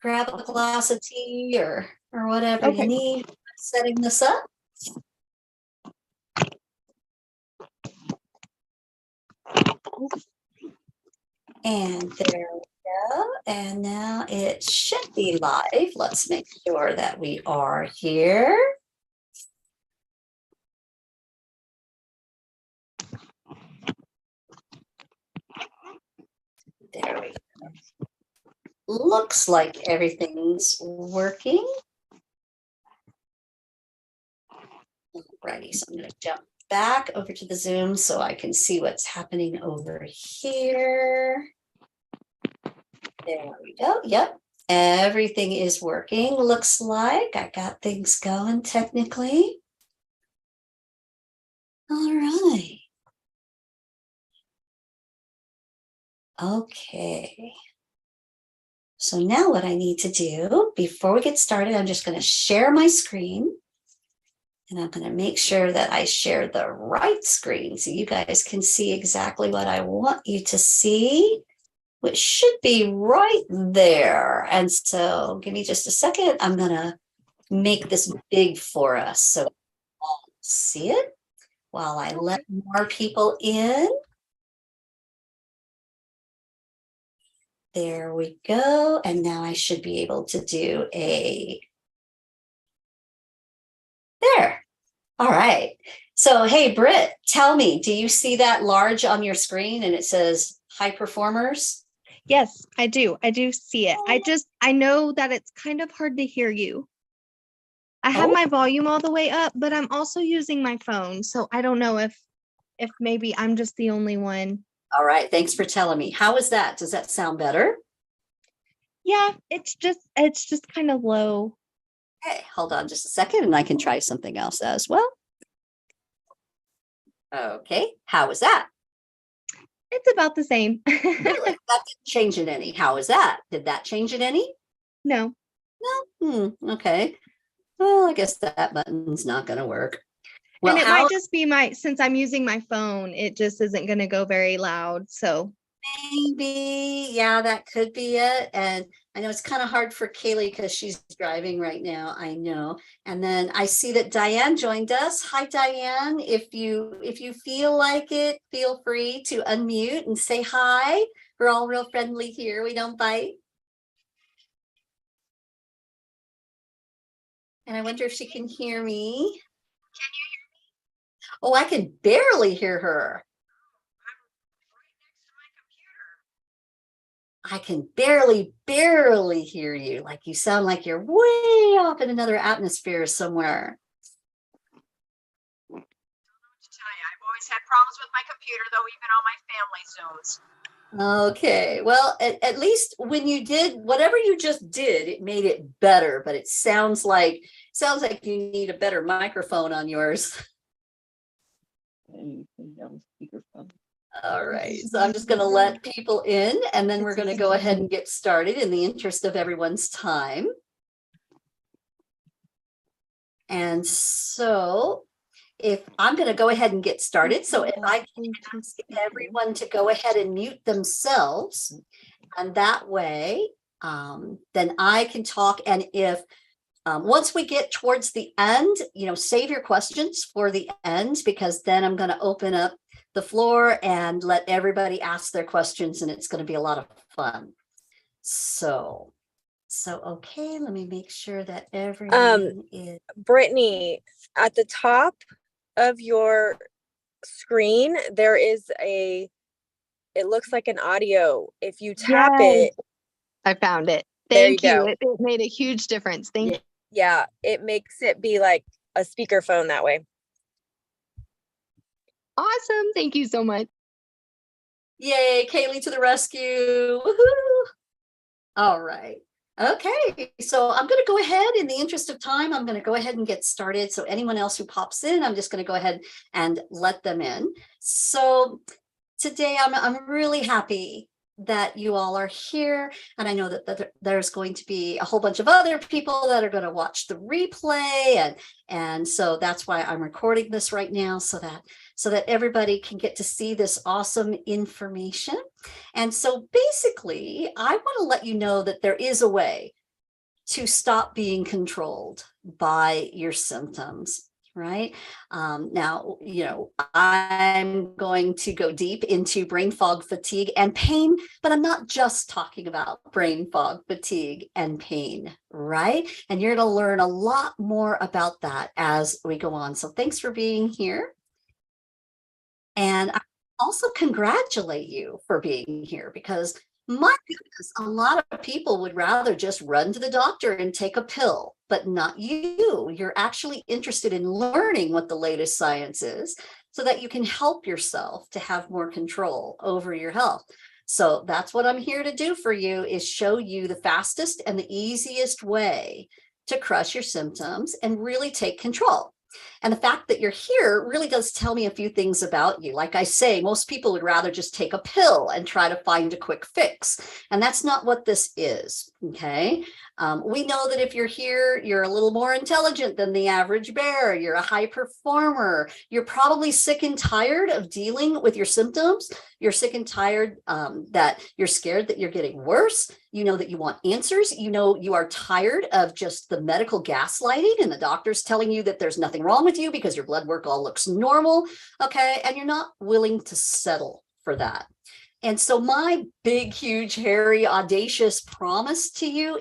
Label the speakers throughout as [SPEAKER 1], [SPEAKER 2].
[SPEAKER 1] grab a glass of tea or whatever you
[SPEAKER 2] Okay.
[SPEAKER 1] need. Setting this up. And there we go. And now it should be live. Let's make sure that we are here. There we go. Looks like everything's working. Alrighty, so I'm going to jump back over to the Zoom so I can see what's happening over here. There we go. Yep, everything is working. Looks like I got things going technically. All right. Okay. So now what I need to do before we get started, I'm just going to share my screen. And I'm going to make sure that I share the right screen so you guys can see exactly what I want you to see, which should be right there. And so give me just a second. I'm going to make this big for us so you all see it while I let more people in. There we go. And now I should be able to do a there. All right. So, hey, Britt, tell me, do you see that large on your screen and it says high performers?
[SPEAKER 2] Yes, I do. I do see it. I know that it's kind of hard to hear you. I have my volume all the way up, but I'm also using my phone. So I don't know if maybe I'm just the only one.
[SPEAKER 1] All right. Thanks for telling me. How is that? Does that sound better?
[SPEAKER 2] Yeah, it's just kind of low.
[SPEAKER 1] Okay, hold on just a second and I can try something else as well. Okay, how is that?
[SPEAKER 2] It's about the same.
[SPEAKER 1] Really? That didn't change it any. How is that? Did that change it any?
[SPEAKER 2] No.
[SPEAKER 1] No? Okay. Well, I guess that button's not going to work. Well,
[SPEAKER 2] and it might just be since I'm using my phone, it just isn't going to go very loud. So
[SPEAKER 1] maybe, yeah, that could be it. And I know it's kind of hard for Kaylee because she's driving right now. I know. And then I see that Diane joined us. Hi, Diane. If you feel like it, feel free to unmute and say hi. We're all real friendly here. We don't bite. And I wonder if she can hear me.
[SPEAKER 3] Can you hear me?
[SPEAKER 1] Oh, I can barely hear her. I can barely hear you. Like you sound like you're way off in another atmosphere somewhere.
[SPEAKER 3] I don't know what to tell you. I've always had problems with my computer, though, even on my family Zooms.
[SPEAKER 1] Okay, well, at least when you did whatever you just did, it made it better. But it sounds like you need a better microphone on yours. All right, so I'm just going to let people in and then we're going to go ahead and get started in the interest of everyone's time. And so if I'm going to go ahead and get started, so if I can ask everyone to go ahead and mute themselves, and that way, then I can talk. And if once we get towards the end, save your questions for the end, because then I'm going to open up the floor and let everybody ask their questions, and it's going to be a lot of fun. So okay, let me make sure that everyone is.
[SPEAKER 4] Brittany, at the top of your screen, there is it looks like an audio. If you tap it.
[SPEAKER 2] I found it.
[SPEAKER 4] Thank
[SPEAKER 2] you. It made a huge difference. Thank you.
[SPEAKER 4] Yeah, it makes it be like a speakerphone that way.
[SPEAKER 2] Awesome. Thank you so much.
[SPEAKER 1] Yay, Kaylee to the rescue. Woohoo. All right. Okay, so I'm going to go ahead in the interest of time. I'm going to go ahead and get started. So anyone else who pops in, I'm just going to go ahead and let them in. So today I'm really happy that you all are here. And I know that there's going to be a whole bunch of other people that are going to watch the replay. And so that's why I'm recording this right now, so that everybody can get to see this awesome information. And so basically, I want to let you know that there is a way to stop being controlled by your symptoms, right? Now, I'm going to go deep into brain fog, fatigue, and pain, but I'm not just talking about brain fog, fatigue, and pain, right? And you're going to learn a lot more about that as we go on. So thanks for being here. And I also congratulate you for being here, because my goodness, a lot of people would rather just run to the doctor and take a pill, but not you. You're actually interested in learning what the latest science is so that you can help yourself to have more control over your health. So that's what I'm here to do for you, is show you the fastest and the easiest way to crush your symptoms and really take control. And the fact that you're here really does tell me a few things about you. Like I say, most people would rather just take a pill and try to find a quick fix. And that's not what this is, okay? We know that if you're here, you're a little more intelligent than the average bear. You're a high performer. You're probably sick and tired of dealing with your symptoms. You're sick and tired that you're scared that you're getting worse. You know that you want answers. You know you are tired of just the medical gaslighting and the doctors telling you that there's nothing wrong with you because your blood work all looks normal, okay? And you're not willing to settle for that. And so my big, huge, hairy, audacious promise to you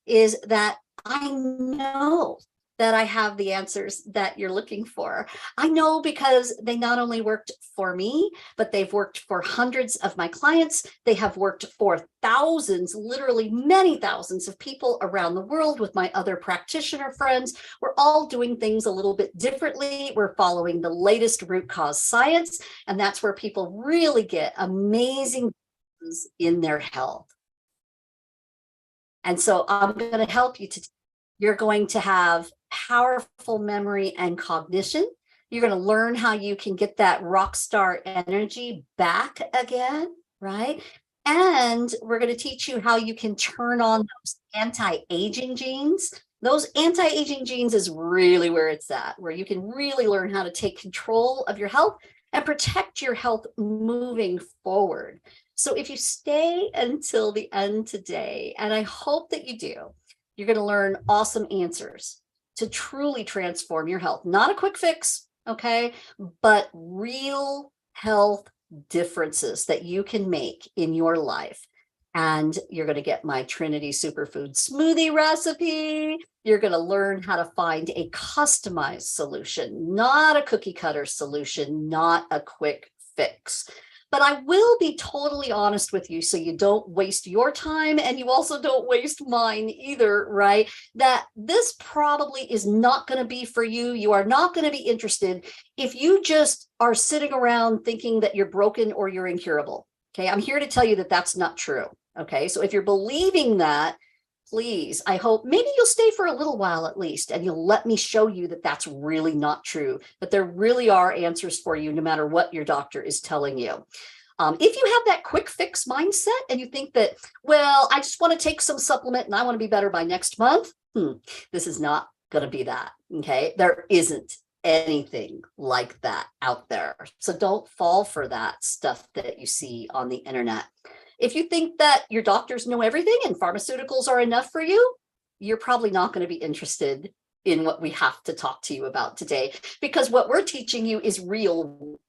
[SPEAKER 1] is that I know that I have the answers that you're looking for. I know because they not only worked for me, but they've worked for hundreds of my clients. They have worked for thousands, literally many thousands of people around the world with my other practitioner friends. We're all doing things a little bit differently. We're following the latest root cause science, and that's where people really get amazing things in their health. And so I'm going to help you you're going to have powerful memory and cognition. You're going to learn how you can get that rock star energy back again, right? And we're going to teach you how you can turn on those anti-aging genes. Those anti-aging genes is really where it's at, where you can really learn how to take control of your health and protect your health moving forward. So if you stay until the end today, and I hope that you do, you're going to learn awesome answers to truly transform your health. Not a quick fix, okay, but real health differences that you can make in your life. And you're going to get my Trinity Superfood Smoothie recipe. You're going to learn how to find a customized solution, not a cookie cutter solution, not a quick fix. But I will be totally honest with you so you don't waste your time and you also don't waste mine either, right? That this probably is not going to be for you. You are not going to be interested if you just are sitting around thinking that you're broken or you're incurable. Okay, I'm here to tell you that that's not true. Okay, so if you're believing that, please, I hope maybe you'll stay for a little while at least, and you'll let me show you that that's really not true, that there really are answers for you no matter what your doctor is telling you. If you have that quick fix mindset and you think that, well, I just want to take some supplement and I want to be better by next month, this is not going to be that, okay? There isn't anything like that out there. So don't fall for that stuff that you see on the internet. If you think that your doctors know everything and pharmaceuticals are enough for you, you're probably not going to be interested in what we have to talk to you about today, because what we're teaching you is real,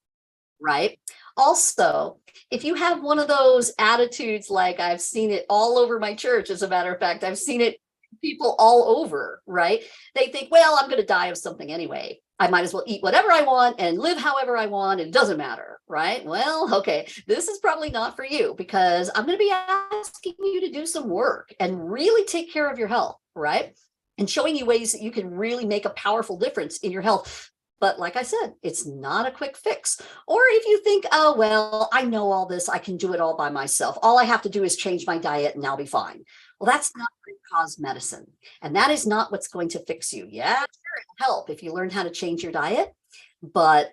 [SPEAKER 1] right? Also, if you have one of those attitudes, like I've seen it all over my church, as a matter of fact, I've seen it people all over, right? They think, well, I'm going to die of something anyway. I might as well eat whatever I want and live however I want. It doesn't matter, right? Well, okay, this is probably not for you, because I'm going to be asking you to do some work and really take care of your health, right? And showing you ways that you can really make a powerful difference in your health. But like I said, it's not a quick fix. Or if you think, oh, well, I know all this, I can do it all by myself. All I have to do is change my diet and I'll be fine. Well, that's not root cause medicine. And that is not what's going to fix you. Yeah, sure, it'll help if you learn how to change your diet. But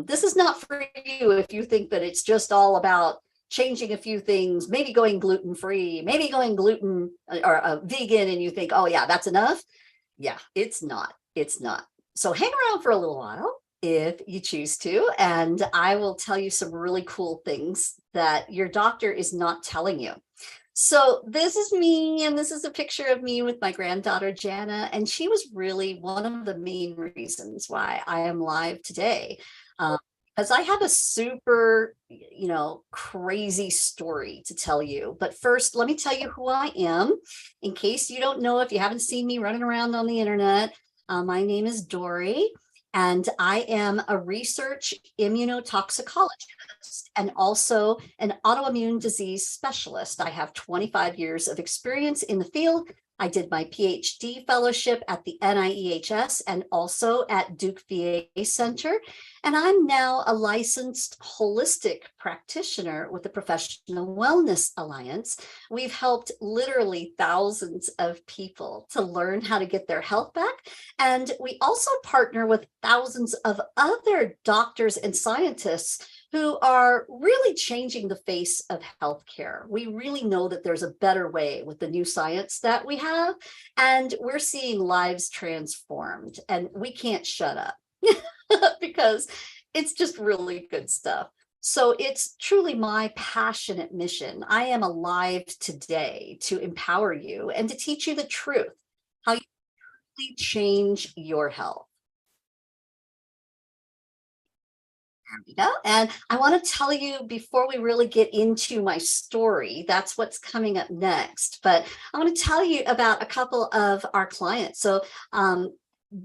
[SPEAKER 1] this is not for you if you think that it's just all about changing a few things, maybe going gluten-free, maybe going gluten or vegan, and you think, oh yeah, that's enough. Yeah, it's not. It's not. So hang around for a little while if you choose to, and I will tell you some really cool things that your doctor is not telling you. So this is me, and this is a picture of me with my granddaughter Jana, and she was really one of the main reasons why I am live today. Because I have a super, crazy story to tell you. But first, let me tell you who I am, in case you don't know, if you haven't seen me running around on the internet. My name is Dory, and I am a research immunotoxicologist and also an autoimmune disease specialist. I have 25 years of experience in the field. I did my PhD fellowship at the NIEHS and also at Duke VA Center. And I'm now a licensed holistic practitioner with the Professional Wellness Alliance. We've helped literally thousands of people to learn how to get their health back. And we also partner with thousands of other doctors and scientists who are really changing the face of healthcare. We really know that there's a better way with the new science that we have, and we're seeing lives transformed, and we can't shut up because it's just really good stuff. So it's truly my passionate mission. I am alive today to empower you and to teach you the truth, how you really change your health. And I want to tell you before we really get into my story, that's what's coming up next. But I want to tell you about a couple of our clients. So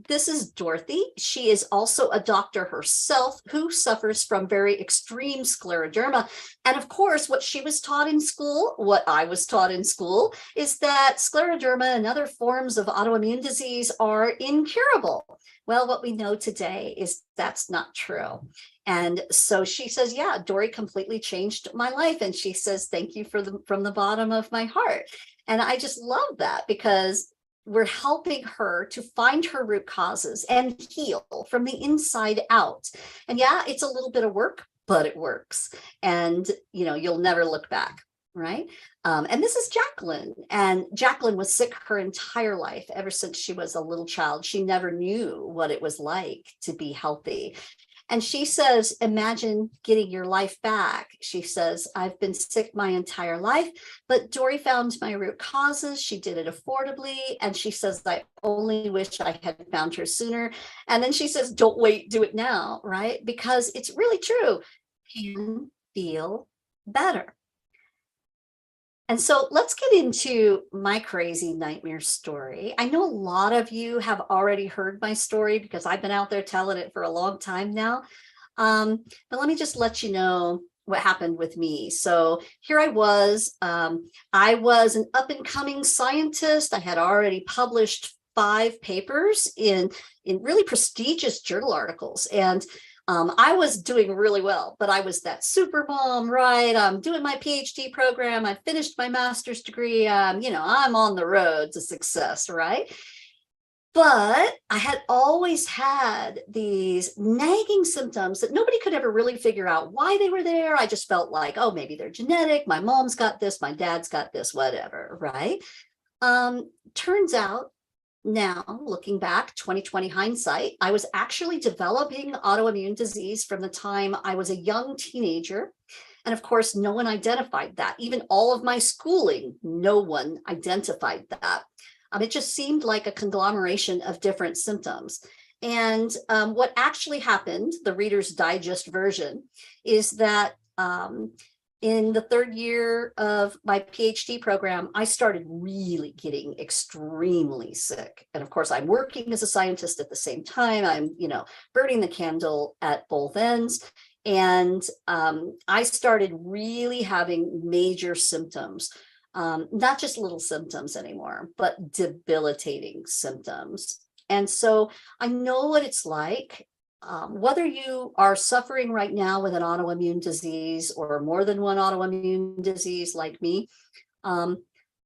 [SPEAKER 1] this is Dorothy. She is also a doctor herself who suffers from very extreme scleroderma. And of course, what she was taught in school, what I was taught in school, is that scleroderma and other forms of autoimmune disease are incurable. Well, what we know today is that's not true. And so she says, yeah, Dory completely changed my life. And she says, thank you from the bottom of my heart. And I just love that because we're helping her to find her root causes and heal from the inside out. And yeah, it's a little bit of work, but it works. And, you'll never look back. Right. And this is Jacqueline. And Jacqueline was sick her entire life, ever since she was a little child. She never knew what it was like to be healthy. And she says, imagine getting your life back. She says, I've been sick my entire life, but Dory found my root causes. She did it affordably. And she says, I only wish I had found her sooner. And then she says, don't wait, do it now, right? Because it's really true. Can feel better. And so let's get into my crazy nightmare story. I know a lot of you have already heard my story because I've been out there telling it for a long time now. But let me just let you know what happened with me. So here I was an up and coming scientist. I had already published 5 papers in really prestigious journal articles. And I was doing really well, but I was that super mom, right? I'm doing my PhD program. I finished my master's degree. I'm on the road to success, right? But I had always had these nagging symptoms that nobody could ever really figure out why they were there. I just felt like, oh, maybe they're genetic. My mom's got this, my dad's got this, whatever, right? Turns out, now, looking back, 2020 hindsight, I was actually developing autoimmune disease from the time I was a young teenager. And of course, no one identified that. Even all of my schooling, no one identified that. It just seemed like a conglomeration of different symptoms. And what actually happened, the Reader's Digest version, is that in the 3rd year of my PhD program, I started really getting extremely sick. And of course, I'm working as a scientist at the same time. I'm, burning the candle at both ends. And I started really having major symptoms, not just little symptoms anymore, but debilitating symptoms. And so I know what it's like. Whether you are suffering right now with an autoimmune disease or more than one autoimmune disease like me,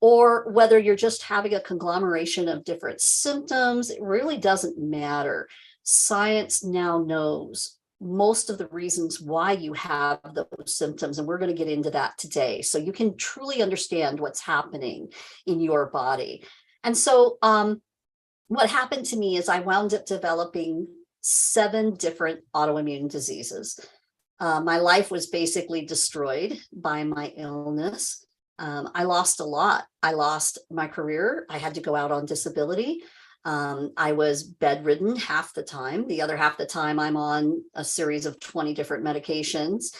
[SPEAKER 1] or whether you're just having a conglomeration of different symptoms, it really doesn't matter. Science now knows most of the reasons why you have those symptoms, and we're going to get into that today, so you can truly understand what's happening in your body. And so what happened to me is I wound up developing 7 different autoimmune diseases. My life was basically destroyed by my illness. I lost a lot. I lost my career. I had to go out on disability. I was bedridden half the time. The other half the time, I'm on a series of 20 different medications.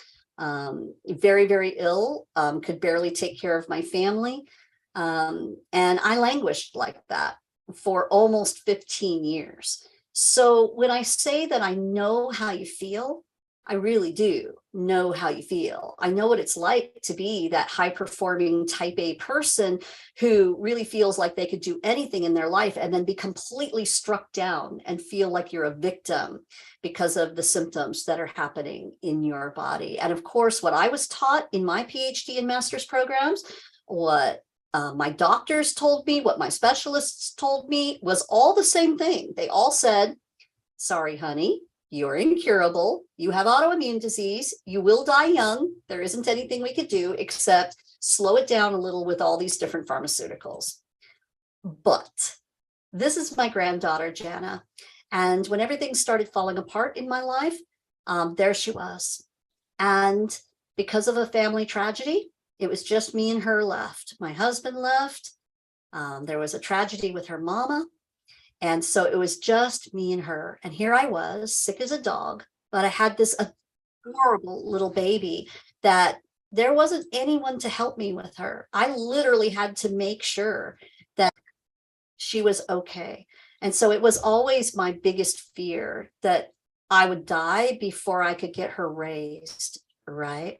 [SPEAKER 1] Very, very ill, could barely take care of my family. And I languished like that for almost 15 years. So when I say that I know how you feel, I really do know how you feel. I know what it's like to be that high performing type A person who really feels like they could do anything in their life and then be completely struck down and feel like you're a victim because of the symptoms that are happening in your body. And of course, what I was taught in my PhD and master's programs, what my doctors told me, what my specialists told me was all the same thing. They all said, sorry, honey, you're incurable. You have autoimmune disease. You will die young. There isn't anything we could do except slow it down a little with all these different pharmaceuticals. But this is my granddaughter, Jana. And when everything started falling apart in my life, there she was. And because of a family tragedy, it was just me and her left. My husband left. There was a tragedy with her mama. And so it was just me and her. And here I was, sick as a dog, but I had this adorable little baby that there wasn't anyone to help me with her. I literally had to make sure that she was okay. And so it was always my biggest fear that I would die before I could get her raised, right?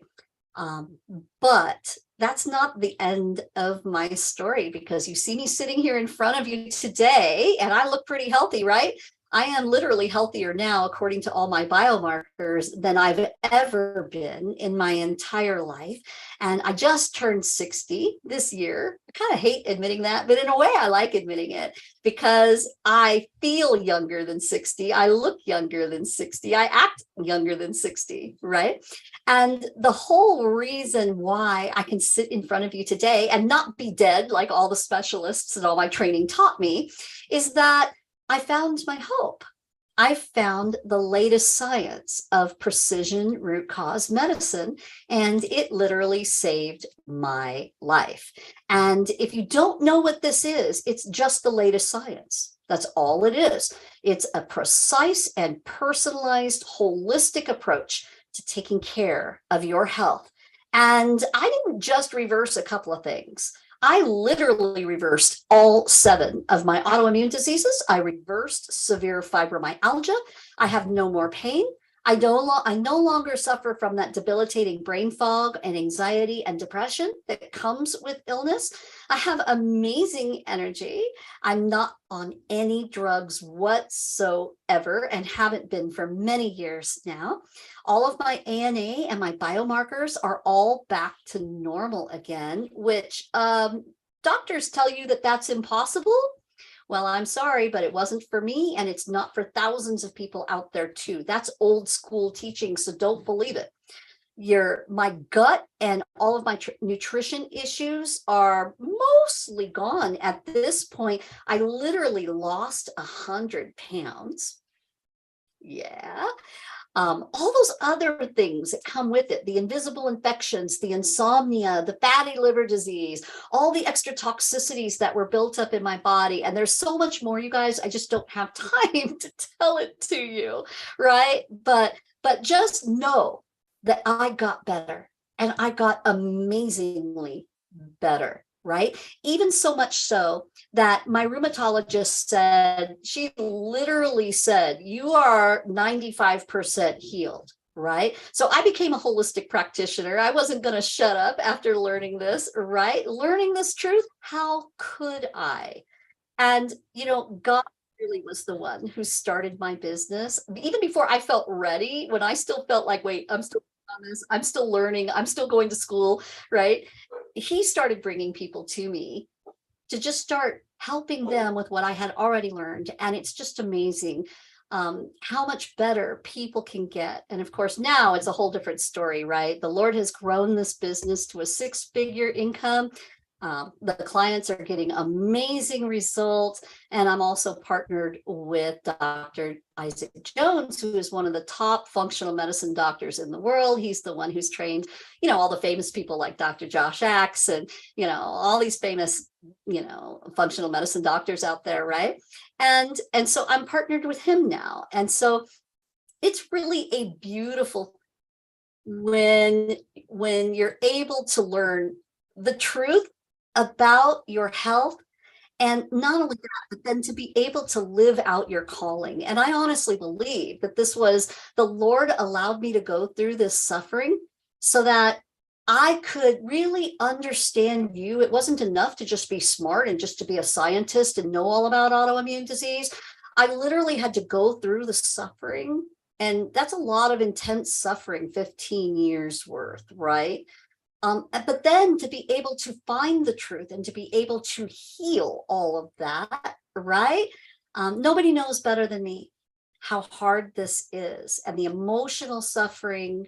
[SPEAKER 1] But that's not the end of my story, because you see me sitting here in front of you today and I look pretty healthy, right? I am literally healthier now, according to all my biomarkers, than I've ever been in my entire life. And I just turned 60 this year. I kind of hate admitting that, but in a way I like admitting it because I feel younger than 60. I look younger than 60. I act younger than 60, right? And the whole reason why I can sit in front of you today and not be dead like all the specialists and all my training taught me is that I found my hope. I found the latest science of precision root cause medicine, and it literally saved my life. And if you don't know what this is, it's just the latest science. That's all it is. It's a precise and personalized, holistic approach to taking care of your health. And I didn't just reverse a couple of things. I literally reversed all 7 of my autoimmune diseases. I reversed severe fibromyalgia. I have no more pain. I no longer suffer from that debilitating brain fog and anxiety and depression that comes with illness. I have amazing energy. I'm not on any drugs whatsoever and haven't been for many years now. All of my ANA and my biomarkers are all back to normal again, which doctors tell you that that's impossible. Well, I'm sorry, but it wasn't for me, and it's not for thousands of people out there too. That's old school teaching, so don't believe it. My gut and all of my nutrition issues are mostly gone at this point. I literally lost 100 pounds. Yeah. All those other things that come with it, the invisible infections, the insomnia, the fatty liver disease, all the extra toxicities that were built up in my body. And there's so much more, you guys, I just don't have time to tell it to you, right? But just know that I got better, and I got amazingly better, right? Even so much so that my rheumatologist said, she literally said, you are 95% healed, right? So I became a holistic practitioner. I wasn't going to shut up after learning this, right? Learning this truth, how could I? And, God really was the one who started my business. Even before I felt ready, when I still felt like, wait, I'm still on this, I'm still learning, I'm still going to school, right? He started bringing people to me to just start helping them with what I had already learned. And it's just amazing how much better people can get. And of course, now it's a whole different story, right? The Lord has grown this business to a 6-figure income. The clients are getting amazing results. And I'm also partnered with Dr. Isaac Jones, who is one of the top functional medicine doctors in the world. He's the one who's trained, all the famous people like Dr. Josh Axe and, all these famous, functional medicine doctors out there, right? And so I'm partnered with him now. And so it's really a beautiful when you're able to learn the truth about your health, and not only that, but then to be able to live out your calling. And I honestly believe that this was the Lord allowed me to go through this suffering so that I could really understand you. It wasn't enough to just be smart and just to be a scientist and know all about autoimmune disease. I literally had to go through the suffering, and that's a lot of intense suffering, 15 years worth, right? But then to be able to find the truth and to be able to heal all of that, right? Nobody knows better than me how hard this is, and the emotional suffering,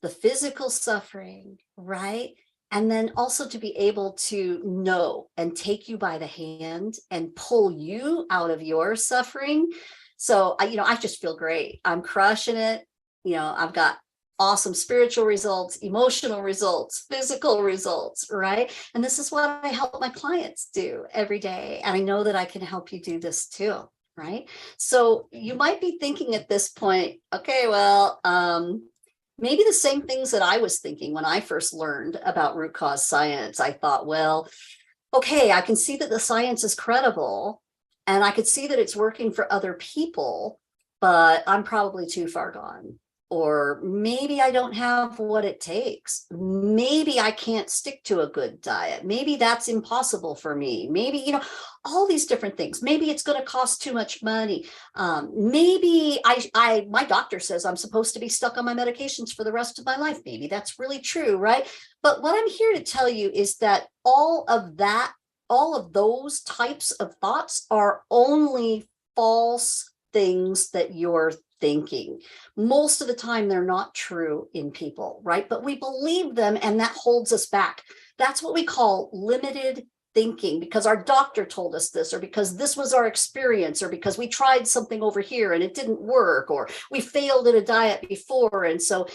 [SPEAKER 1] the physical suffering, right? And then also to be able to know and take you by the hand and pull you out of your suffering. So, I just feel great. I'm crushing it. I've got awesome spiritual results, emotional results, physical results, right? And this is what I help my clients do every day. And I know that I can help you do this too, right? So you might be thinking at this point, okay, well, maybe the same things that I was thinking when I first learned about root cause science. I thought, well, okay, I can see that the science is credible and I could see that it's working for other people, but I'm probably too far gone. Or maybe I don't have what it takes. Maybe I can't stick to a good diet. Maybe that's impossible for me. Maybe, all these different things. Maybe it's going to cost too much money. Maybe my doctor says I'm supposed to be stuck on my medications for the rest of my life. Maybe that's really true, right? But what I'm here to tell you is that all of those types of thoughts are only false things that you're thinking. Most of the time, they're not true in people, right? But we believe them, and that holds us back. That's what we call limited thinking, because our doctor told us this, or because this was our experience, or because we tried something over here and it didn't work, or we failed at a diet before. And so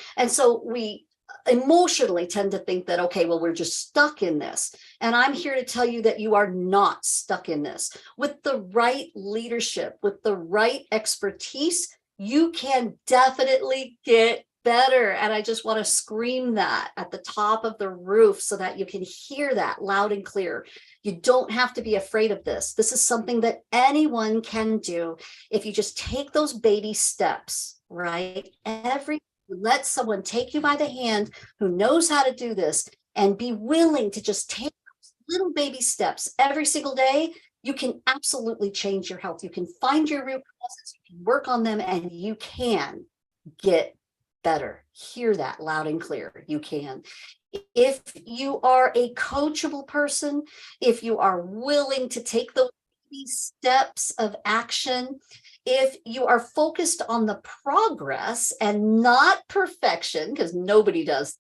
[SPEAKER 1] we emotionally tend to think that, okay, well, we're just stuck in this. And I'm here to tell you that you are not stuck in this. With the right leadership, with the right expertise, you can definitely get better. And I just want to scream that at the top of the roof so that you can hear that loud and clear. You don't have to be afraid of this. This is something that anyone can do if you just take those baby steps, right? Let someone take you by the hand who knows how to do this, and be willing to just take those little baby steps every single day. You can absolutely change your health. You can find your root causes, you can work on them, and you can get better. Hear that loud and clear. You can. If you are a coachable person, if you are willing to take those baby steps of action, if you are focused on the progress and not perfection, because nobody does,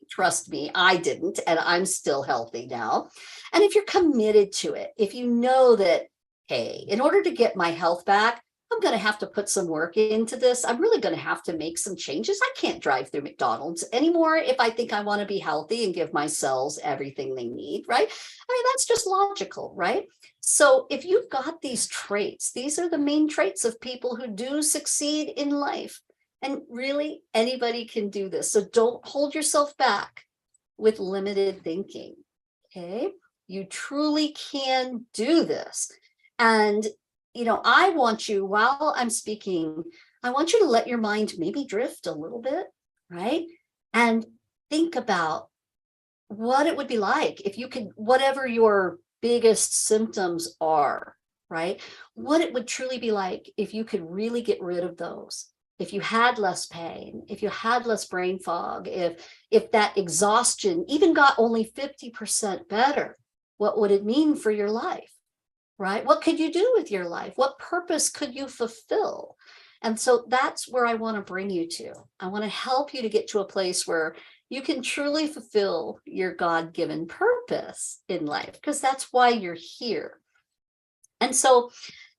[SPEAKER 1] trust me, I didn't, and I'm still healthy now. And if you're committed to it, if you know that, hey, in order to get my health back, I'm going to have to put some work into this. I'm really going to have to make some changes. I can't drive through McDonald's anymore if I think I want to be healthy and give my cells everything they need, right? I mean, that's just logical, right? So if you've got these traits, these are the main traits of people who do succeed in life. And really, anybody can do this. So don't hold yourself back with limited thinking, okay? You truly can do this. And I want you, while I'm speaking, I want you to let your mind maybe drift a little bit, right? And think about what it would be like if you could, whatever your biggest symptoms are, right? What it would truly be like if you could really get rid of those. If you had less pain, if you had less brain fog, if that exhaustion even got only 50% better, what would it mean for your life? Right? What could you do with your life? What purpose could you fulfill? And so that's where I want to bring you to. I want to help you to get to a place where you can truly fulfill your God-given purpose in life, because that's why you're here. And so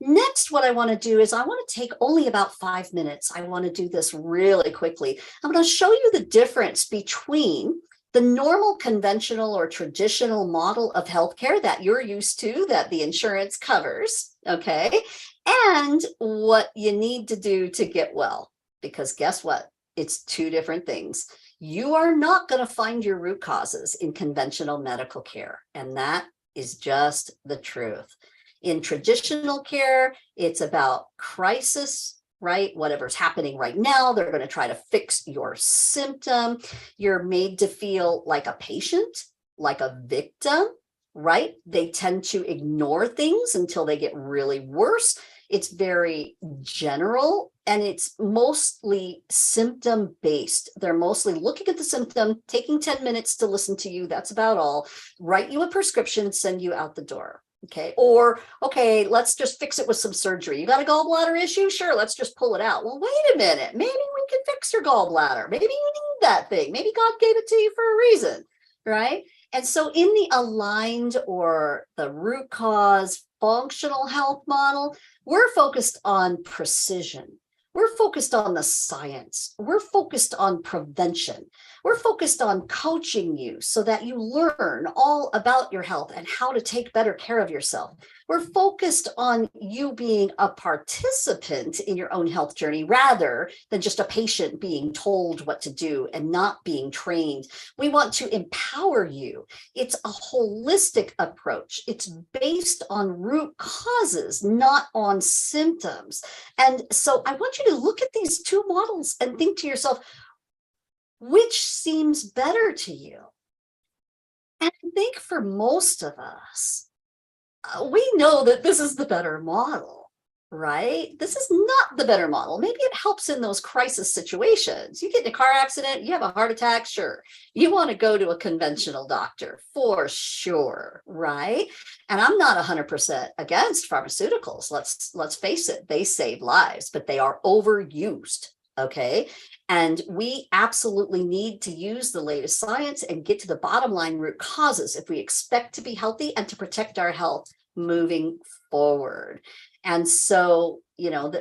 [SPEAKER 1] next, what I want to do is I want to take only about 5 minutes. I want to do this really quickly. I'm going to show you the difference between the normal, conventional, or traditional model of healthcare that you're used to, that the insurance covers, okay, and what you need to do to get well. Because guess what? It's two different things. You are not going to find your root causes in conventional medical care, and that is just the truth. In traditional care, it's about crisis, right? Whatever's happening right now, they're going to try to fix your symptom. You're made to feel like a patient, like a victim, right? They tend to ignore things until they get really worse. It's very general, and it's mostly symptom based. They're mostly looking at the symptom, taking 10 minutes to listen to you. That's about all. Write you a prescription, send you out the door. Okay. Or, okay, let's just fix it with some surgery. You got a gallbladder issue? Sure, let's just pull it out. Well, wait a minute. Maybe we can fix your gallbladder. Maybe you need that thing. Maybe God gave it to you for a reason, right? And so in the aligned or the root cause functional health model, we're focused on precision. We're focused on the science. We're focused on prevention. We're focused on coaching you so that you learn all about your health and how to take better care of yourself. We're focused on you being a participant in your own health journey rather than just a patient being told what to do and not being trained. We want to empower you. It's a holistic approach. It's based on root causes, not on symptoms. And so I want you to look at these two models and think to yourself, which seems better to you? And I think for most of us, we know that this is the better model, right? This is not the better model. Maybe it helps in those crisis situations. You get in a car accident, you have a heart attack, sure. You want to go to a conventional doctor for sure, right? And I'm not 100% against pharmaceuticals. Let's face it, they save lives, but they are overused, okay? And we absolutely need to use the latest science and get to the bottom line root causes if we expect to be healthy and to protect our health moving forward. And so, you know,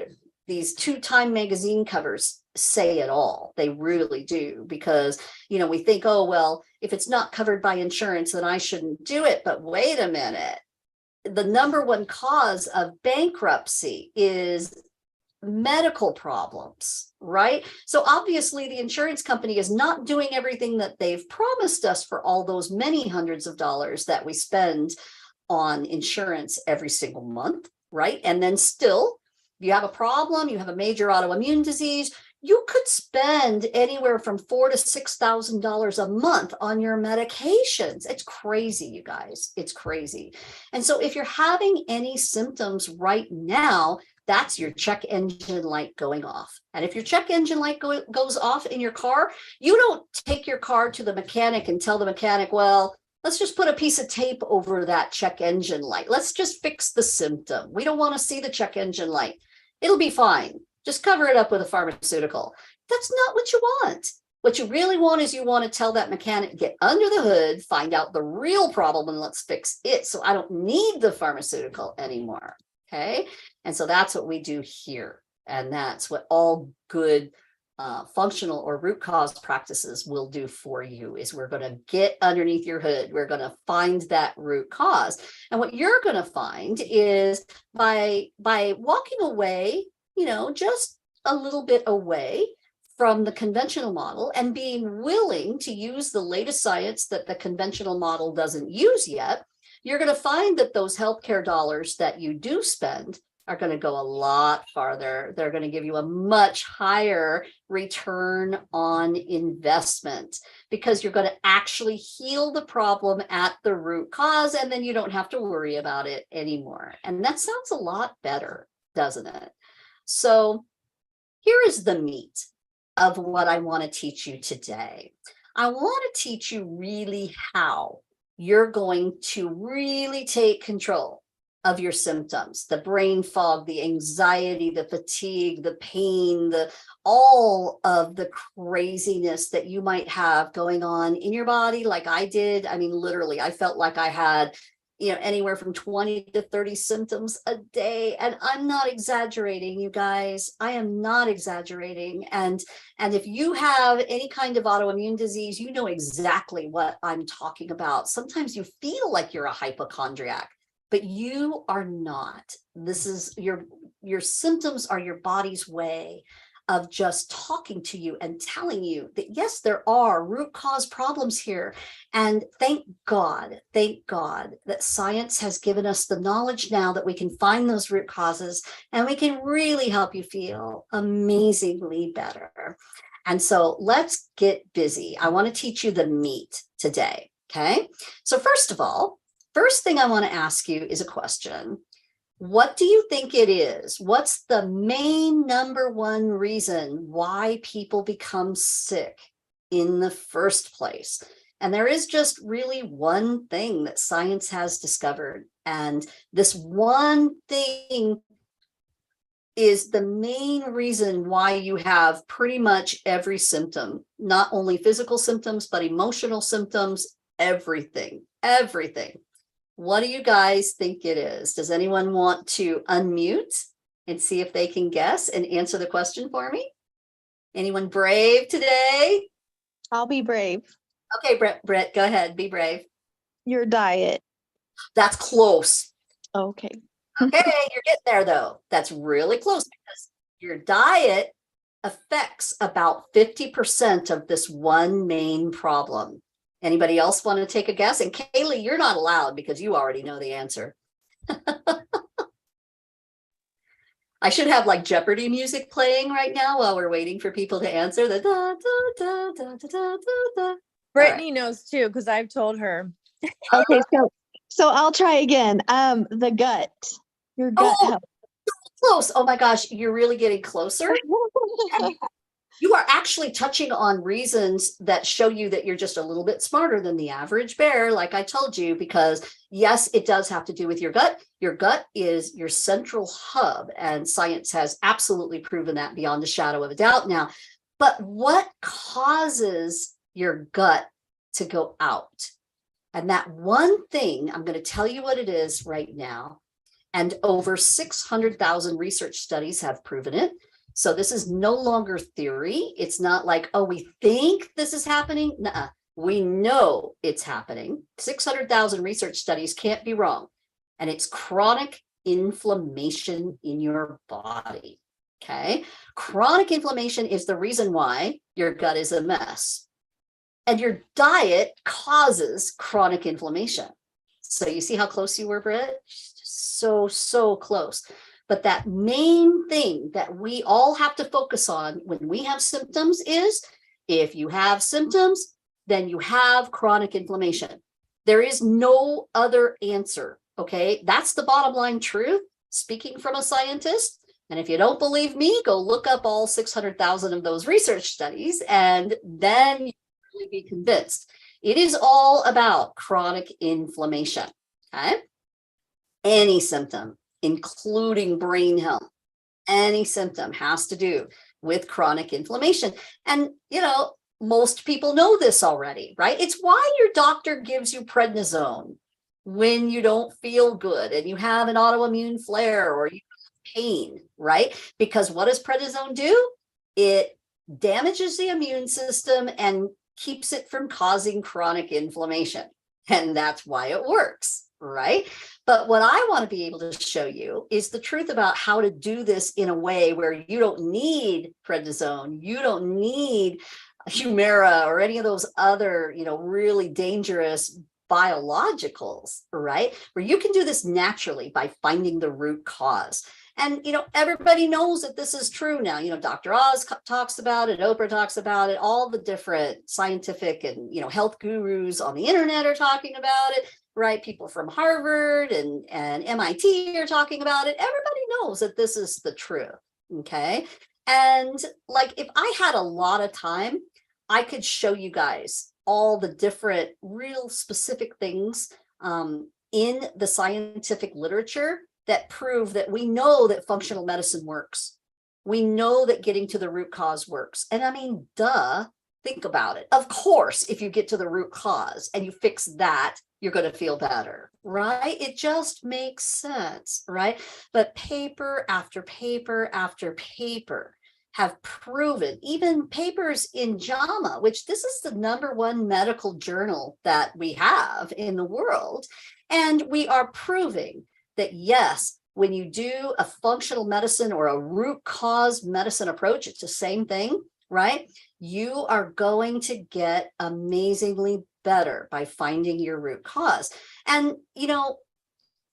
[SPEAKER 1] these two Time magazine covers say it all. They really do, because, you know, we think, oh, well, if it's not covered by insurance, then I shouldn't do it. But wait a minute. The number one cause of bankruptcy is medical problems, right? So obviously the insurance company is not doing everything that they've promised us for all those many hundreds of dollars that we spend on insurance every single month, right? And then still, you have a problem, you have a major autoimmune disease, you could spend anywhere from $4,000 to $6,000 a month on your medications. It's crazy, you guys. It's crazy. And so if you're having any symptoms right now, that's your check engine light going off. And if your check engine light goes off in your car, you don't take your car to the mechanic and tell the mechanic, well, let's just put a piece of tape over that check engine light. Let's just fix the symptom. We don't want to see the check engine light. It'll be fine. Just cover it up with a pharmaceutical. That's not what you want. What you really want is you want to tell that mechanic, get under the hood, find out the real problem, and let's fix it so I don't need the pharmaceutical anymore. Okay. And so that's what we do here. And that's what all good functional or root cause practices will do for you, is we're going to get underneath your hood. We're going to find that root cause. And what you're going to find is by walking away, you know, just a little bit away from the conventional model and being willing to use the latest science that the conventional model doesn't use yet, you're going to find that those healthcare dollars that you do spend are going to go a lot farther. They're going to give you a much higher return on investment, because you're going to actually heal the problem at the root cause, and then you don't have to worry about it anymore. And that sounds a lot better, doesn't it? So here is the meat of what I want to teach you today. I want to teach you really how you're going to really take control of your symptoms, the brain fog, the anxiety, the fatigue, the pain, all of the craziness that you might have going on in your body, like I did. I mean, literally, I felt like I had, anywhere from 20 to 30 symptoms a day. And I'm not exaggerating, you guys. I am not exaggerating. And if you have any kind of autoimmune disease, you know exactly what I'm talking about. Sometimes you feel like you're a hypochondriac, but you are not. This is your symptoms are your body's way of just talking to you and telling you that, yes, there are root cause problems here. And thank God that science has given us the knowledge now that we can find those root causes and we can really help you feel amazingly better. And so let's get busy. I want to teach you the meat today. Okay. So first of all, first thing I want to ask you is a question. What do you think it is? What's the main number one reason why people become sick in the first place? And there is just really one thing that science has discovered. And this one thing is the main reason why you have pretty much every symptom, not only physical symptoms, but emotional symptoms, everything. What do you guys think it is? Does anyone want to unmute and see if they can guess and answer the question for me? Anyone brave today?
[SPEAKER 2] I'll be brave.
[SPEAKER 1] Okay, Brett, go ahead. Be brave.
[SPEAKER 2] Your diet.
[SPEAKER 1] That's close.
[SPEAKER 2] Okay.
[SPEAKER 1] Okay, you're getting there though. That's really close because your diet affects about 50% of this one main problem. Anybody else want to take a guess? And Kaylee, you're not allowed because you already know the answer. I should have like Jeopardy music playing right now while we're waiting for people to answer. The da, da, da, da, da, da, da.
[SPEAKER 4] Brittany knows too, because I've told her.
[SPEAKER 2] Okay, so I'll try again. The gut. Your gut health.
[SPEAKER 1] Close. Oh my gosh, you're really getting closer. You are actually touching on reasons that show you that you're just a little bit smarter than the average bear, like I told you, because yes, it does have to do with your gut. Your gut is your central hub, and science has absolutely proven that beyond a shadow of a doubt now. But what causes your gut to go out? And that one thing, I'm going to tell you what it is right now. And over 600,000 research studies have proven it. So this is no longer theory. It's not like, oh, we think this is happening. Nuh-uh. We know it's happening. 600,000 research studies can't be wrong. And it's chronic inflammation in your body. Okay. Chronic inflammation is the reason why your gut is a mess. And your diet causes chronic inflammation. So you see how close you were, Britt? So close. But that main thing that we all have to focus on when we have symptoms is, if you have symptoms, then you have chronic inflammation. There is no other answer, okay? That's the bottom line truth, speaking from a scientist. And if you don't believe me, go look up all 600,000 of those research studies, and then you'll really be convinced. It is all about chronic inflammation, okay? Any symptom, including brain health, any symptom has to do with chronic inflammation. And, most people know this already, right? It's why your doctor gives you prednisone when you don't feel good and you have an autoimmune flare or you have pain, right? Because what does prednisone do? It damages the immune system and keeps it from causing chronic inflammation. And that's why it works, right? But what I want to be able to show you is the truth about how to do this in a way where you don't need prednisone, you don't need Humira or any of those other, really dangerous biologicals, right? Where you can do this naturally by finding the root cause. And, everybody knows that this is true now. Dr. Oz talks about it, Oprah talks about it, all the different scientific and, health gurus on the internet are talking about it, right? People from Harvard and MIT are talking about it. Everybody knows that this is the truth, okay? And like, if I had a lot of time, I could show you guys all the different real specific things in the scientific literature that prove that we know that functional medicine works. We know that getting to the root cause works. And I mean, duh, think about it. Of course, if you get to the root cause and you fix that, you're going to feel better, right? It just makes sense, right? But paper after paper after paper have proven, even papers in JAMA, which this is the #1 medical journal that we have in the world. And we are proving that yes, when you do a functional medicine or a root cause medicine approach, it's the same thing, right? You are going to get amazingly better by finding your root cause. And, you know,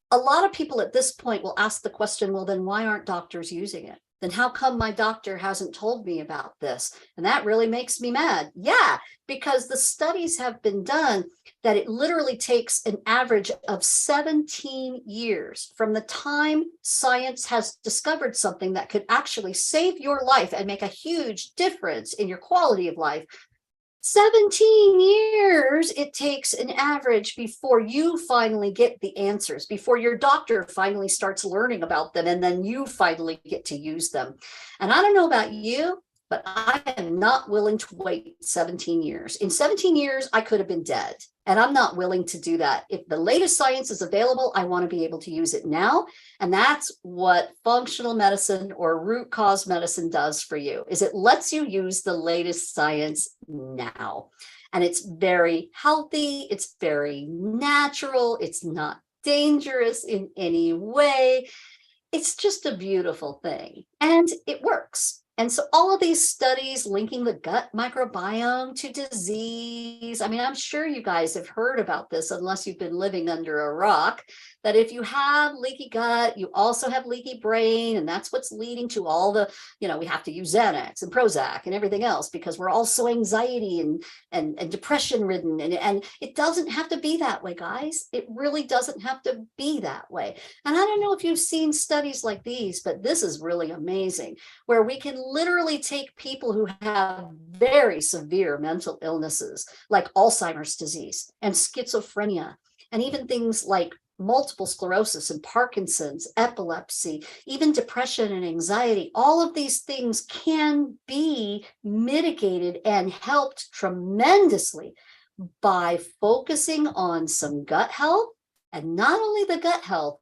[SPEAKER 1] a lot of people at this point will ask the question, well, then why aren't doctors using it? Then how come my doctor hasn't told me about this? And that really makes me mad. Yeah, because the studies have been done that it literally takes an average of 17 years from the time science has discovered something that could actually save your life and make a huge difference in your quality of life. 17 years it takes an average before you finally get the answers, before your doctor finally starts learning about them, and then you finally get to use them. And I don't know about you, but I am not willing to wait 17 years. In 17 years, I could have been dead. And I'm not willing to do that. If the latest science is available, I want to be able to use it now. And that's what functional medicine or root cause medicine does for you, is it lets you use the latest science now. And it's very healthy. It's very natural. It's not dangerous in any way. It's just a beautiful thing. And it works. And so all of these studies linking the gut microbiome to disease, I mean, I'm sure you guys have heard about this unless you've been living under a rock, that if you have leaky gut, you also have leaky brain. And that's what's leading to all the, you know, we have to use Xanax and Prozac and everything else because we're all so anxiety and depression ridden. And it doesn't have to be that way, guys. It really doesn't have to be that way. And I don't know if you've seen studies like these, but this is really amazing, where we can literally take people who have very severe mental illnesses like Alzheimer's disease and schizophrenia, and even things like multiple sclerosis and Parkinson's, epilepsy, even depression and anxiety. All of these things can be mitigated and helped tremendously by focusing on some gut health, and not only the gut health,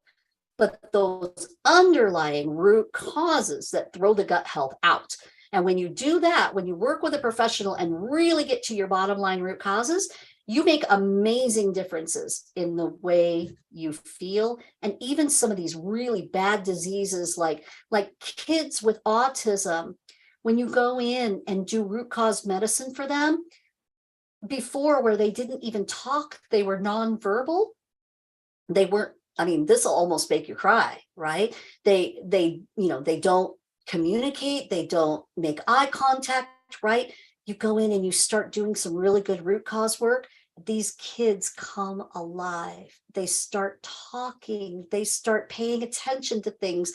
[SPEAKER 1] but those underlying root causes that throw the gut health out. And when you do that, when you work with a professional and really get to your bottom line root causes, you make amazing differences in the way you feel. And even some of these really bad diseases like kids with autism, when you go in and do root cause medicine for them, before where they didn't even talk, they were nonverbal, they weren't, I mean, this will almost make you cry, right? They don't communicate, they don't make eye contact, right? You go in and you start doing some really good root cause work. These kids come alive. They start talking, they start paying attention to things.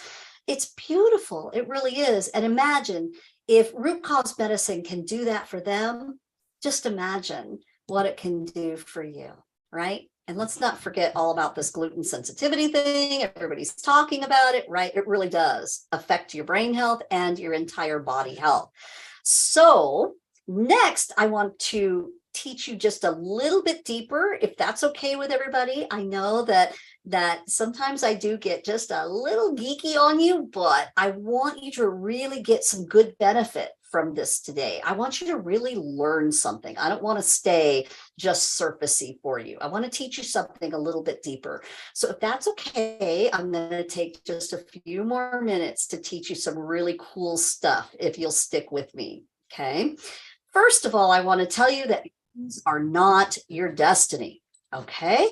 [SPEAKER 1] It's beautiful. It really is. And imagine if root cause medicine can do that for them, just imagine what it can do for you, right? And let's not forget all about this gluten sensitivity thing. Everybody's talking about it, right? It really does affect your brain health and your entire body health. So next, I want to teach you just a little bit deeper, if that's okay with everybody. I know that sometimes I do get just a little geeky on you, but I want you to really get some good benefit from this today. I want you to really learn something. I don't want to stay just surfacey for you. I want to teach you something a little bit deeper. So if that's okay, I'm going to take just a few more minutes to teach you some really cool stuff if you'll stick with me. Okay. First of all, I want to tell you that these are not your destiny. Okay.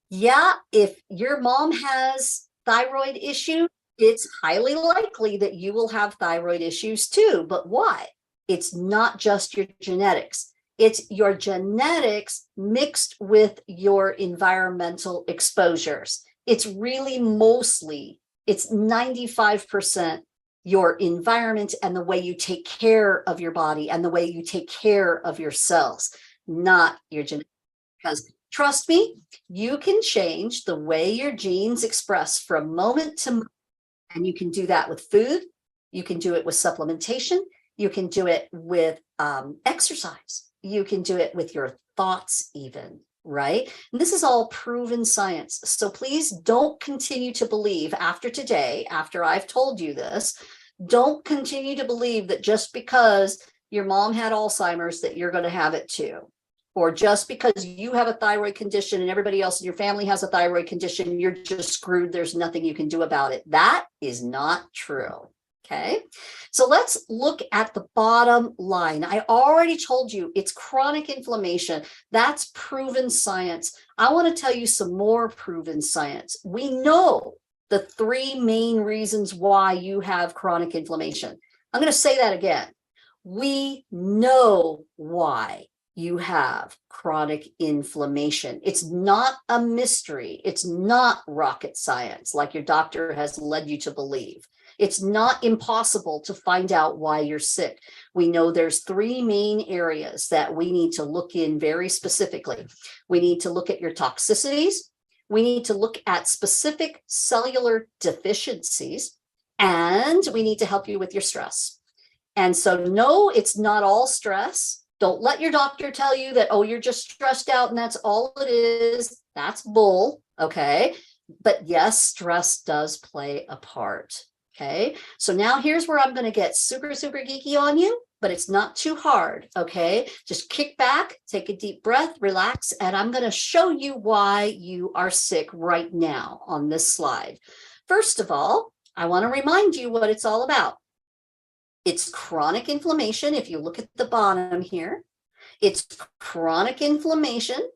[SPEAKER 1] Yeah, if your mom has thyroid issues, it's highly likely that you will have thyroid issues too. But why? It's not just your genetics. It's your genetics mixed with your environmental exposures. It's really mostly, it's 95% your environment and the way you take care of your body and the way you take care of your cells, not your genetics. Because Trust me, you can change the way your genes express from moment to moment. And you can do that with food. You can do it with supplementation. You can do it with exercise. You can do it with your thoughts even, right? And this is all proven science. So please don't continue to believe after today, after I've told you this, don't continue to believe that just because your mom had Alzheimer's that you're going to have it too. Or just because you have a thyroid condition and everybody else in your family has a thyroid condition, you're just screwed. There's nothing you can do about it. That is not true. Okay, so let's look at the bottom line. I already told you it's chronic inflammation. That's proven science. I want to tell you some more proven science. We know the 3 main reasons why you have chronic inflammation. I'm going to say that again. We know why you have chronic inflammation. It's not a mystery. It's not rocket science like your doctor has led you to believe. It's not impossible to find out why you're sick. We know there's 3 main areas that we need to look in very specifically. We need to look at your toxicities. We need to look at specific cellular deficiencies, and we need to help you with your stress. And so, no, it's not all stress. Don't let your doctor tell you that, oh, you're just stressed out and that's all it is. That's bull, okay? But yes, stress does play a part, okay? So now here's where I'm going to get super, super geeky on you, but it's not too hard, okay? Just kick back, take a deep breath, relax, and I'm going to show you why you are sick right now on this slide. First of all, I want to remind you what it's all about. It's chronic inflammation. If you look at the bottom here, it's chronic inflammation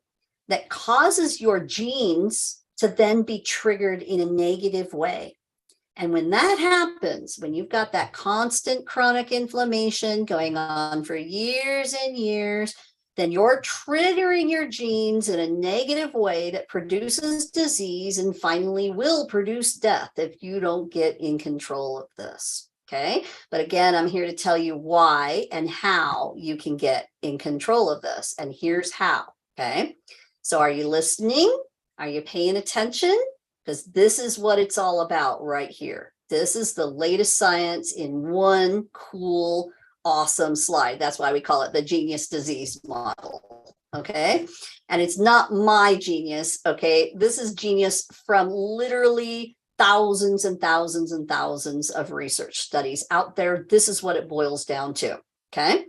[SPEAKER 1] that causes your genes to then be triggered in a negative way. And when that happens, when you've got that constant chronic inflammation going on for years and years, then you're triggering your genes in a negative way that produces disease and finally will produce death if you don't get in control of this. Okay, but again, I'm here to tell you why and how you can get in control of this. And here's how. Okay, so are you listening? Are you paying attention? Because this is what it's all about right here. This is the latest science in one cool, awesome slide. That's why we call it the genius disease model. Okay, and it's not my genius. Okay, this is genius from literally thousands and thousands and thousands of research studies out there. This is what it boils down to, okay?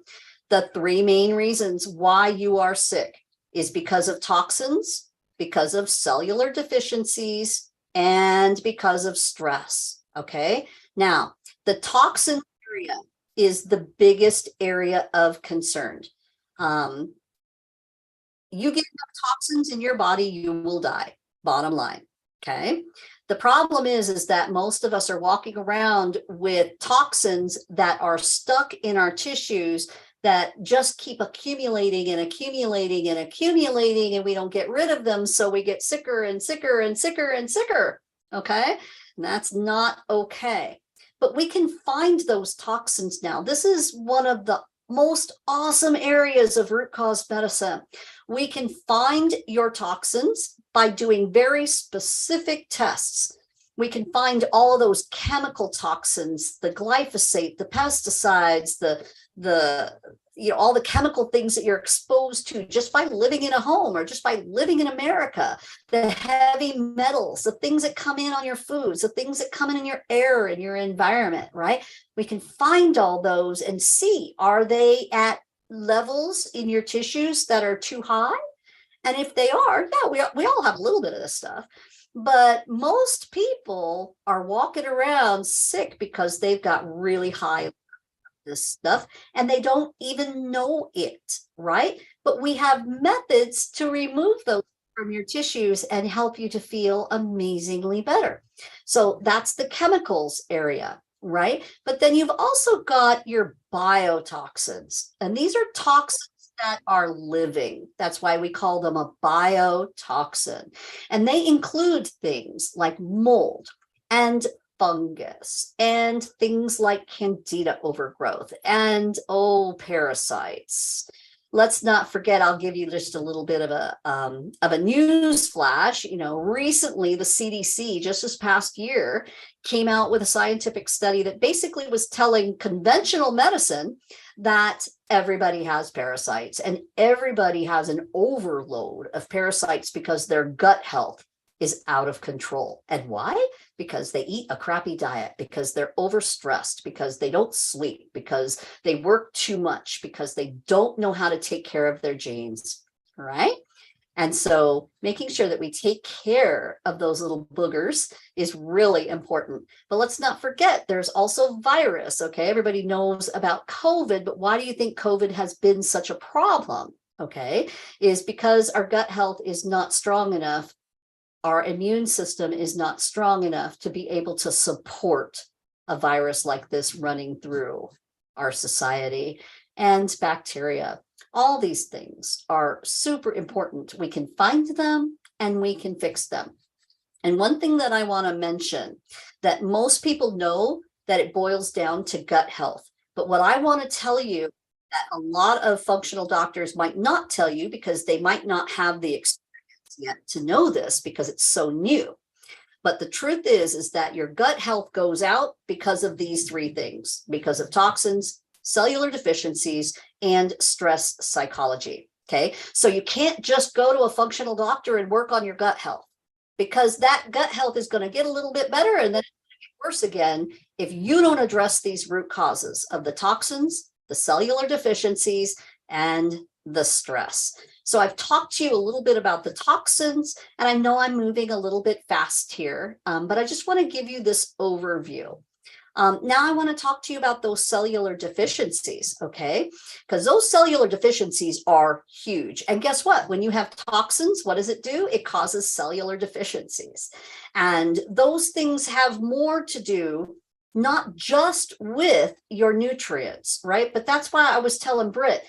[SPEAKER 1] The 3 main reasons why you are sick is because of toxins, because of cellular deficiencies, and because of stress, okay? Now, the toxin area is the biggest area of concern. You get enough toxins in your body, you will die, bottom line, okay? The problem is that most of us are walking around with toxins that are stuck in our tissues that just keep accumulating and accumulating and accumulating, and we don't get rid of them. So we get sicker and sicker and sicker and sicker. Okay. And that's not okay. But we can find those toxins now. This is one of the most awesome areas of root cause medicine. We can find your toxins by doing very specific tests. We can find all of those chemical toxins, the glyphosate, the pesticides, all the chemical things that you're exposed to just by living in a home or just by living in America, the heavy metals, the things that come in on your foods, the things that come in your air and your environment, right? We can find all those and see, are they at levels in your tissues that are too high? And if they are, yeah, we all have a little bit of this stuff. But most people are walking around sick because they've got really high this stuff and they don't even know it, right? But we have methods to remove those from your tissues and help you to feel amazingly better. So that's the chemicals area, right? But then you've also got your biotoxins, and these are toxins that are living. That's why we call them a biotoxin. And they include things like mold and fungus and things like candida overgrowth and parasites let's not forget, I'll give you just a little bit of a news flash. Recently the CDC, just this past year, came out with a scientific study that basically was telling conventional medicine that everybody has parasites, and everybody has an overload of parasites because their gut health is out of control. And why? Because they eat a crappy diet, because they're overstressed, because they don't sleep, because they work too much, because they don't know how to take care of their genes. All right. And so making sure that we take care of those little boogers is really important. But let's not forget, there's also virus. Okay. Everybody knows about COVID, but why do you think COVID has been such a problem? Okay. Is because our gut health is not strong enough. Our immune system is not strong enough to be able to support a virus like this running through our society, and bacteria. All these things are super important. We can find them and we can fix them. And one thing that I want to mention, that most people know that it boils down to gut health. But what I want to tell you that a lot of functional doctors might not tell you, because they might not have the experience yet to know this because it's so new. But the truth is that your gut health goes out because of these three things: because of toxins, cellular deficiencies, and stress psychology. Okay. So you can't just go to a functional doctor and work on your gut health, because that gut health is going to get a little bit better and then it's going to get worse again if you don't address these root causes of the toxins, the cellular deficiencies, and the stress. So I've talked to you a little bit about the toxins, and I know I'm moving a little bit fast here, but I just want to give you this overview. Now I want to talk to you about those cellular deficiencies, okay? Because those cellular deficiencies are huge. And guess what? When you have toxins, what does it do? It causes cellular deficiencies. And those things have more to do not just with your nutrients, right? But that's why I was telling Britt,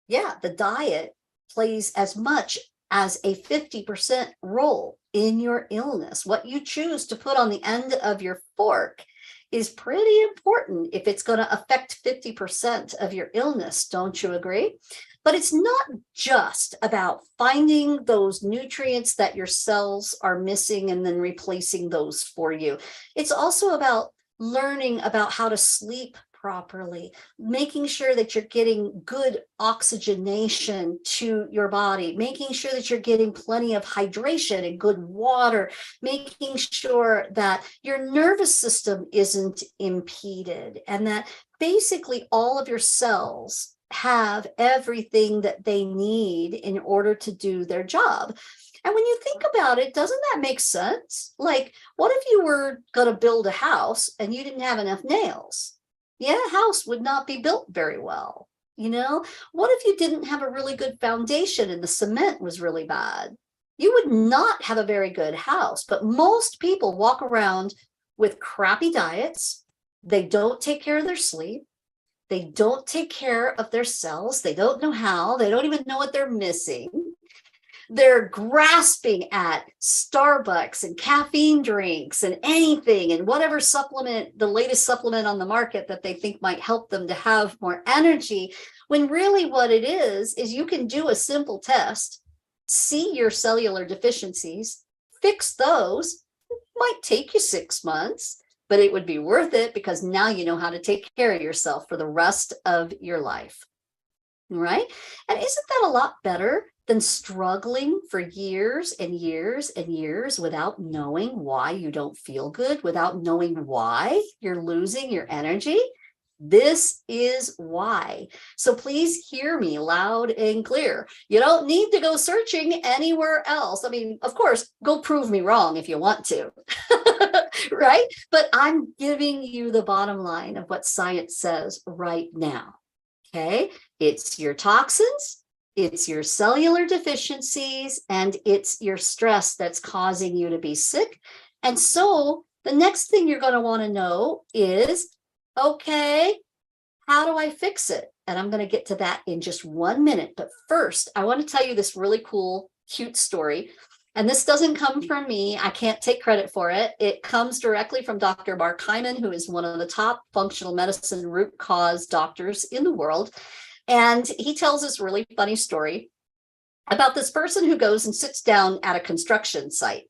[SPEAKER 1] yeah, the diet plays as much as a 50% role in your illness. What you choose to put on the end of your fork is pretty important if it's going to affect 50% of your illness. Don't you agree? But it's not just about finding those nutrients that your cells are missing and then replacing those for you. It's also about learning about how to sleep properly, making sure that you're getting good oxygenation to your body, making sure that you're getting plenty of hydration and good water, making sure that your nervous system isn't impeded, and that basically all of your cells have everything that they need in order to do their job. And when you think about it, doesn't that make sense? Like, what if you were going to build a house and you didn't have enough nails? Yeah, a house would not be built very well. What if you didn't have a really good foundation and the cement was really bad? You would not have a very good house. But most people walk around with crappy diets. They don't take care of their sleep. They don't take care of their cells. They don't know how. They don't even know what they're missing. They're grasping at Starbucks and caffeine drinks and anything and whatever supplement, the latest supplement on the market that they think might help them to have more energy, when really what it is you can do a simple test, see your cellular deficiencies, fix those. It might take you 6 months, but it would be worth it, because now you know how to take care of yourself for the rest of your life. Right? And isn't that a lot better than struggling for years and years and years without knowing why you don't feel good, without knowing why you're losing your energy? This is why. So please hear me loud and clear. You don't need to go searching anywhere else. I mean, of course, go prove me wrong if you want to, right? But I'm giving you the bottom line of what science says right now. Okay, it's your toxins, it's your cellular deficiencies, and it's your stress that's causing you to be sick. And so the next thing you're going to want to know is, okay, how do I fix it? And I'm going to get to that in just 1 minute. But first, I want to tell you this really cool, cute story. And this doesn't come from me. I can't take credit for it. It comes directly from Dr. Mark Hyman, who is one of the top functional medicine root cause doctors in the world. And he tells this really funny story about this person who goes and sits down at a construction site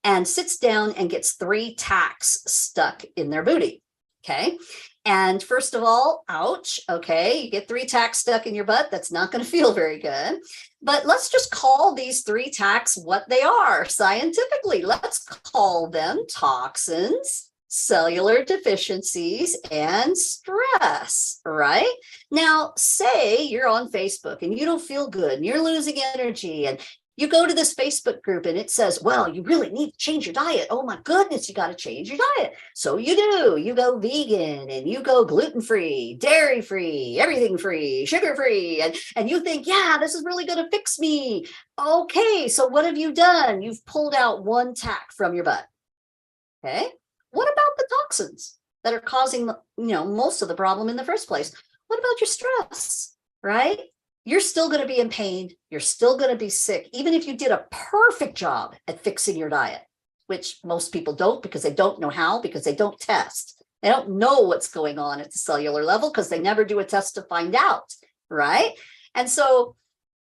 [SPEAKER 1] and sits down and gets 3 tacks stuck in their booty. Okay. And first of all, ouch. Okay. You get 3 tacks stuck in your butt. That's not going to feel very good. But let's just call these 3 tacks what they are scientifically. Let's call them toxins, cellular deficiencies, and stress, right? Now, say you're on Facebook and you don't feel good and you're losing energy, and you go to this Facebook group and it says, well, you really need to change your diet. Oh my goodness, you got to change your diet. So you do. You go vegan and you go gluten-free, dairy-free, everything free, sugar-free. And you think, yeah, this is really going to fix me. Okay, so what have you done? You've pulled out 1 tack from your butt. Okay. What about the toxins that are causing, most of the problem in the first place? What about your stress, right? You're still going to be in pain. You're still going to be sick, even if you did a perfect job at fixing your diet, which most people don't because they don't know how, because they don't test. They don't know what's going on at the cellular level because they never do a test to find out, right? And so,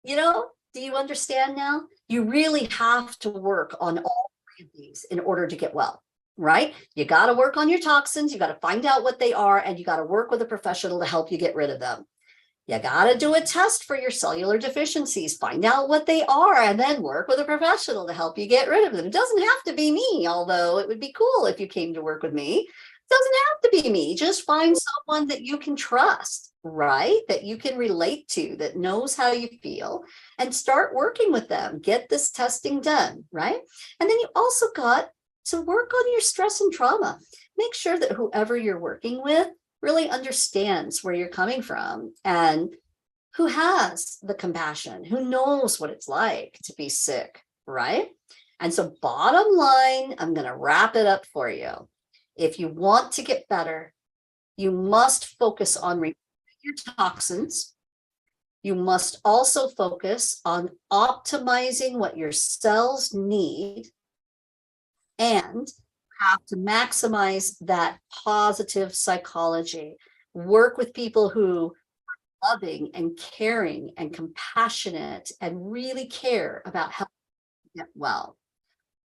[SPEAKER 1] do you understand now? You really have to work on all 3 of these in order to get well. Right? You got to work on your toxins. You got to find out what they are, and you got to work with a professional to help you get rid of them. You got to do a test for your cellular deficiencies, find out what they are, and then work with a professional to help you get rid of them. It doesn't have to be me, although it would be cool if you came to work with me. It doesn't have to be me. Just find someone that you can trust, right? That you can relate to, that knows how you feel, and start working with them. Get this testing done, right? And then you also got to work on your stress and trauma. Make sure that whoever you're working with really understands where you're coming from and who has the compassion, who knows what it's like to be sick, right? And so bottom line, I'm going to wrap it up for you. If you want to get better, you must focus on removing your toxins. You must also focus on optimizing what your cells need and have to maximize that positive psychology. Work with people who are loving and caring and compassionate and really care about helping you get well.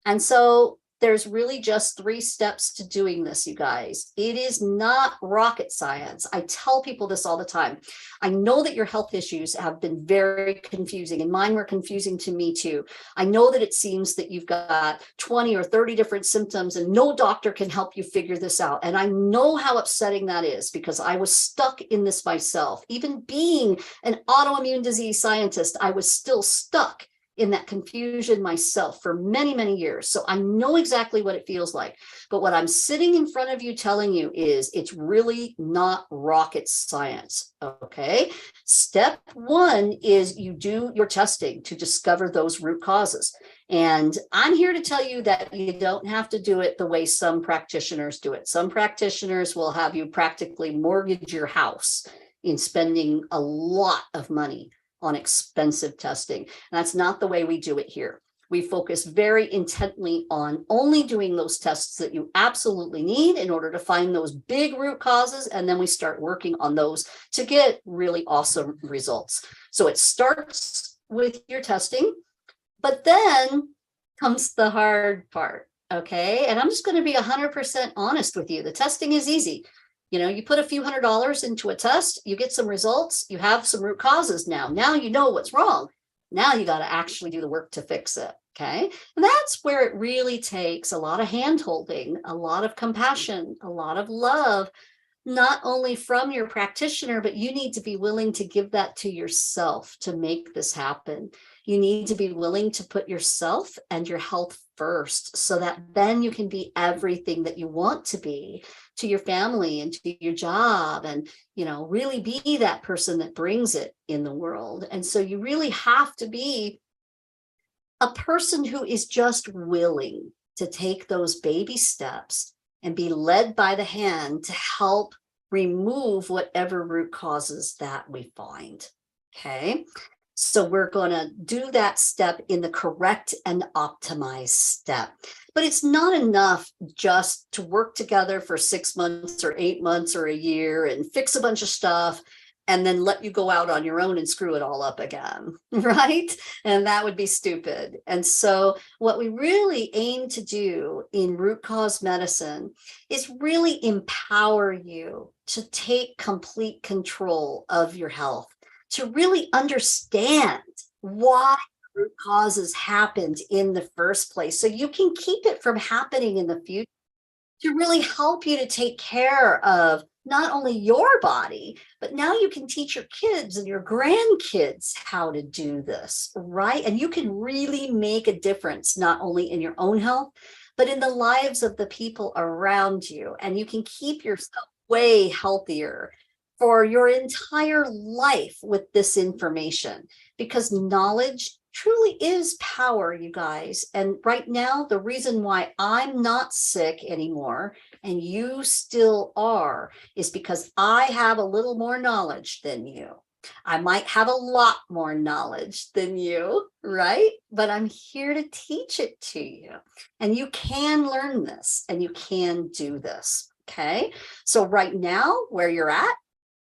[SPEAKER 1] And so there's really just 3 steps to doing this, you guys. It is not rocket science. I tell people this all the time. I know that your health issues have been very confusing, and mine were confusing to me too. I know that it seems that you've got 20 or 30 different symptoms and no doctor can help you figure this out. And I know how upsetting that is because I was stuck in this myself. Even being an autoimmune disease scientist, I was still stuck in that confusion myself for many, many years. So I know exactly what it feels like. But what I'm sitting in front of you telling you is it's really not rocket science. Okay. Step 1 is you do your testing to discover those root causes. And I'm here to tell you that you don't have to do it the way some practitioners do it. Some practitioners will have you practically mortgage your house in spending a lot of money on expensive testing. And that's not the way we do it here. We focus very intently on only doing those tests that you absolutely need in order to find those big root causes. And then we start working on those to get really awesome results. So it starts with your testing, but then comes the hard part. Okay. And I'm just going to be 100% honest with you. The testing is easy. You put a few $100s into a test, you get some results, you have some root causes now. Now you know what's wrong. Now you got to actually do the work to fix it. Okay. And that's where it really takes a lot of hand-holding, a lot of compassion, a lot of love, not only from your practitioner, but you need to be willing to give that to yourself to make this happen. You need to be willing to put yourself and your health first so that then you can be everything that you want to be to your family and to your job and, really be that person that brings it in the world. And so you really have to be a person who is just willing to take those baby steps and be led by the hand to help remove whatever root causes that we find. Okay. So we're going to do that step in the correct and optimized step. But it's not enough just to work together for 6 months or 8 months or a year and fix a bunch of stuff and then let you go out on your own and screw it all up again, right? And that would be stupid. And so what we really aim to do in root cause medicine is really empower you to take complete control of your health, to really understand why root causes happened in the first place, so you can keep it from happening in the future, to really help you to take care of not only your body, but now you can teach your kids and your grandkids how to do this, right? And you can really make a difference, not only in your own health, but in the lives of the people around you. And you can keep yourself way healthier for your entire life with this information, because knowledge truly is power, you guys. And right now, the reason why I'm not sick anymore and you still are is because I have a little more knowledge than you. I might have a lot more knowledge than you, right? But I'm here to teach it to you. And you can learn this and you can do this. Okay. So right now, where you're at,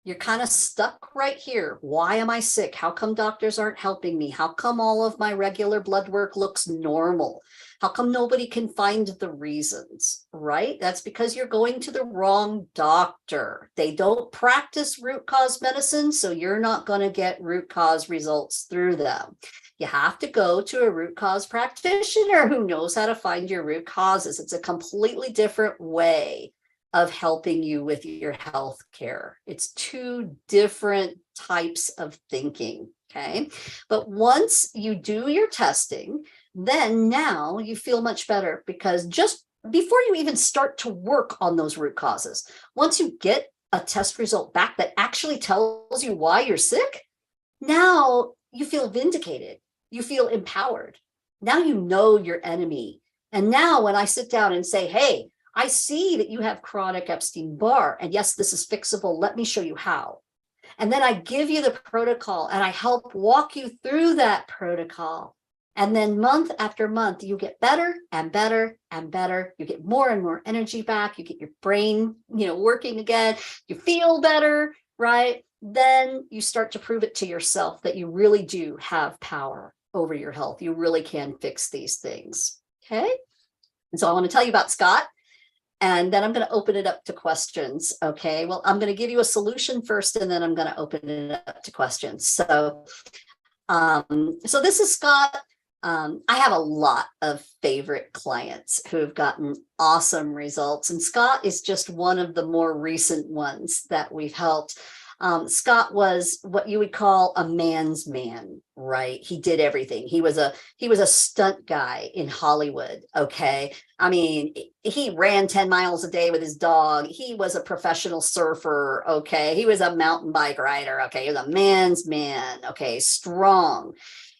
[SPEAKER 1] you're kind of stuck right here. Why am I sick? How come doctors aren't helping me? How come all of my regular blood work looks normal? How come nobody can find the reasons, right? That's because you're going to the wrong doctor. They don't practice root cause medicine, so you're not going to get root cause results through them. You have to go to a root cause practitioner who knows how to find your root causes. It's a completely different way of helping you with your health care. It's two different types of thinking, okay? But once you do your testing, then now you feel much better, because just before you even start to work on those root causes, once you get a test result back that actually tells you why you're sick, now you feel vindicated, you feel empowered. Now you know your enemy. And now when I sit down and say, hey, I see that you have chronic Epstein-Barr, and yes, this is fixable. Let me show you how. And then I give you the protocol and I help walk you through that protocol. And then month after month, you get better and better and better. You get more and more energy back. You get your brain, working again. You feel better, right? Then you start to prove it to yourself that you really do have power over your health. You really can fix these things. Okay. And so I want to tell you about Scott. And then I'm going to open it up to questions. Okay. Well, I'm going to give you a solution first, and then I'm going to open it up to questions. So this is Scott. I have a lot of favorite clients who have gotten awesome results. And Scott is just one of the more recent ones that we've helped. Scott was what you would call a man's man, right? He did everything. He was a stunt guy in Hollywood. Okay. I mean, he ran 10 miles a day with his dog. He was a professional surfer. Okay. He was a mountain bike rider. Okay. He was a man's man. Okay. Strong.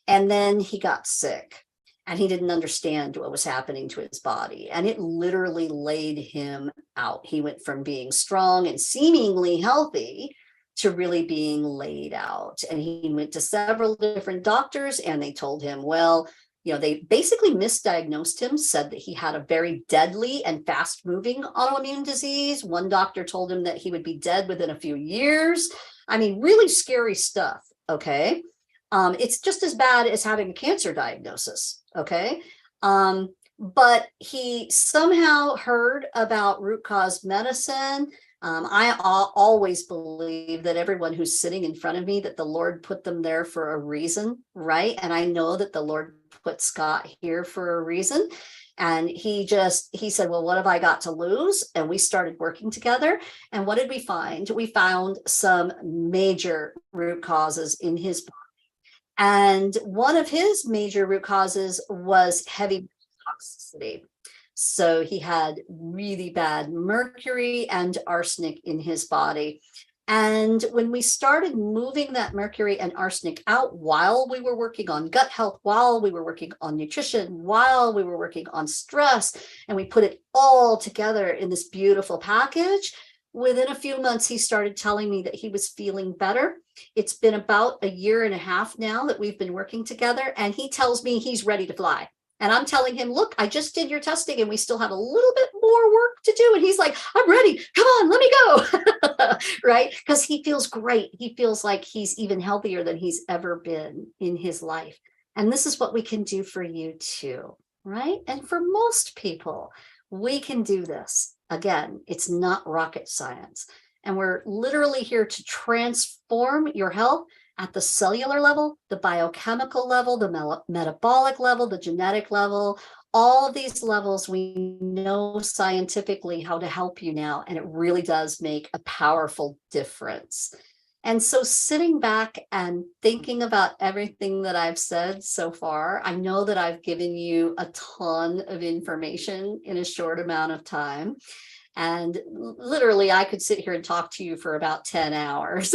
[SPEAKER 1] And then he got sick and he didn't understand what was happening to his body. And it literally laid him out. He went from being strong and seemingly healthy to really being laid out. And he went to several different doctors and they told him, well, they basically misdiagnosed him, said that he had a very deadly and fast moving autoimmune disease. One doctor told him that he would be dead within a few years. I mean, really scary stuff. Okay. It's just as bad as having a cancer diagnosis. Okay. But he somehow heard about root cause medicine. I always believe that everyone who's sitting in front of me, that the Lord put them there for a reason, right? And I know that the Lord put Scott here for a reason. And he said, well, what have I got to lose? And we started working together. And what did we find? We found some major root causes in his body. And one of his major root causes was heavy toxicity. So he had really bad mercury and arsenic in his body. And when we started moving that mercury and arsenic out while we were working on gut health, while we were working on nutrition, while we were working on stress, and we put it all together in this beautiful package, within a few months, he started telling me that he was feeling better. It's been about a year and a half now that we've been working together, and he tells me he's ready to fly. And I'm telling him, look, I just did your testing and we still have a little bit more work to do. And he's like, I'm ready. Come on, let me go. right? Because he feels great. He feels like he's even healthier than he's ever been in his life. And this is what we can do for you too, right? And for most people, we can do this. Again, it's not rocket science. And we're literally here to transform your health at the cellular level, the biochemical level, the metabolic level, the genetic level. All of these levels, we know scientifically how to help you now, and it really does make a powerful difference. And so sitting back and thinking about everything that I've said so far, I know that I've given you a ton of information in a short amount of time. And literally, I could sit here and talk to you for about 10 hours,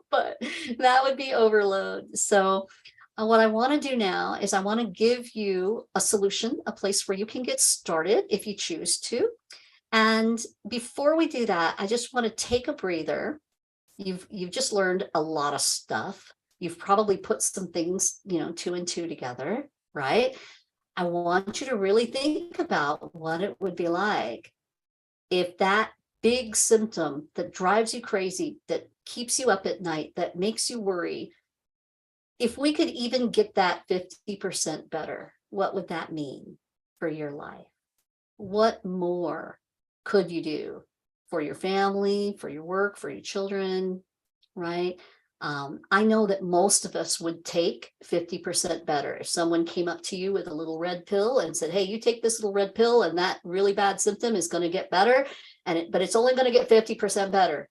[SPEAKER 1] but that would be overload. So what I want to do now is I want to give you a solution, a place where you can get started if you choose to. And before we do that, I just want to take a breather. You've just learned a lot of stuff. You've probably put some things, 2 and 2 together, right? I want you to really think about what it would be like if that big symptom that drives you crazy, that keeps you up at night, that makes you worry, if we could even get that 50% better, what would that mean for your life? What more could you do for your family, for your work, for your children, right? I know that most of us would take 50% better. If someone came up to you with a little red pill and said, hey, you take this little red pill and that really bad symptom is going to get better, but it's only going to get 50% better.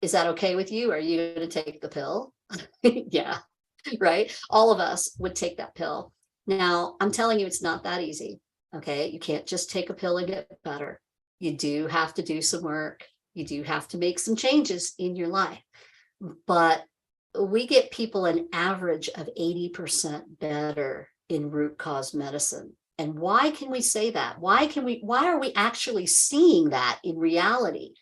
[SPEAKER 1] Is that okay with you? Are you going to take the pill? Yeah, right? All of us would take that pill. Now, I'm telling you, it's not that easy. Okay, you can't just take a pill and get better. You do have to do some work. You do have to make some changes in your life. But we get people an average of 80% better in root cause medicine. And why can we say that? Why are we actually seeing that in reality?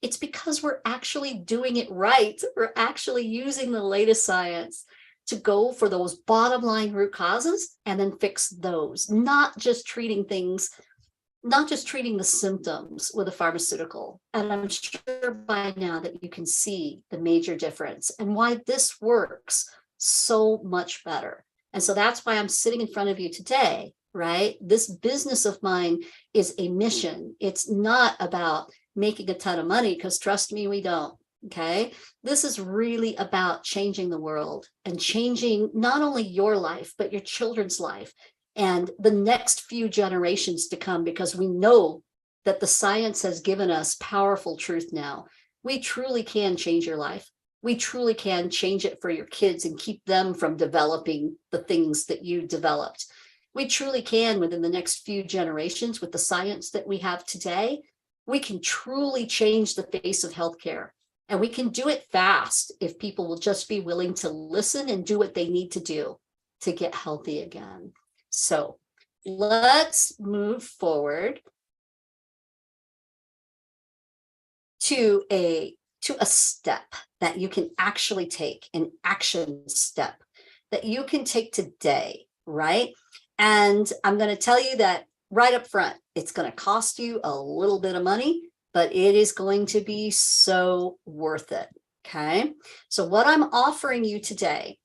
[SPEAKER 1] It's because we're actually doing it right. We're actually using the latest science to go for those bottom line root causes and then fix those, not just treating the symptoms with a pharmaceutical. And I'm sure by now that you can see the major difference and why this works so much better. And so that's why I'm sitting in front of you today, right? This business of mine is a mission. It's not about making a ton of money, because trust me, we don't. Okay. This is really about changing the world and changing not only your life, but your children's life and the next few generations to come, because we know that the science has given us powerful truth now. We truly can change your life. We truly can change it for your kids and keep them from developing the things that you developed. We truly can, within the next few generations, with the science that we have today, we can truly change the face of healthcare. And we can do it fast if people will just be willing to listen and do what they need to do to get healthy again. So let's move forward to a step that you can actually take, an action step that you can take today, right? And I'm going to tell you that right up front, it's going to cost you a little bit of money, but it is going to be so worth it. Okay. So what I'm offering you today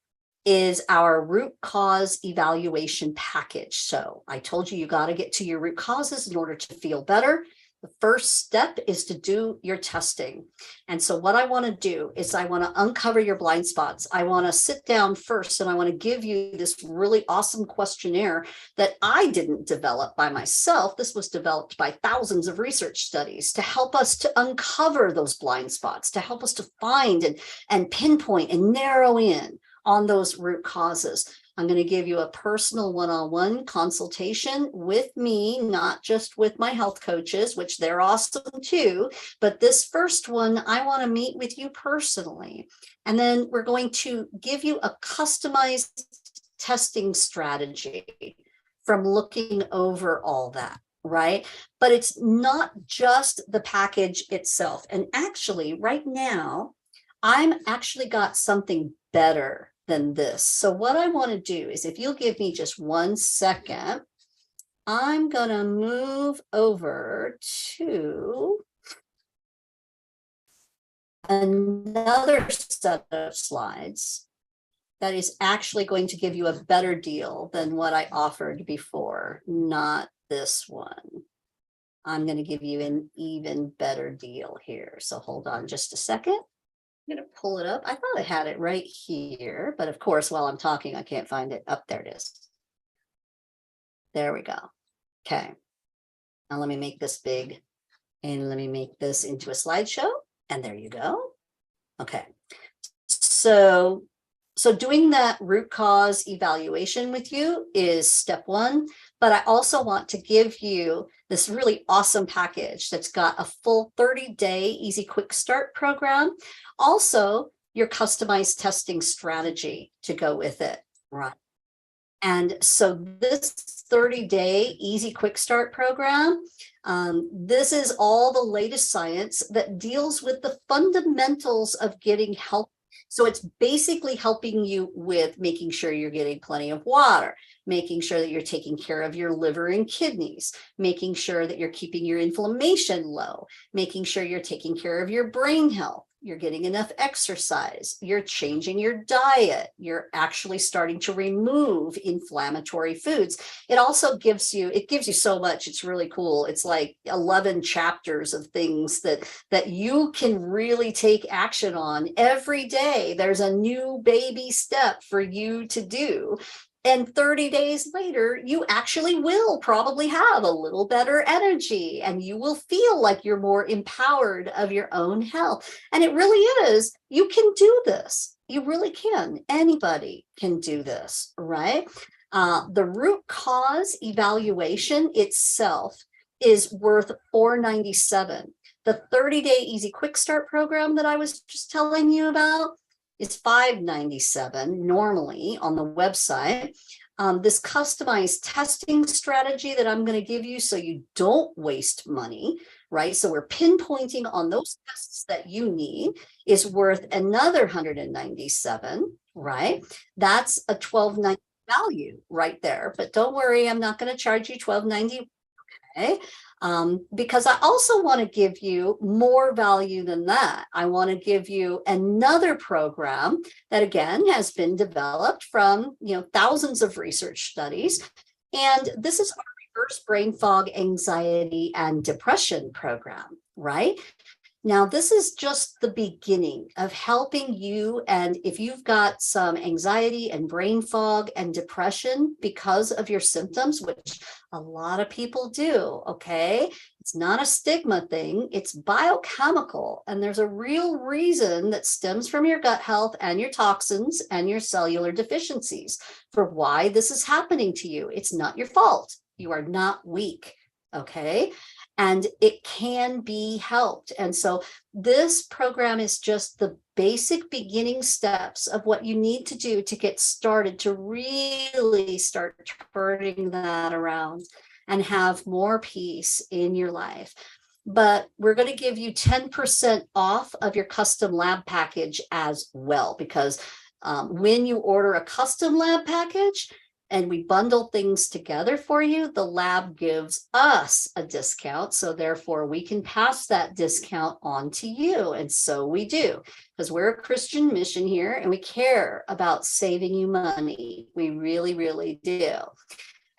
[SPEAKER 1] is our root cause evaluation package. So I told you got to get to your root causes in order to feel better. The first step is to do your testing. And so what I want to do is I want to uncover your blind spots. I want to sit down first and I want to give you this really awesome questionnaire that I didn't develop by myself. This was developed by thousands of research studies to help us to uncover those blind spots, to help us to find and pinpoint and narrow in on those root causes. I'm going to give you a personal one-on-one consultation with me, not just with my health coaches, which they're awesome too. But this first one, I want to meet with you personally. And then we're going to give you a customized testing strategy from looking over all that, right? But it's not just the package itself. And actually, right now, I'm actually got something better than this. So what I want to do is, if you'll give me just 1 second, I'm going to move over to another set of slides that is actually going to give you a better deal than what I offered before, not this one. I'm going to give you an even better deal here. So hold on just a second. I'm going to pull it up. I thought I had it right here, but of course, while I'm talking, I can't find it. Up there it is. There we go. Okay. Now let me make this big and let me make this into a slideshow. And there you go. Okay. So doing that root cause evaluation with you is step one, but I also want to give you this really awesome package that's got a full 30-day easy quick start program. Also, your customized testing strategy to go with it, right? And so this 30-day easy quick start program, this is all the latest science that deals with the fundamentals of getting help. So it's basically helping you with making sure you're getting plenty of water, making sure that you're taking care of your liver and kidneys, making sure that you're keeping your inflammation low, making sure you're taking care of your brain health, you're getting enough exercise, you're changing your diet, you're actually starting to remove inflammatory foods. It also gives you so much. It's really cool. It's like 11 chapters of things that you can really take action on every day. There's a new baby step for you to do. And 30 days later, you actually will probably have a little better energy and you will feel like you're more empowered of your own health. And it really is, you can do this. You really can. Anybody can do this, right? The root cause evaluation itself is worth $497. The 30-day easy quick start program that I was just telling you about is $597 normally on the website. This customized testing strategy that I'm going to give you so you don't waste money, right? So we're pinpointing on those tests that you need is worth another $197, right? That's a $12.90 value right there. But don't worry, I'm not going to charge you $12.90. Okay. Because I also want to give you more value than that. I want to give you another program that again has been developed from thousands of research studies. And this is our reverse brain fog, anxiety, and depression program, right? Now, this is just the beginning of helping you. And if you've got some anxiety and brain fog and depression because of your symptoms, which a lot of people do, okay? It's not a stigma thing, it's biochemical. And there's a real reason that stems from your gut health and your toxins and your cellular deficiencies for why this is happening to you. It's not your fault. You are not weak, okay? And it can be helped. And so this program is just the basic beginning steps of what you need to do to get started to really start turning that around and have more peace in your life. But we're going to give you 10% off of your custom lab package as well, because when you order a custom lab package, and we bundle things together for you, the lab gives us a discount. So therefore we can pass that discount on to you. And so we do, because we're a Christian mission here and we care about saving you money. We really, really do.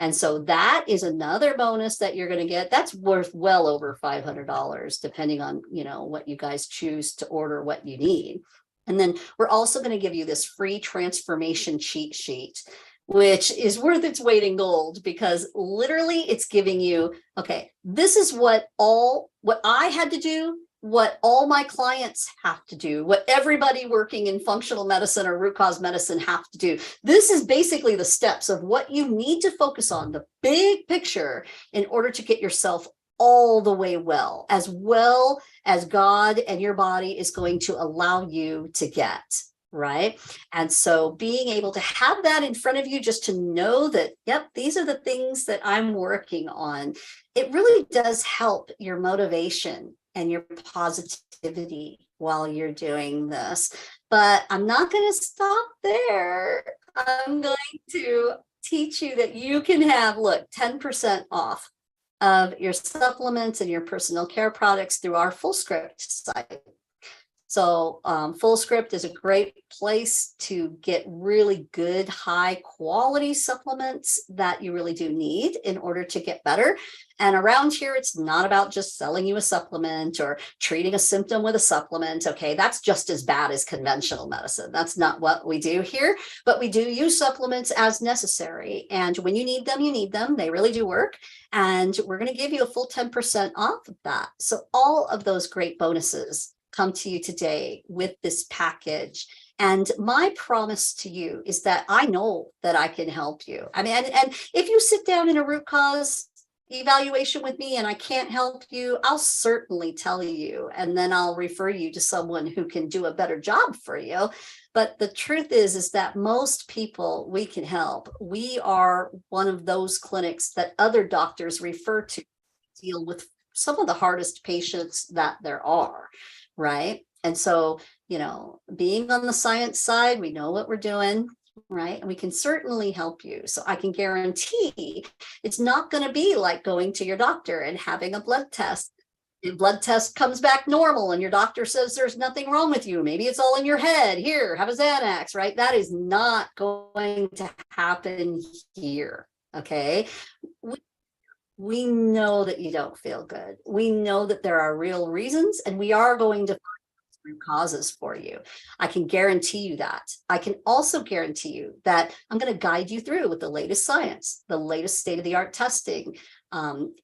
[SPEAKER 1] And so that is another bonus that you're going to get. That's worth well over $500, depending on, what you guys choose to order, what you need. And then we're also going to give you this free transformation cheat sheet, which is worth its weight in gold, because literally it's giving you, okay, this is what I had to do, what all my clients have to do, what everybody working in functional medicine or root cause medicine have to do. This is basically the steps of what you need to focus on, the big picture, in order to get yourself all the way well as God and your body is going to allow you to get. Right. And so being able to have that in front of you, just to know that, yep, these are the things that I'm working on. It really does help your motivation and your positivity while you're doing this. But I'm not going to stop there. I'm going to teach you that you can have, 10% off of your supplements and your personal care products through our Full Script site. So Full Script is a great place to get really good, high quality supplements that you really do need in order to get better. And around here, it's not about just selling you a supplement or treating a symptom with a supplement. Okay, that's just as bad as conventional medicine. That's not what we do here, but we do use supplements as necessary. And when you need them, you need them. They really do work. And we're going to give you a full 10% off of that. So all of those great bonuses come to you today with this package. And my promise to you is that I know that I can help you. I mean, and if you sit down in a root cause evaluation with me and I can't help you, I'll certainly tell you, and then I'll refer you to someone who can do a better job for you. But the truth is that most people we can help. We are one of those clinics that other doctors refer to deal with some of the hardest patients that there are, right? And so, being on the science side, we know what we're doing, right? And we can certainly help you. So I can guarantee it's not going to be like going to your doctor and having a blood test. The blood test comes back normal and your doctor says there's nothing wrong with you. Maybe it's all in your head. Here, have a Xanax, right? That is not going to happen here. Okay. We know that you don't feel good. We know that there are real reasons, and we are going to find root causes for you. I can guarantee you that. I can also guarantee you that I'm going to guide you through with the latest science, the latest state-of-the-art testing.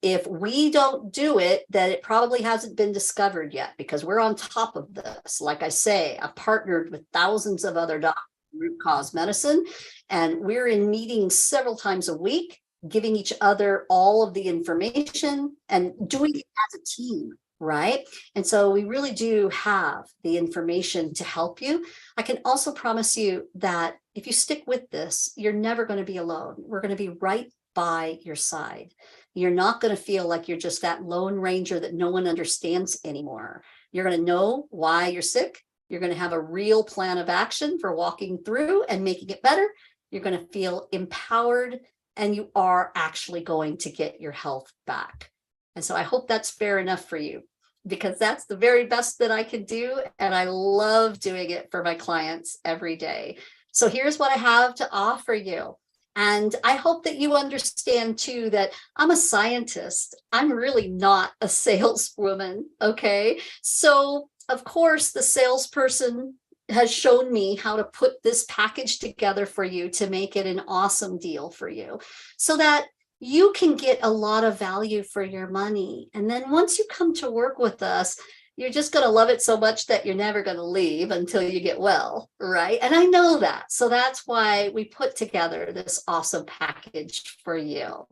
[SPEAKER 1] If we don't do it, then it probably hasn't been discovered yet, because we're on top of this. Like I say, I've partnered with thousands of other doctors in root cause medicine, and we're in meetings several times a week, giving each other all of the information and doing it as a team, right? And so we really do have the information to help you. I can also promise you that if you stick with this, you're never going to be alone. We're going to be right by your side. You're not going to feel like you're just that lone ranger that no one understands anymore. You're going to know why you're sick. You're going to have a real plan of action for walking through and making it better. You're going to feel empowered, and you are actually going to get your health back. And so I hope that's fair enough for you, because that's the very best that I can do. And I love doing it for my clients every day. So here's what I have to offer you. And I hope that you understand too, that I'm a scientist. I'm really not a saleswoman. Okay. So of course the salesperson has shown me how to put this package together for you to make it an awesome deal for you, so that you can get a lot of value for your money. And then once you come to work with us, you're just going to love it so much that you're never going to leave until you get well, right? And I know that. So that's why we put together this awesome package for you.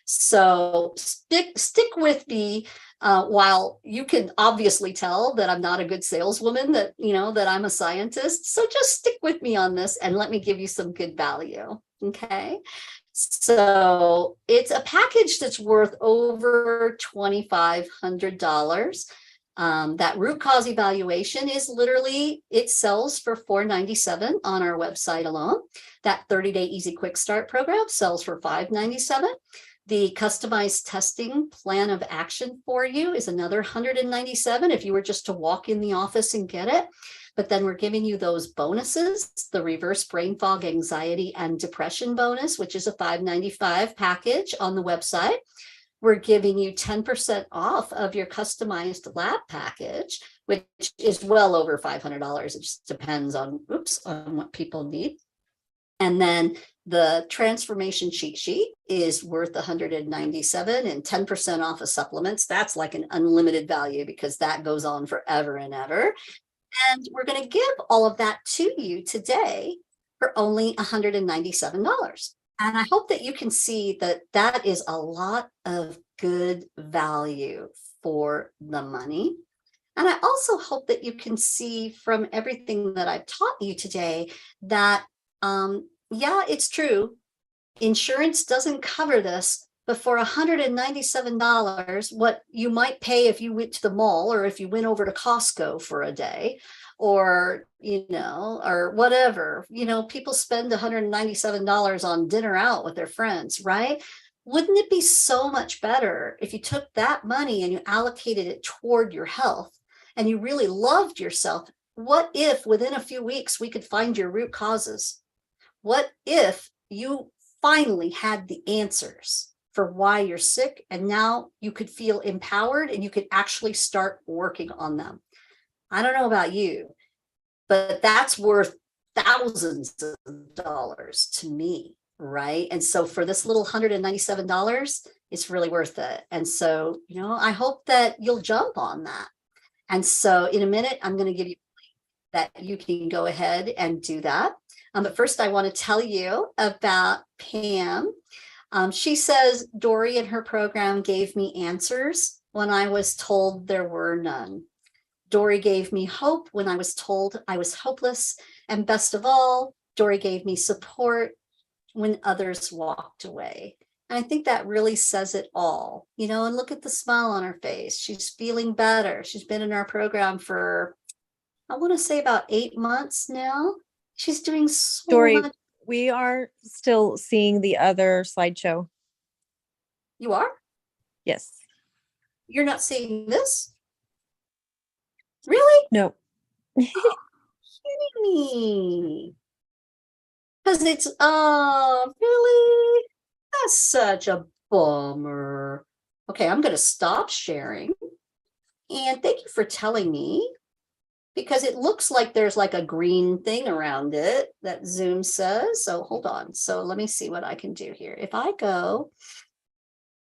[SPEAKER 1] So stick with me. While you can obviously tell that I'm not a good saleswoman, that that I'm a scientist. So just stick with me on this and let me give you some good value. Okay. So it's a package that's worth over $2,500. That root cause evaluation is literally, it sells for $497 on our website alone. That 30-day easy quick start program sells for $597. The customized testing plan of action for you is another $197 if you were just to walk in the office and get it. But then we're giving you those bonuses, the reverse brain fog, anxiety, and depression bonus, which is a $595 package on the website. We're giving you 10% off of your customized lab package, which is well over $500. It just depends on what people need. And then the transformation cheat sheet is worth $197 and 10% off of supplements. That's like an unlimited value, because that goes on forever and ever. And we're going to give all of that to you today for only $197. And I hope that you can see that that is a lot of good value for the money. And I also hope that you can see from everything that I've taught you today that, yeah, it's true. Insurance doesn't cover this, but for $197, what you might pay if you went to the mall, or if you went over to Costco for a day, or, or whatever, people spend $197 on dinner out with their friends, right? Wouldn't it be so much better if you took that money and you allocated it toward your health, and you really loved yourself what if within a few weeks we could find your root causes? What if you finally had the answers for why you're sick, and now you could feel empowered and you could actually start working on them? I don't know about you, but that's worth thousands of dollars to me, right? And so for this little $197, it's really worth it. And so, I hope that you'll jump on that. And so in a minute, I'm going to give you that you can go ahead and do that. But first, I want to tell you about Pam. She says, Dory and her program gave me answers when I was told there were none. Dory gave me hope when I was told I was hopeless. And best of all, Dory gave me support when others walked away. And I think that really says it all, and look at the smile on her face. She's feeling better. She's been in our program for, I want to say, about 8 months now. She's doing so
[SPEAKER 4] Dory,
[SPEAKER 1] much.
[SPEAKER 4] we are still seeing the other slideshow.
[SPEAKER 1] You are?
[SPEAKER 4] Yes.
[SPEAKER 1] You're not seeing this? Really?
[SPEAKER 4] No.
[SPEAKER 1] Kidding me. Because it's, really? That's such a bummer. Okay, I'm going to stop sharing. And thank you for telling me, because it looks like there's like a green thing around it that Zoom says. So hold on. So let me see what I can do here. If I go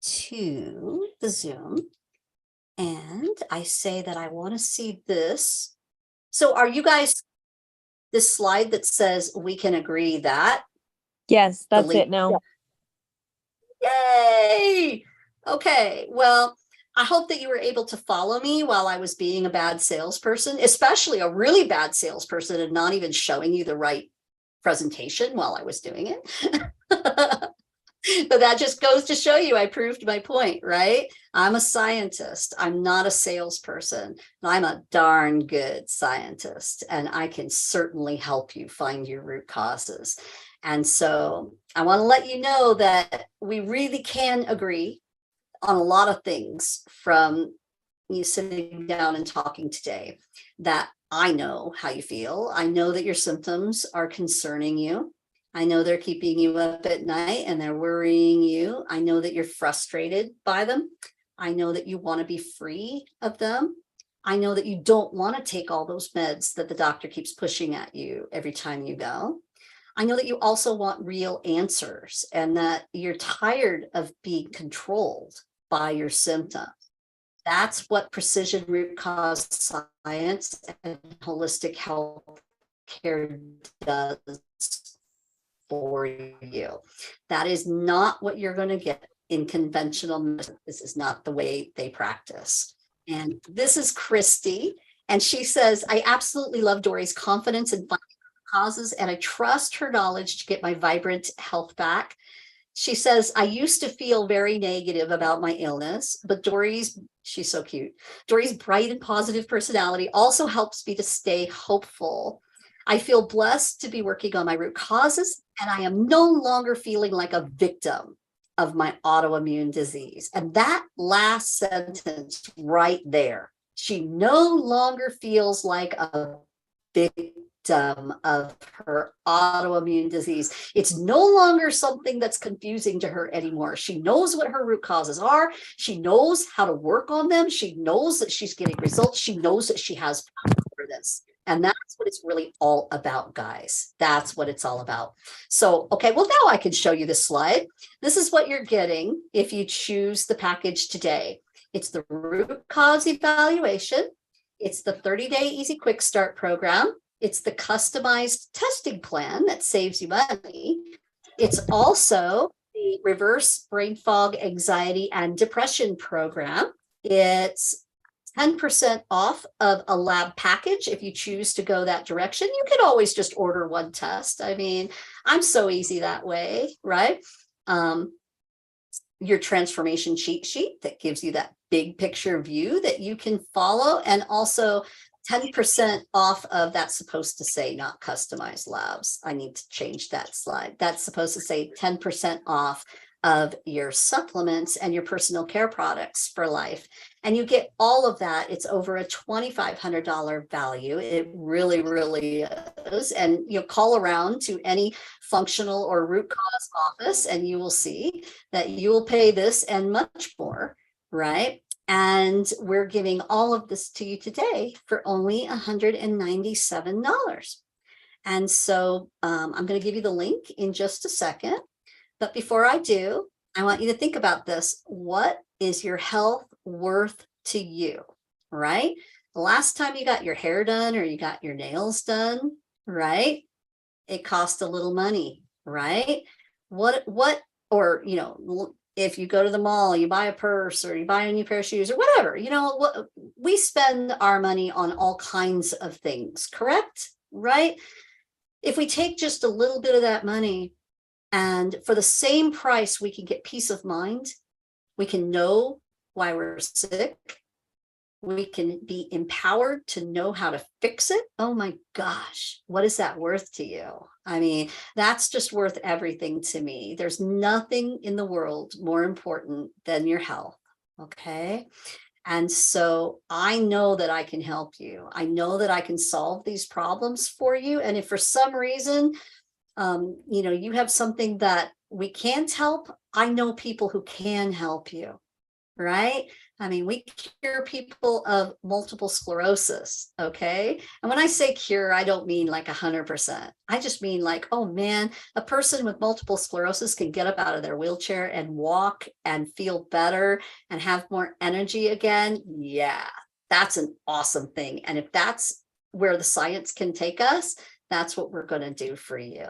[SPEAKER 1] to the Zoom and I say that I want to see this. So are you guys, this slide that says we can agree that?
[SPEAKER 4] Yes, that's
[SPEAKER 1] Delete.
[SPEAKER 4] it now.
[SPEAKER 1] Yay! Okay, well, I hope that you were able to follow me while I was being a bad salesperson, especially a really bad salesperson, and not even showing you the right presentation while I was doing it. But that just goes to show you I proved my point, right? I'm a scientist. I'm not a salesperson. I'm a darn good scientist, and I can certainly help you find your root causes. And so I want to let you know that we really can agree on a lot of things from you sitting down and talking today. That I know how you feel. I know that your symptoms are concerning you. I know they're keeping you up at night and they're worrying you. I know that you're frustrated by them. I know that you want to be free of them. I know that you don't want to take all those meds that the doctor keeps pushing at you every time you go. I know that you also want real answers and that you're tired of being controlled by your symptoms. That's what precision root cause science and holistic health care does for you. That is not what you're going to get in conventional medicine. This is not the way they practice. And this is Christy. And she says, I absolutely love Dory's confidence in finding causes, and I trust her knowledge to get my vibrant health back. She says, I used to feel very negative about my illness, but she's so cute. Dory's bright and positive personality also helps me to stay hopeful. I feel blessed to be working on my root causes, and I am no longer feeling like a victim of my autoimmune disease. And that last sentence right there, she no longer feels like a victim of her autoimmune disease. It's no longer something that's confusing to her anymore. She knows what her root causes are. She knows how to work on them. She knows that she's getting results. She knows that she has power for this. And that's what it's really all about, guys. That's what it's all about. So, okay, well, now I can show you this slide. This is what you're getting if you choose the package today. It's the root cause evaluation. It's the 30-day easy quick start program. It's the customized testing plan that saves you money. It's also the reverse brain fog, anxiety, and depression program. It's 10% off of a lab package if you choose to go that direction. You can always just order one test. I mean, I'm so easy that way, right? Your transformation cheat sheet that gives you that big picture view that you can follow, and also 10% off of that's supposed to say not customized labs. I need to change that slide. That's supposed to say 10% off of your supplements and your personal care products for life. And you get all of that. It's over a $2,500 value. It really, really is. And you'll call around to any functional or root cause office, and you will see that you will pay this and much more, right? And we're giving all of this to you today for only $197. And so I'm going to give you the link in just a second. But before I do, I want you to think about this. What is your health worth to you, right? The last time you got your hair done or you got your nails done, right? It cost a little money, right? Or, you know, if you go to the mall, you buy a purse or you buy a new pair of shoes or whatever, you know, we spend our money on all kinds of things, correct? Right? If we take just a little bit of that money and for the same price, we can get peace of mind, we can know why we're sick, we can be empowered to know how to fix it. Oh my gosh, what is that worth to you? I mean, that's just worth everything to me. There's nothing in the world more important than your health, okay? And so I know that I can help you. I know that I can solve these problems for you. And if for some reason, you know, you have something that we can't help, I know people who can help you, right? I mean, we cure people of multiple sclerosis, okay? And when I say cure, I don't mean like 100%. I just mean like, oh man, a person with multiple sclerosis can get up out of their wheelchair and walk and feel better and have more energy again. Yeah, that's an awesome thing. And if that's where the science can take us, that's what we're going to do for you,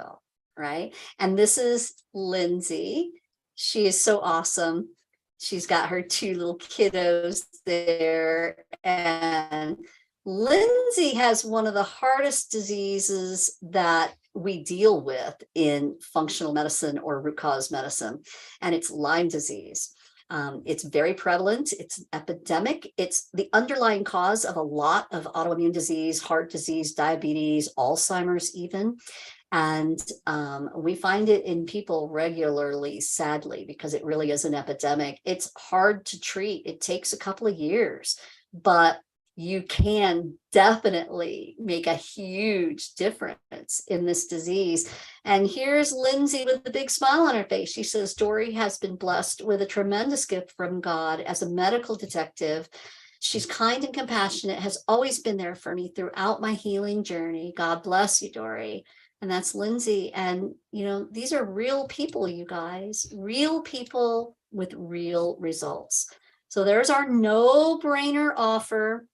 [SPEAKER 1] right? And this is Lindsay. She is so awesome. She's got her two little kiddos there. And Lindsay has one of the hardest diseases that we deal with in functional medicine or root cause medicine, and it's Lyme disease. It's very prevalent. It's epidemic. It's the underlying cause of a lot of autoimmune disease, heart disease, diabetes, Alzheimer's even. And we find it in people regularly, sadly, because it really is an epidemic. It's hard to treat. It takes a couple of years, but you can definitely make a huge difference in this disease. And here's Lindsay with a big smile on her face. She says, Dory has been blessed with a tremendous gift from God as a medical detective. She's kind and compassionate, has always been there for me throughout my healing journey. God bless you, Dory. And that's Lindsay. And, you know, these are real people, you guys, real people with real results. So there's our no-brainer offer,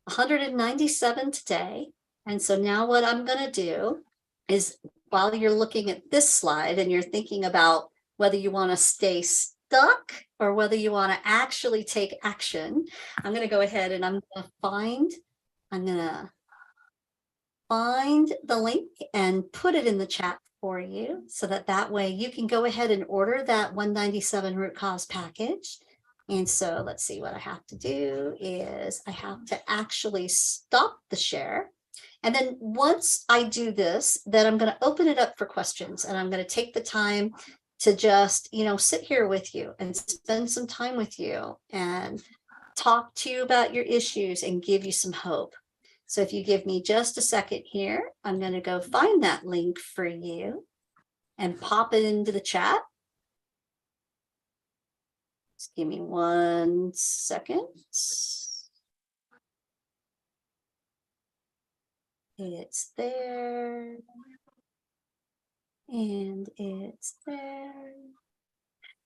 [SPEAKER 1] 197 today. And so now what I'm going to do is, while you're looking at this slide and you're thinking about whether you want to stay stuck or whether you want to actually take action, I'm going to go ahead and I'm going to find the link and put it in the chat for you so that way you can go ahead and order that 197 root cause package. And so let's see, what I have to do is I have to actually stop the share. And then once I do this, then I'm going to open it up for questions, and I'm going to take the time to just, you know, sit here with you and spend some time with you and talk to you about your issues and give you some hope. So if you give me just a second here, I'm going to go find that link for you and pop it into the chat. Just give me 1 second. It's there. And it's there.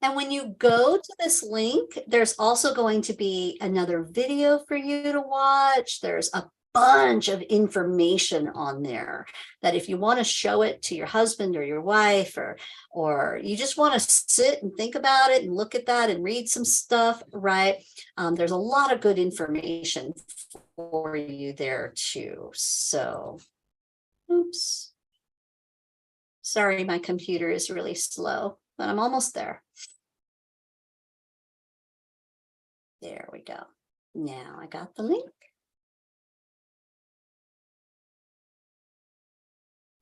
[SPEAKER 1] And when you go to this link, there's also going to be another video for you to watch. There's a bunch of information on there that if you want to show it to your husband or your wife, or you just want to sit and think about it and look at that and read some stuff, right? There's a lot of good information for you there too. So, oops. Sorry, my computer is really slow, but I'm almost there. There we go. Now I got the link.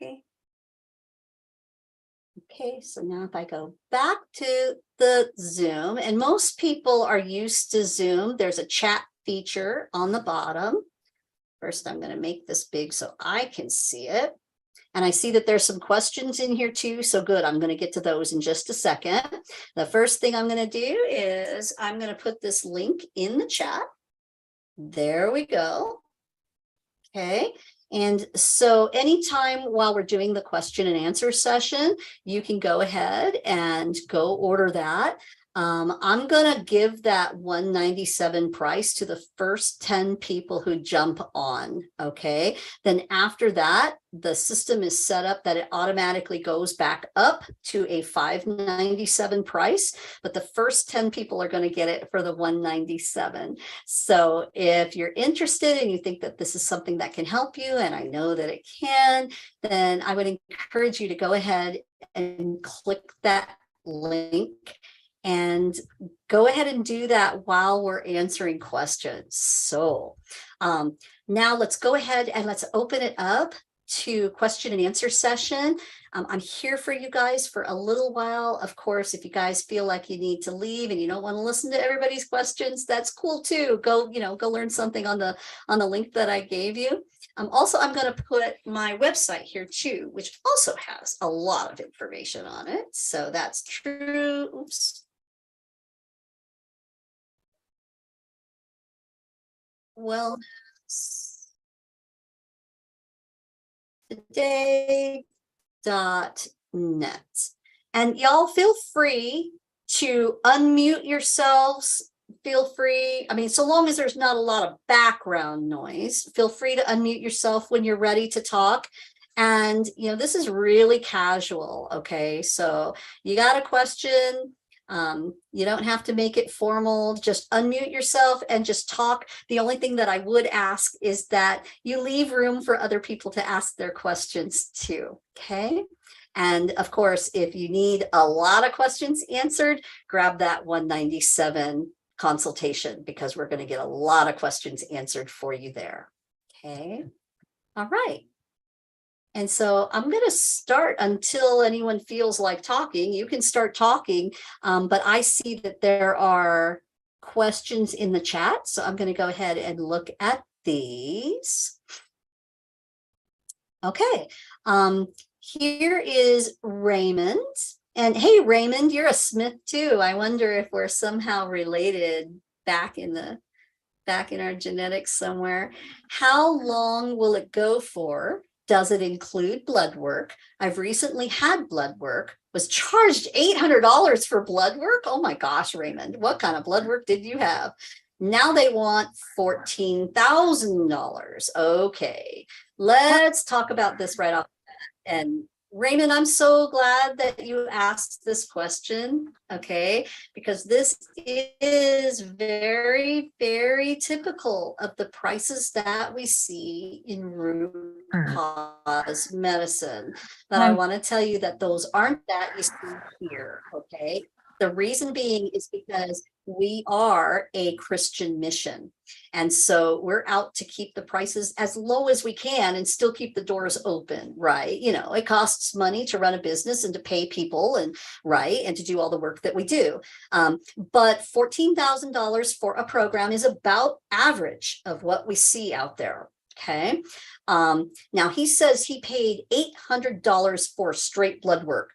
[SPEAKER 1] Okay. Okay, so now if I go back to the Zoom, and most people are used to Zoom, there's a chat feature on the bottom. First, I'm going to make this big so I can see it. And I see that there's some questions in here too. So good. I'm going to get to those in just a second. The first thing I'm going to do is I'm going to put this link in the chat. There we go. Okay. And so anytime while we're doing the question and answer session, you can go ahead and go order that. I'm going to give that $197 price to the first 10 people who jump on. Okay. Then after that, the system is set up that it automatically goes back up to a $597 price, but the first 10 people are going to get it for the $197. So if you're interested and you think that this is something that can help you, and I know that it can, then I would encourage you to go ahead and click that link and go ahead and do that while we're answering questions. So now let's go ahead and let's open it up to question and answer session. I'm here for you guys for a little while. Of course, if you guys feel like you need to leave and you don't want to listen to everybody's questions, that's cool too. Go learn something on the link that I gave you. Also, I'm going to put my website here too, which also has a lot of information on it. So that's true. Oops. Well, today.net. And y'all feel free to unmute yourselves. Feel free. I mean, so long as there's not a lot of background noise, feel free to unmute yourself when you're ready to talk. And, this is really casual. Okay. So you got a question. You don't have to make it formal. Just unmute yourself and just talk. The only thing that I would ask is that you leave room for other people to ask their questions too. Okay. And of course, if you need a lot of questions answered, grab that 197 consultation because we're going to get a lot of questions answered for you there. Okay. All right. And so I'm going to start until anyone feels like talking. You can start talking, but I see that there are questions in the chat. So I'm going to go ahead and look at these. Okay. Here is Raymond. And hey, Raymond, you're a Smith too. I wonder if we're somehow related back in our genetics somewhere. How long will it go for? Does it include blood work? I've recently had blood work, was charged $800 for blood work. Oh my gosh, Raymond, what kind of blood work did you have? Now they want $14,000. Okay, let's talk about this right off the bat. And Raymond, I'm so glad that you asked this question, okay, because this is very, very typical of the prices that we see in root cause medicine. But I want to tell you that those aren't that you see here, okay? The reason being is because we are a Christian mission. And so we're out to keep the prices as low as we can and still keep the doors open, right? It costs money to run a business and to pay people and to do all the work that we do. But $14,000 for a program is about average of what we see out there. Okay. Now he says he paid $800 for straight blood work.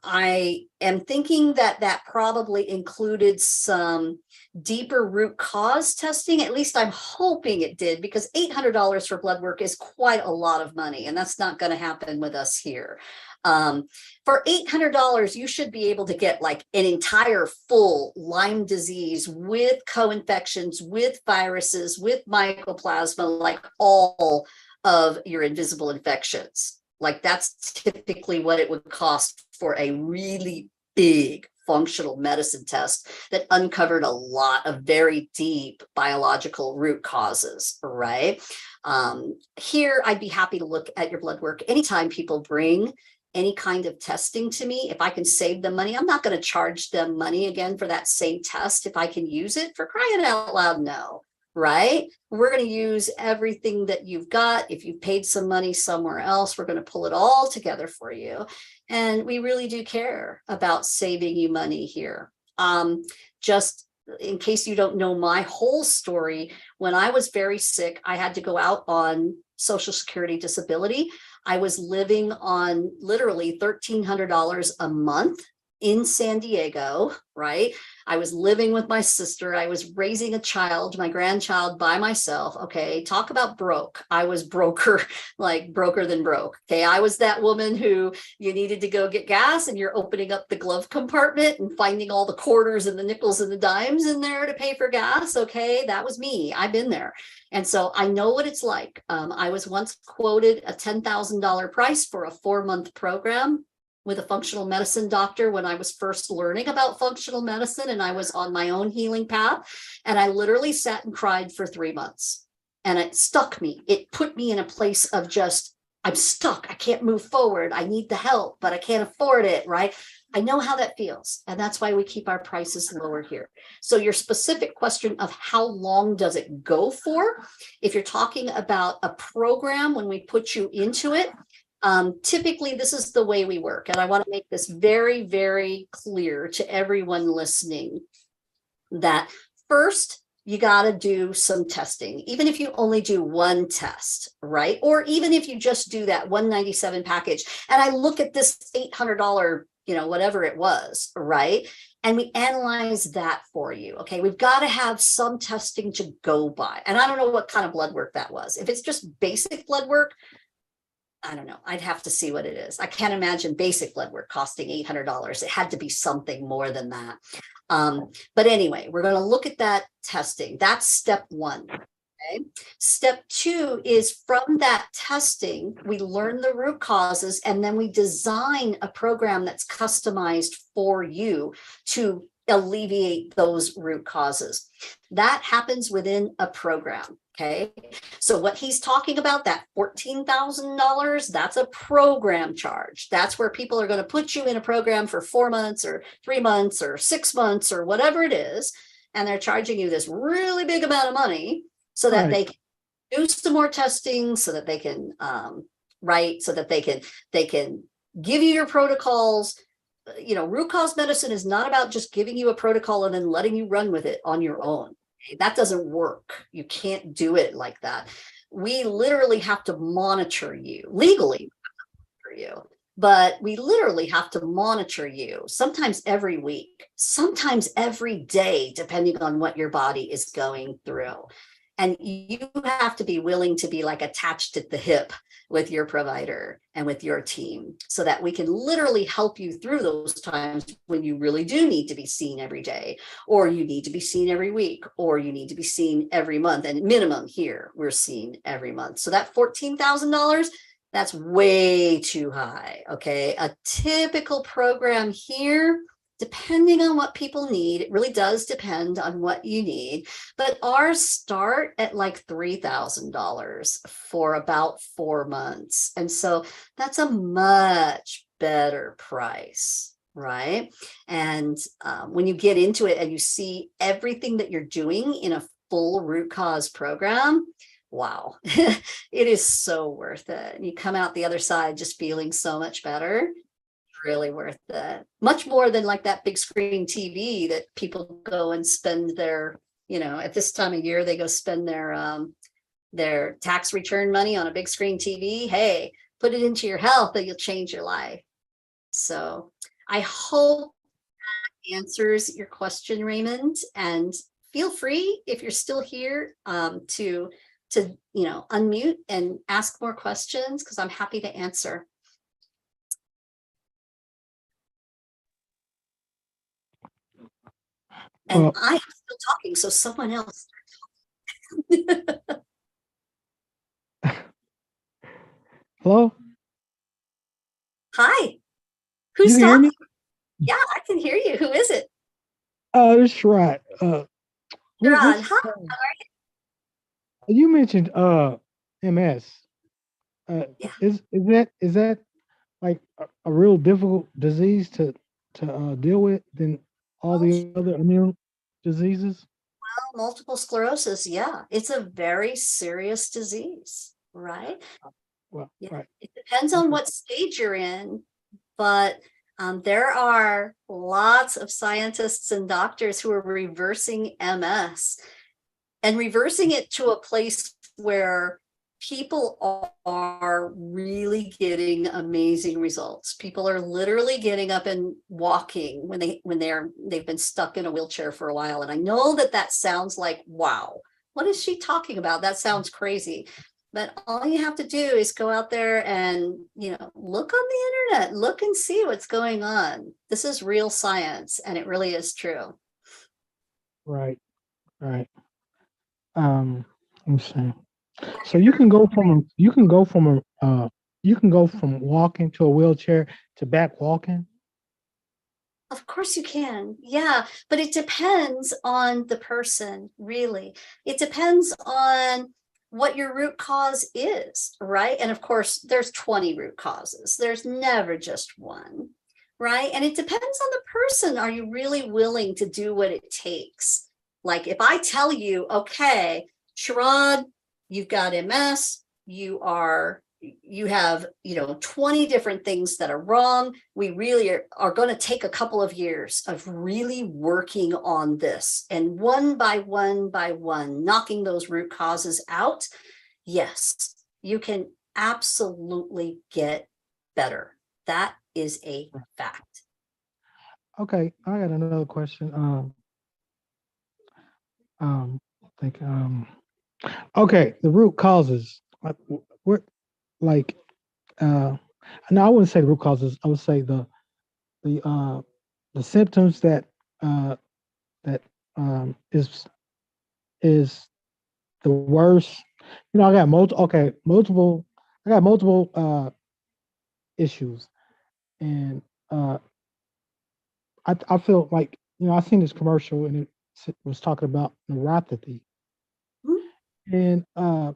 [SPEAKER 1] I am thinking that probably included some deeper root cause testing. At least I'm hoping it did, because $800 for blood work is quite a lot of money, and that's not going to happen with us here. For $800, you should be able to get like an entire full Lyme disease with co-infections, with viruses, with mycoplasma, like all of your invisible infections. Like that's typically what it would cost for a really big functional medicine test that uncovered a lot of very deep biological root causes, right? Here, I'd be happy to look at your blood work anytime people bring any kind of testing to me. If I can save them money, I'm not going to charge them money again for that same test. If I can use it, for crying out loud, no. right? We're going to use everything that you've got. If you've paid some money somewhere else, we're going to pull it all together for you. And we really do care about saving you money here. Just in case you don't know my whole story, when I was very sick, I had to go out on Social Security disability. I was living on literally $1,300 a month in San Diego, right? I was living with my sister. I was raising a child, my grandchild, by myself. Okay, talk about broke. I was broker, like broker than broke. Okay, I was that woman who you needed to go get gas and you're opening up the glove compartment and finding all the quarters and the nickels and the dimes in there to pay for gas. Okay, that was me. I've been there. And so I know what it's like. I was once quoted a $10,000 price for a 4-month program with a functional medicine doctor when I was first learning about functional medicine and I was on my own healing path. And I literally sat and cried for 3 months. And it stuck me. It put me in a place of just, I'm stuck. I can't move forward. I need the help, but I can't afford it, right? I know how that feels. And that's why we keep our prices lower here. So your specific question of how long does it go for? If you're talking about a program, when we put you into it, typically, this is the way we work. And I want to make this very, very clear to everyone listening that first, you got to do some testing, even if you only do one test, right? Or even if you just do that 197 package. And I look at this $800, whatever it was, right? And we analyze that for you. Okay, we've got to have some testing to go by. And I don't know what kind of blood work that was. If it's just basic blood work, I don't know. I'd have to see what it is. I can't imagine basic blood work costing $800. It had to be something more than that. But anyway, we're going to look at that testing. That's step 1. Okay. Step 2 is from that testing, we learn the root causes and then we design a program that's customized for you to alleviate those root causes. That happens within a program. Okay, so what he's talking about, that $14,000, that's a program charge. That's where people are going to put you in a program for 4 months or 3 months or 6 months or whatever it is. And they're charging you this really big amount of money so that they can do some more testing, so that they can so that they can give you your protocols. Root cause medicine is not about just giving you a protocol and then letting you run with it on your own. That doesn't work. You can't do it like that. We literally have to monitor you legally, but we literally have to monitor you sometimes every week, sometimes every day, depending on what your body is going through. And you have to be willing to be like attached at the hip with your provider and with your team so that we can literally help you through those times when you really do need to be seen every day, or you need to be seen every week, or you need to be seen every month. And minimum here, we're seen every month. So that $14,000, that's way too high. Okay. A typical program here, depending on what people need, it really does depend on what you need, but ours start at like $3,000 for about 4 months. And so that's a much better price, right? And when you get into it and you see everything that you're doing in a full root cause program, wow, it is so worth it. And you come out the other side just feeling so much better. Really worth it. Much more than like that big screen TV that people go and spend their, at this time of year, they go spend their tax return money on a big screen TV. Hey, put it into your health and you'll change your life. So I hope that answers your question, Raymond, and feel free if you're still here to unmute and ask more questions because I'm happy to answer. And I'm still talking, so someone else start talking.
[SPEAKER 5] Hello?
[SPEAKER 1] Hi. Who's
[SPEAKER 5] You hear
[SPEAKER 1] talking?
[SPEAKER 5] me?
[SPEAKER 1] Yeah, I can hear you. Who is it?
[SPEAKER 5] This is Rod.
[SPEAKER 1] Rod, hi.
[SPEAKER 5] You mentioned MS.
[SPEAKER 1] Yeah.
[SPEAKER 5] Is that like a real difficult disease to deal with than all the other immune diseases?
[SPEAKER 1] Multiple sclerosis, yeah, it's a very serious disease, right?
[SPEAKER 5] Well,
[SPEAKER 1] Yeah,
[SPEAKER 5] right.
[SPEAKER 1] it depends on
[SPEAKER 5] Okay.
[SPEAKER 1] what stage you're in, but there are lots of scientists and doctors who are reversing MS and reversing it to a place where people are really getting amazing results. People are literally getting up and walking they've been stuck in a wheelchair for a while. And I know that sounds like, wow, what is she talking about? That sounds crazy. But all you have to do is go out there and, look on the internet, look and see what's going on. This is real science, and it really is true.
[SPEAKER 5] Right. Right. Let me see. So you can go from walking to a wheelchair to back walking.
[SPEAKER 1] Of course you can. Yeah, but it depends on the person, really. It depends on what your root cause is, right? And of course, there's 20 root causes. There's never just one, right? And it depends on the person. Are you really willing to do what it takes? Like if I tell you, okay, Sherrod, you've got MS, you have 20 different things that are wrong. We really are going to take a couple of years of really working on this and one by one knocking those root causes out. Yes, you can absolutely get better. That is a fact.
[SPEAKER 5] Okay, I got another question. Think okay, the root causes. We're like no, I wouldn't say root causes. I would say the the symptoms that uh that is the worst. I got multiple I got multiple issues, and uh I feel like, I seen this commercial, and it was talking about neuropathy.
[SPEAKER 1] Mhm.
[SPEAKER 5] And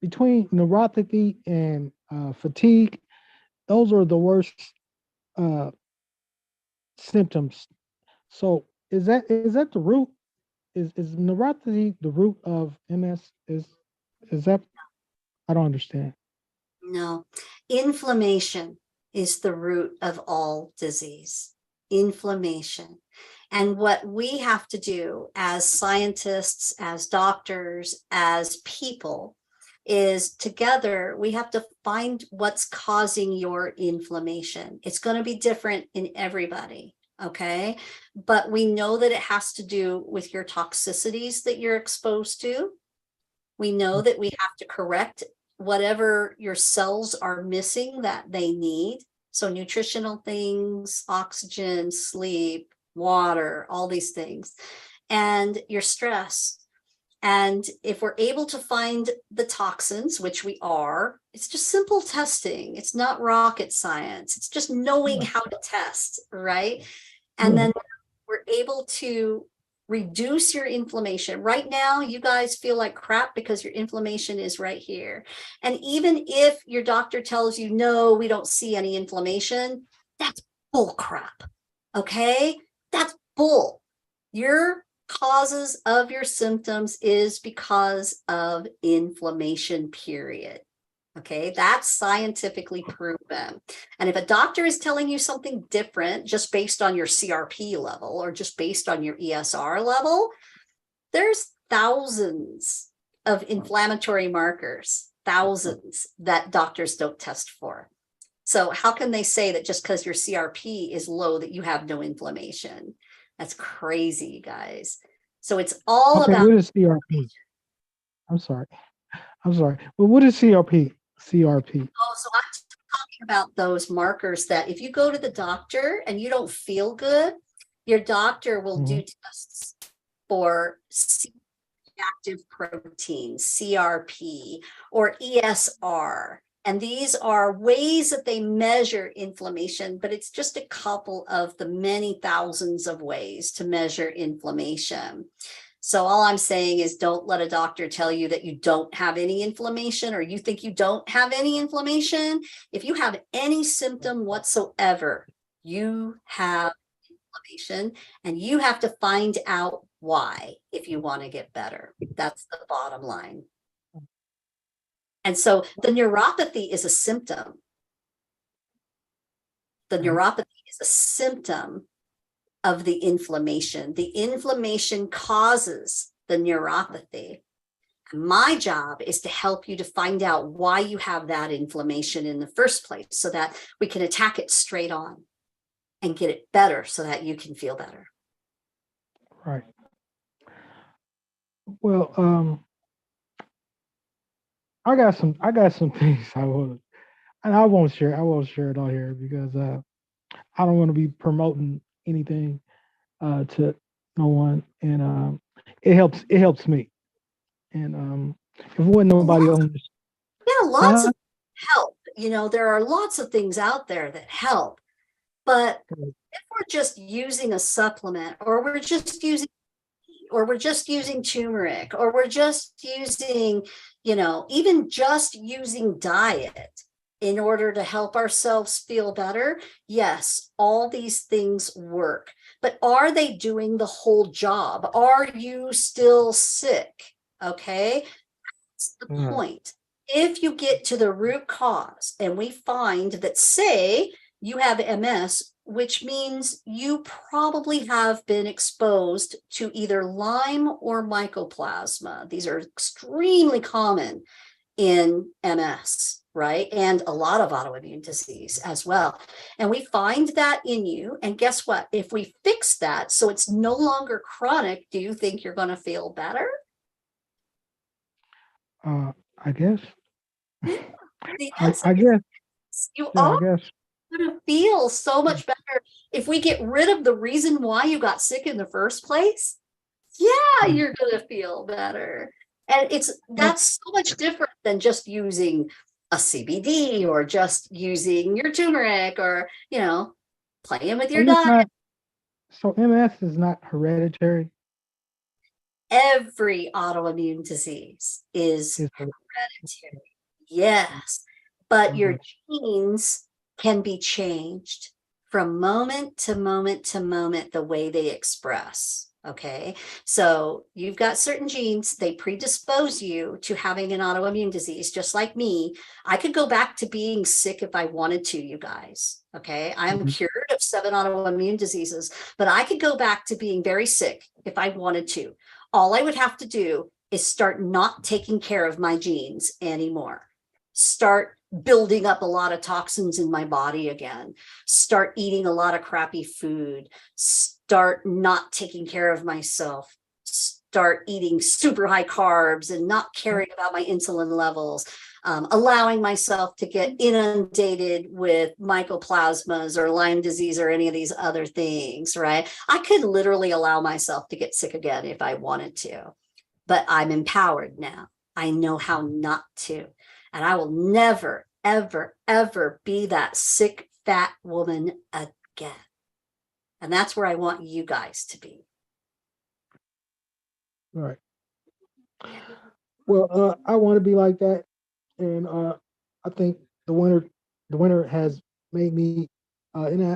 [SPEAKER 5] between neuropathy and fatigue, those are the worst uh, symptoms. So is that the root? Is neuropathy the root of MS? Is that, I don't understand.
[SPEAKER 1] No, inflammation is the root of all disease. Inflammation. And what we have to do as scientists, as doctors, as people, is together we have to find what's causing your inflammation. It's going to be different in everybody. Okay. But we know that it has to do with your toxicities that you're exposed to. We know that we have to correct whatever your cells are missing that they need. So nutritional things, oxygen, sleep, water, all these things, and your stress. And if we're able to find the toxins, which we are, it's just simple testing. It's not rocket science. It's just knowing how to test, right? And then we're able to reduce your inflammation. Right now, you guys feel like crap because your inflammation is right here. And even if your doctor tells you, no, we don't see any inflammation, that's bull crap. Okay? That's bull. Your causes of your symptoms is because of inflammation, period. Okay, that's scientifically proven. And if a doctor is telling you something different just based on your CRP level or just based on your ESR level, there's thousands of inflammatory markers, thousands that doctors don't test for. So how can they say that just because your CRP is low that you have no inflammation? That's crazy, you guys. So it's all
[SPEAKER 5] Okay,
[SPEAKER 1] about.
[SPEAKER 5] what is CRP? I'm sorry. Well, what is CRP? CRP.
[SPEAKER 1] Oh, so I'm talking about those markers that if you go to the doctor and you don't feel good, your doctor will do tests for active protein, CRP, or ESR. And these are ways that they measure inflammation, but it's just a couple of the many thousands of ways to measure inflammation. So all I'm saying is don't let a doctor tell you that you don't have any inflammation or you think you don't have any inflammation. If you have any symptom whatsoever, you have inflammation, and you have to find out why if you want to get better. That's the bottom line. And so the neuropathy is a symptom. The neuropathy is a symptom of the inflammation. The inflammation causes the neuropathy. My job is to help you to find out why you have that inflammation in the first place so that we can attack it straight on and get it better so that you can feel better.
[SPEAKER 5] Right. Well, I got some things I will, and I won't share it on here because I don't want to be promoting anything to no one, and it helps me. And if it wasn't nobody on this,
[SPEAKER 1] Yeah, lots of help. You know, there are lots of things out there that help. But if we're just using a supplement, or we're just using turmeric, or we're just using, even just using diet in order to help ourselves feel better, yes, all these things work. But are they doing the whole job? Are you still sick? Okay, that's the point. If you get to the root cause and we find that, say, you have MS, which means you probably have been exposed to either Lyme or mycoplasma. These are extremely common in MS, right? And a lot of autoimmune disease as well. And we find that in you. And guess what? If we fix that so it's no longer chronic, do you think you're going to feel better?
[SPEAKER 5] I guess.
[SPEAKER 1] The
[SPEAKER 5] I
[SPEAKER 1] answer
[SPEAKER 5] guess.
[SPEAKER 1] is you
[SPEAKER 5] Yeah, I
[SPEAKER 1] are
[SPEAKER 5] guess.
[SPEAKER 1] going to feel so much better if we get rid of the reason why you got sick in the first place. Yeah, you're going to feel better. And that's so much different than just using a CBD or just using your turmeric or, playing with your
[SPEAKER 5] So it's
[SPEAKER 1] diet.
[SPEAKER 5] not. So MS is not hereditary.
[SPEAKER 1] Every autoimmune disease is
[SPEAKER 5] It's
[SPEAKER 1] hereditary. Yes, but your
[SPEAKER 5] okay.
[SPEAKER 1] genes can be changed from moment to moment to moment, the way they express. Okay, so you've got certain genes, they predispose you to having an autoimmune disease, just like me. I could go back to being sick if I wanted to, you guys. Okay, I am
[SPEAKER 5] Mhm.
[SPEAKER 1] cured of 7 autoimmune diseases, but I could go back to being very sick if I wanted to. All I would have to do is start not taking care of my genes anymore. Start building up a lot of toxins in my body again, start eating a lot of crappy food, start not taking care of myself, start eating super high carbs and not caring about my insulin levels, allowing myself to get inundated with mycoplasmas or Lyme disease or any of these other things, right? I could literally allow myself to get sick again if I wanted to, but I'm empowered now. I know how not to. And I will never, ever, ever be that sick, fat woman again. And that's where I want you guys to be.
[SPEAKER 5] All right. Well, I want to be like that, and I think the winter has made me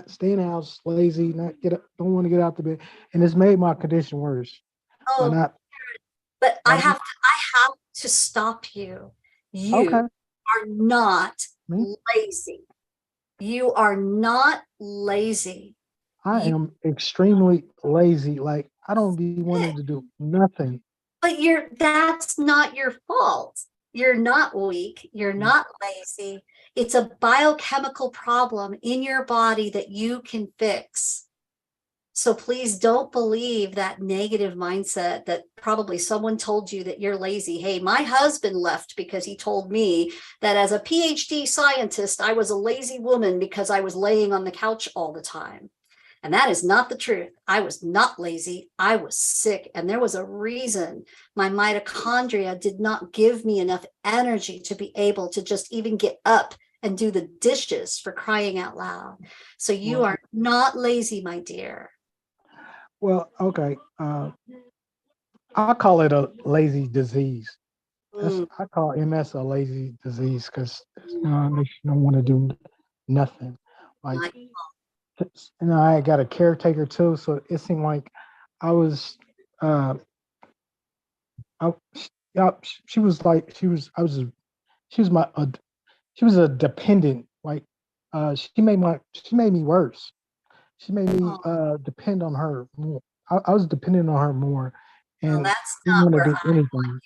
[SPEAKER 5] stay in the house, lazy, not get up, don't want to get out the bed, and it's made my condition worse by
[SPEAKER 1] Oh,
[SPEAKER 5] not.
[SPEAKER 1] but
[SPEAKER 5] By
[SPEAKER 1] I
[SPEAKER 5] not
[SPEAKER 1] have to stop you. You
[SPEAKER 5] okay,
[SPEAKER 1] are not
[SPEAKER 5] me.
[SPEAKER 1] lazy. You are not lazy.
[SPEAKER 5] I
[SPEAKER 1] You,
[SPEAKER 5] am extremely lazy. Like I don't be wanting to do nothing.
[SPEAKER 1] but that's not your fault. You're not weak. You're not lazy. It's a biochemical problem in your body that you can fix. So please don't believe that negative mindset that probably someone told you that you're lazy. Hey, my husband left because he told me that as a PhD scientist, I was a lazy woman because I was laying on the couch all the time. And that is not the truth. I was not lazy. I was sick. And there was a reason my mitochondria did not give me enough energy to be able to just even get up and do the dishes, for crying out loud. So you
[SPEAKER 5] Well,
[SPEAKER 1] are not lazy, my dear.
[SPEAKER 5] well, okay. I call it a lazy disease.
[SPEAKER 1] Mm,
[SPEAKER 5] I call MS a lazy disease because it makes you don't want to do nothing. Like
[SPEAKER 1] my
[SPEAKER 5] I got a caretaker too, so it seemed like I was uh, I, yeah, she was like, she was she was a dependent. Like, she made me worse. She made me
[SPEAKER 1] Oh,
[SPEAKER 5] depend on her more. I was dependent on her more,
[SPEAKER 1] no,
[SPEAKER 5] and
[SPEAKER 1] that's
[SPEAKER 5] didn't
[SPEAKER 1] not
[SPEAKER 5] want to
[SPEAKER 1] where
[SPEAKER 5] do anything.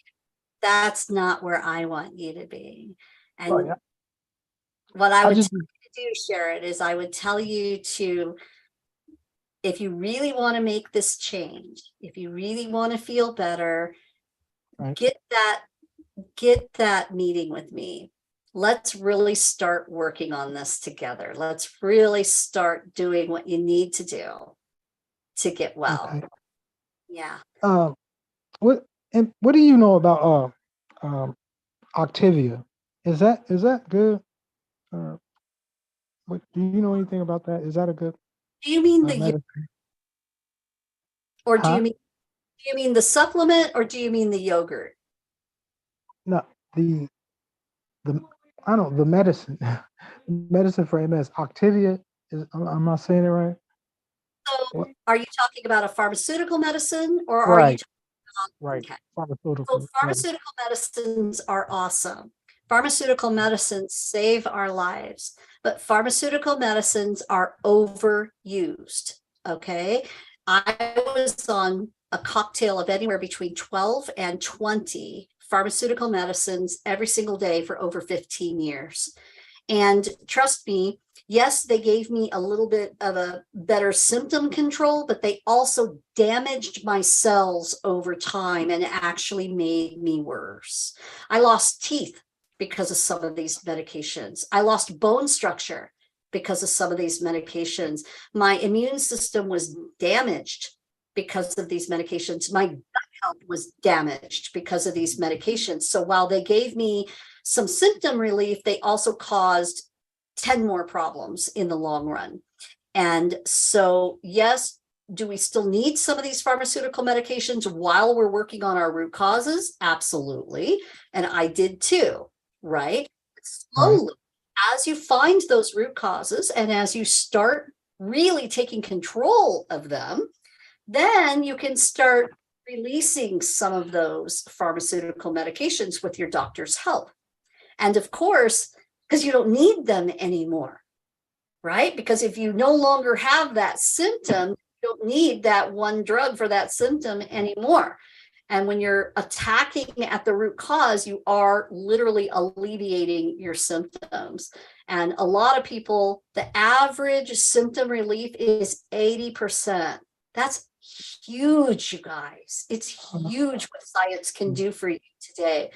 [SPEAKER 1] that's not where I want you to be.
[SPEAKER 5] Like,
[SPEAKER 1] And what I
[SPEAKER 5] I
[SPEAKER 1] would
[SPEAKER 5] just
[SPEAKER 1] tell you to do, Sharon, is I would tell you to, if you really want to make this change, if you really want to feel better,
[SPEAKER 5] right.
[SPEAKER 1] get that meeting with me. Let's really start working on this together. Let's really start doing what you need to do to get well.
[SPEAKER 5] Okay.
[SPEAKER 1] Yeah.
[SPEAKER 5] Um, what do you know about Octavia? Is that good? Uh, what do you know anything about that? Is that a good
[SPEAKER 1] Do you mean
[SPEAKER 5] medicine?
[SPEAKER 1] or
[SPEAKER 5] Huh?
[SPEAKER 1] do you mean the supplement, or do you mean the yogurt?
[SPEAKER 5] No, the the I don't the medicine, medicine for MS. Octavia is. Am I saying it right?
[SPEAKER 1] So
[SPEAKER 5] What?
[SPEAKER 1] are you talking about a pharmaceutical medicine, or are you
[SPEAKER 5] Right,
[SPEAKER 1] talking
[SPEAKER 5] right.
[SPEAKER 1] okay. So
[SPEAKER 5] Pharmaceutical. Right.
[SPEAKER 1] pharmaceutical medicines are awesome. Pharmaceutical medicines save our lives, but pharmaceutical medicines are overused. Okay. I was on a cocktail of anywhere between 12 and 20 pharmaceutical medicines every single day for over 15 years. And trust me, yes, they gave me a little bit of a better symptom control, but they also damaged my cells over time and actually made me worse. I lost teeth because of some of these medications. I lost bone structure because of some of these medications. My immune system was damaged because of these medications. My gut health was damaged because of these medications. So while they gave me some symptom relief, they also caused 10 more problems in the long run. And so, yes, do we still need some of these pharmaceutical medications while we're working on our root causes? Absolutely. And I did too, right?
[SPEAKER 5] Right.
[SPEAKER 1] Slowly, as you find those root causes and as you start really taking control of them, then you can start releasing some of those pharmaceutical medications with your doctor's help. And of course, because you don't need them anymore, right? Because if you no longer have that symptom, you don't need that one drug for that symptom anymore. And when you're attacking at the root cause, you are literally alleviating your symptoms. And a lot of people, the average symptom relief is 80%. That's huge, you guys. It's huge what science can do for you today.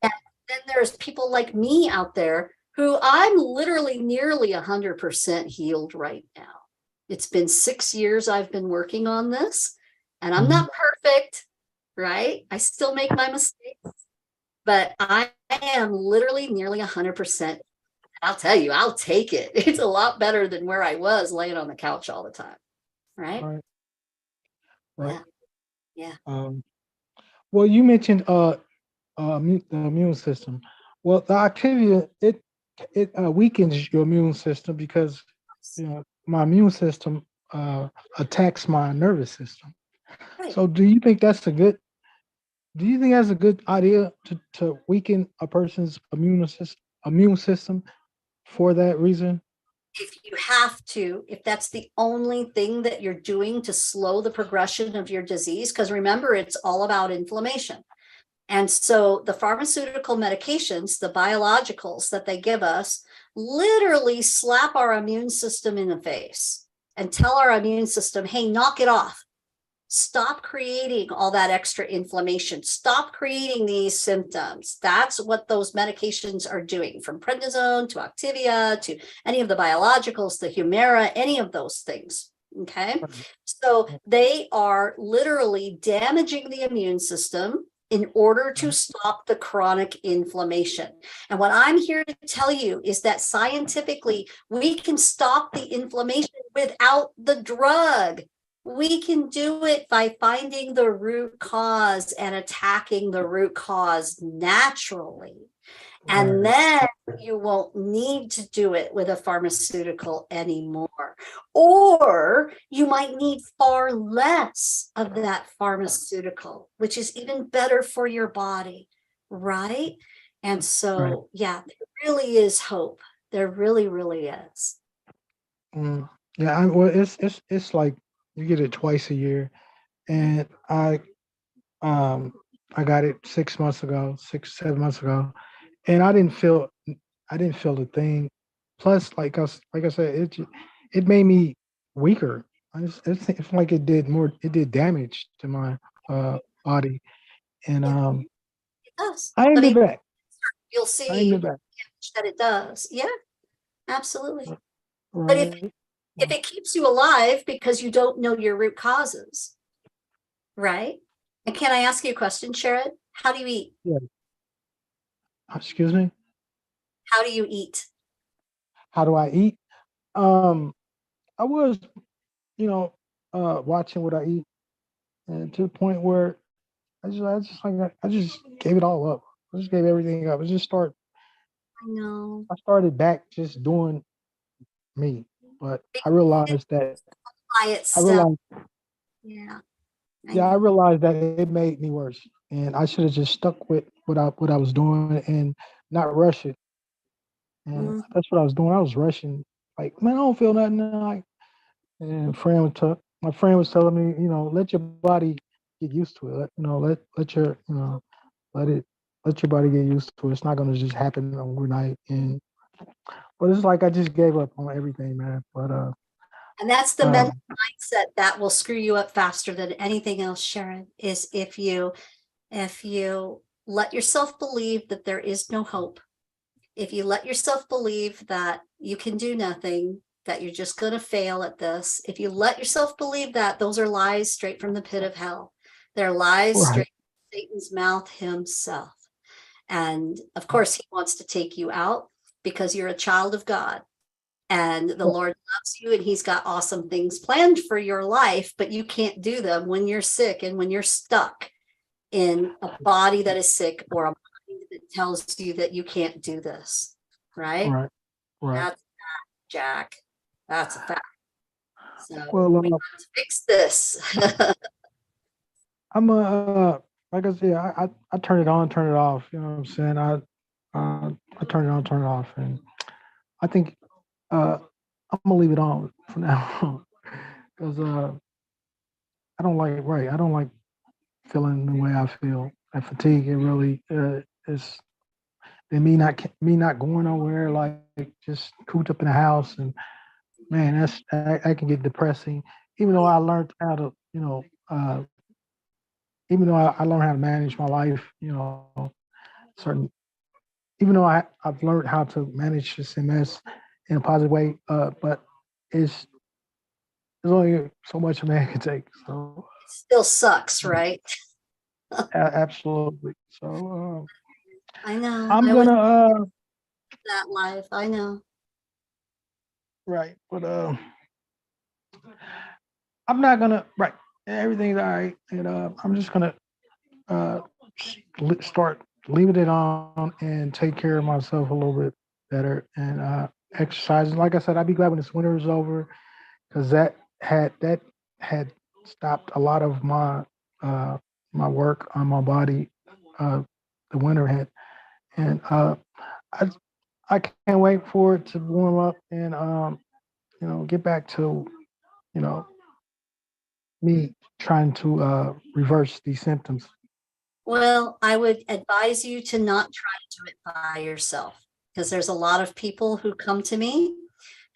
[SPEAKER 1] And then there's people like me out there who I'm literally nearly 100% healed right now. It's been 6 years I've been working on this, and I'm not perfect, right? I still make my mistakes, but I am literally nearly 100%. I'll tell you, I'll take it. It's a lot better than where I was laying on the couch all the time, right?
[SPEAKER 5] Right. Right.
[SPEAKER 1] Yeah.
[SPEAKER 5] Well, you mentioned the immune system. Well, the Activia it weakens your immune system because my immune system attacks my nervous system.
[SPEAKER 1] Right.
[SPEAKER 5] So, do you think that's a good? Do you think that's a good idea to weaken a person's immune system for that reason?
[SPEAKER 1] If you have to, if that's the only thing that you're doing to slow the progression of your disease, because remember, it's all about inflammation. And so the pharmaceutical medications, the biologicals that they give us, literally slap our immune system in the face and tell our immune system, hey, knock it off. Stop creating all that extra inflammation. Stop creating these symptoms. That's what those medications are doing, from prednisone to Activia to any of the biologicals, the Humira, any of those things. Okay. So they are literally damaging the immune system in order to stop the chronic inflammation. And what I'm here to tell you is that scientifically, we can stop the inflammation without the drug. We can do it by finding the root cause and attacking the root cause naturally. And
[SPEAKER 5] Right.
[SPEAKER 1] then you won't need to do it with a pharmaceutical anymore. Or you might need far less of that pharmaceutical, which is even better for your body, right? And
[SPEAKER 5] Right.
[SPEAKER 1] so, yeah, there really is hope. There really, really is.
[SPEAKER 5] Mm. Yeah. Well, it's like you get it twice a year, and um I got it 6 months ago, 6 7 months ago, and I didn't feel a thing. Plus, like I said, it made me weaker. It's like it did damage to my body, and
[SPEAKER 1] Yeah, it does.
[SPEAKER 5] I
[SPEAKER 1] I
[SPEAKER 5] aimed it
[SPEAKER 1] mean,
[SPEAKER 5] back.
[SPEAKER 1] you'll
[SPEAKER 5] I aimed
[SPEAKER 1] see
[SPEAKER 5] it back.
[SPEAKER 1] that it does. Yeah, absolutely. But
[SPEAKER 5] Right.
[SPEAKER 1] if it keeps you alive because you don't know your root causes, right? And can I ask you a question, Sharon? How do you eat?
[SPEAKER 5] Yeah. Excuse me.
[SPEAKER 1] How do you eat?
[SPEAKER 5] How do I eat? Um, I was, you know, watching what I eat, and to the point where I just gave it all up. I just gave everything up.
[SPEAKER 1] I know.
[SPEAKER 5] I started back just doing me, but I realized that
[SPEAKER 1] By
[SPEAKER 5] I
[SPEAKER 1] itself.
[SPEAKER 5] realized,
[SPEAKER 1] Yeah, I
[SPEAKER 5] yeah, I
[SPEAKER 1] know.
[SPEAKER 5] realized that it made me worse, and I should have just stuck with what I was doing and not rush it. And
[SPEAKER 1] Mm,
[SPEAKER 5] that's what I was doing. I was rushing, like, man, I don't feel nothing. Like, and my friend was telling me, let your body get used to it. Let your, let it, let your body get used to it. It's not gonna just happen overnight. But it's like I just gave up on everything, man. But
[SPEAKER 1] And that's the
[SPEAKER 5] uh,
[SPEAKER 1] mental mindset that will screw you up faster than anything else, Sharon, is if you let yourself believe that there is no hope, if you let yourself believe that you can do nothing, that you're just going to fail at this, if you let yourself believe that, those are lies straight from the pit of hell. They're lies
[SPEAKER 5] right,
[SPEAKER 1] straight from Satan's mouth himself. And of course, he wants to take you out because you're a child of God. And the Lord loves you and he's got awesome things planned for your life, but you can't do them when you're sick and when you're stuck in a body that is sick or a mind that tells you that you can't do this, right?
[SPEAKER 5] right, right.
[SPEAKER 1] That's Jack. That's a fact. So
[SPEAKER 5] Well,
[SPEAKER 1] we got to fix this.
[SPEAKER 5] I'm like I said, I turn it on, turn it off. You know what I'm saying? I turn it on, turn it off, and I think I'm gonna leave it on for now because I don't like feeling the way I feel. That fatigue, it really is. And me not going nowhere, like just cooped up in the house, and man, I can get depressing. Even though I learned how to, even though I learned how to manage my life, certain, even though I've learned how to manage this MS in a positive way, but it's there's only so much a man can take. So
[SPEAKER 1] It still sucks, right?
[SPEAKER 5] absolutely. So
[SPEAKER 1] I know.
[SPEAKER 5] I'm
[SPEAKER 1] I was
[SPEAKER 5] gonna
[SPEAKER 1] that life. I know.
[SPEAKER 5] right, but I'm not gonna right. Everything's all right, and I'm just gonna uh, start leaving it on and take care of myself a little bit better and exercising. Like I said, I'd be glad when this winter is over because that had stopped a lot of uh, my work on my body. Uh, the winter had, and I I can't wait for it to warm up and get back to you know me trying to reverse these symptoms.
[SPEAKER 1] Well, I would advise you to not try to do it by yourself because there's a lot of people who come to me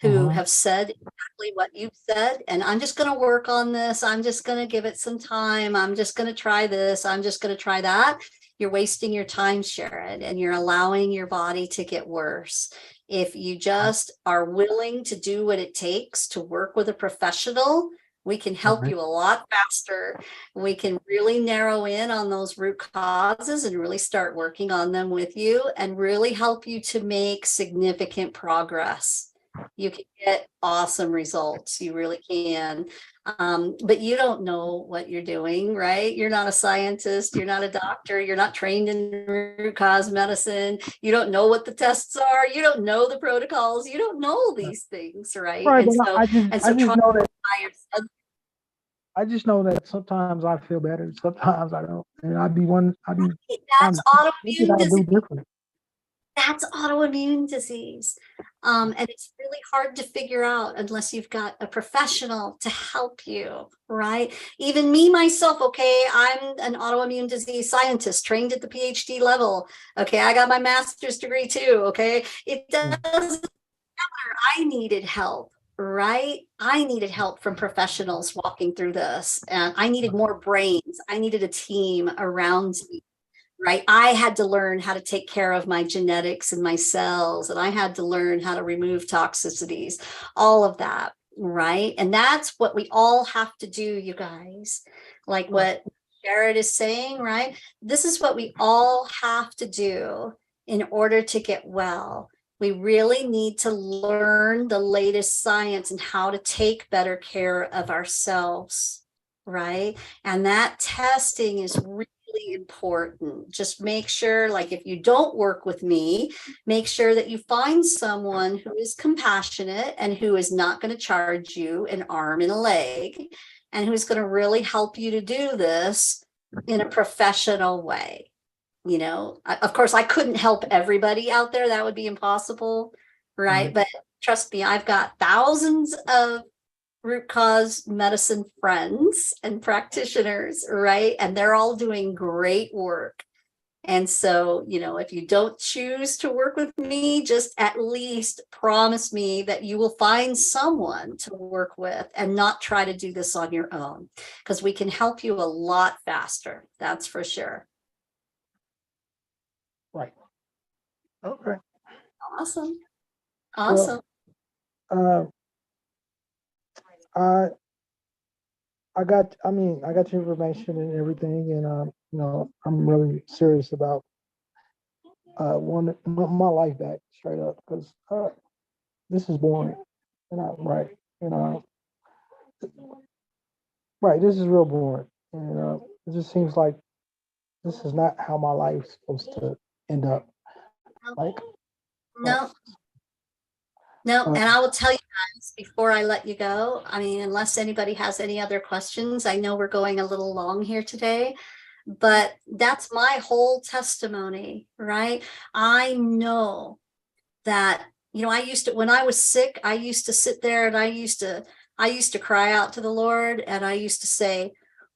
[SPEAKER 1] who
[SPEAKER 5] Uh-huh.
[SPEAKER 1] have said exactly what you've said. And I'm just going to work on this. I'm just going to give it some time. I'm just going to try this. I'm just going to try that. You're wasting your time, Sharon, and you're allowing your body to get worse. If you just are willing to do what it takes to work with a professional, we can help
[SPEAKER 5] Right.
[SPEAKER 1] you a lot faster. We can really narrow in on those root causes and really start working on them with you and really help you to make significant progress. You can get awesome results. You really can. But you don't know what you're doing, right? You're not a scientist. You're not a doctor. You're not trained in root cause medicine. You don't know what the tests are. You don't know the protocols. You don't know these things, right?
[SPEAKER 5] Right,
[SPEAKER 1] And
[SPEAKER 5] but
[SPEAKER 1] so,
[SPEAKER 5] I just
[SPEAKER 1] and
[SPEAKER 5] I
[SPEAKER 1] so
[SPEAKER 5] just
[SPEAKER 1] try
[SPEAKER 5] know that
[SPEAKER 1] by yourself.
[SPEAKER 5] I just know that sometimes I feel better, sometimes I don't, and I'd be trying
[SPEAKER 1] That's
[SPEAKER 5] to what did
[SPEAKER 1] autoimmune
[SPEAKER 5] I do
[SPEAKER 1] disease.
[SPEAKER 5] different?
[SPEAKER 1] That's autoimmune disease. And it's really hard to figure out unless you've got a professional to help you, right? Even me, myself, okay, I'm an autoimmune disease scientist trained at the PhD level. Okay, I got my master's degree too, okay? It doesn't matter. I needed help, right? I needed help from professionals walking through this, and I needed more brains. I needed a team around me, right? I had to learn how to take care of my genetics and my cells, and I had to learn how to remove toxicities, all of that, right? And that's what we all have to do, you guys. Like what Jared is saying, right? This is what we all have to do in order to get well. We really need to learn the latest science and how to take better care of ourselves, right? And that testing is really important. Just make sure, like, if you don't work with me, make sure that you find someone who is compassionate and who is not going to charge you an arm and a leg, and who's going to really help you to do this in a professional way. You know, of course, I couldn't help everybody out there. That would be impossible, right? But trust me, I've got thousands of root cause medicine friends and practitioners, right? And they're all doing great work. And so, you know, if you don't choose to work with me, just at least promise me that you will find someone to work with and not try to do this on your own, because we can help you a lot faster. That's for sure.
[SPEAKER 5] Right. Okay.
[SPEAKER 1] Awesome. Awesome.
[SPEAKER 5] Well, I I got your information and everything, and you know, I'm really serious about wanting my life back straight up, because this is boring, and I right, you know, right, this is real boring, and it just seems like this is not how my life's supposed to end up. Like,
[SPEAKER 1] No, no. And I will tell you guys before I let you go, I mean, unless anybody has any other questions, I know we're going a little long here today, but that's my whole testimony, right? I know that, you know, I used to, when I was sick, I used to sit there and I used to cry out to the Lord, and I used to say,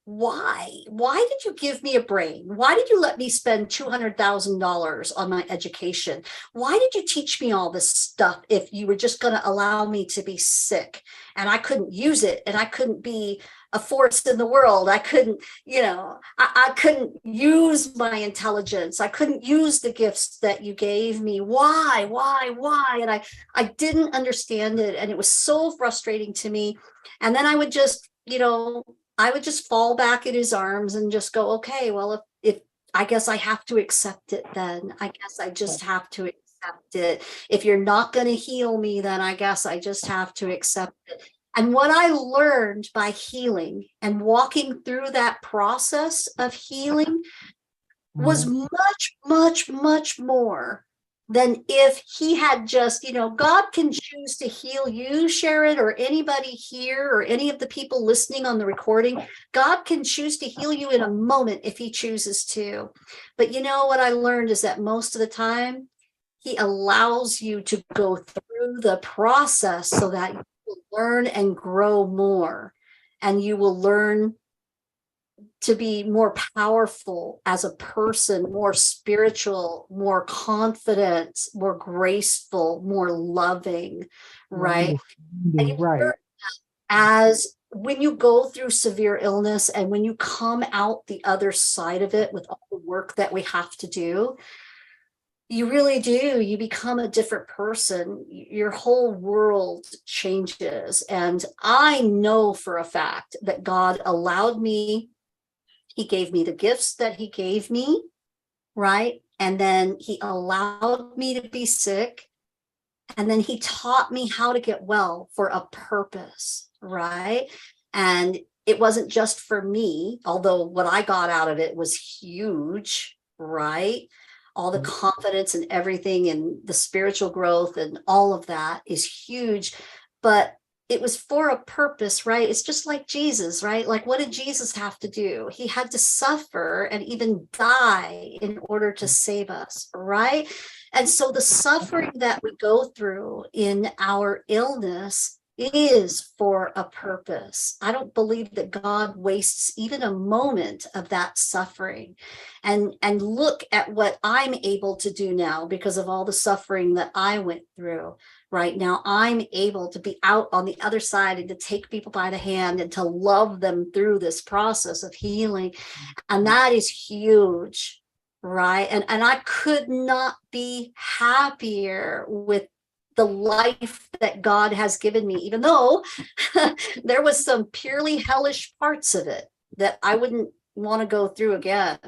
[SPEAKER 1] why did you give me a brain? Why did you let me spend $200,000 on my education? Why did you teach me all this stuff if you were just going to allow me to be sick and I couldn't use it, and I couldn't be a force in the world? I couldn't, you know, I couldn't use my intelligence. I couldn't use the gifts that you gave me. Why? And I didn't understand it. And it was so frustrating to me. And then I would just, you know, I would just fall back in his arms and just go, okay, well, if I guess I have to accept it, then I guess I just have to accept it. If you're not going to heal me, then I guess I just have to accept it. And what I learned by healing and walking through that process of healing was much more than if he had just, you know, God can choose to heal you, Sharon, or anybody here, or any of the people listening on the recording. God can choose to heal you in a moment if he chooses to. But you know what I learned is that most of the time he allows you to go through the process so that you will learn and grow more, and you will learn to be more powerful as a person, more spiritual, more confident, more graceful, more loving, right? And you
[SPEAKER 5] right.
[SPEAKER 1] learn as when you go through severe illness and when you come out the other side of it with all the work that we have to do, you really do. You become a different person. Your whole world changes. And I know for a fact that God allowed me, he gave me the gifts that he gave me, right? And then he allowed me to be sick. And then he taught me how to get well for a purpose, right? And it wasn't just for me, although what I got out of it was huge, right? All the confidence and everything and the spiritual growth and all of that is huge. But it was for a purpose, right? It's just like Jesus, right? Like, what did Jesus have to do? He had to suffer and even die in order to save us, right? And so the suffering that we go through in our illness is for a purpose. I don't believe that God wastes even a moment of that suffering. And look at what I'm able to do now because of all the suffering that I went through. Right now, I'm able to be out on the other side and to take people by the hand and to love them through this process of healing. And that is huge, right? And I could not be happier with the life that God has given me, even though there was some purely hellish parts of it that I wouldn't want to go through again,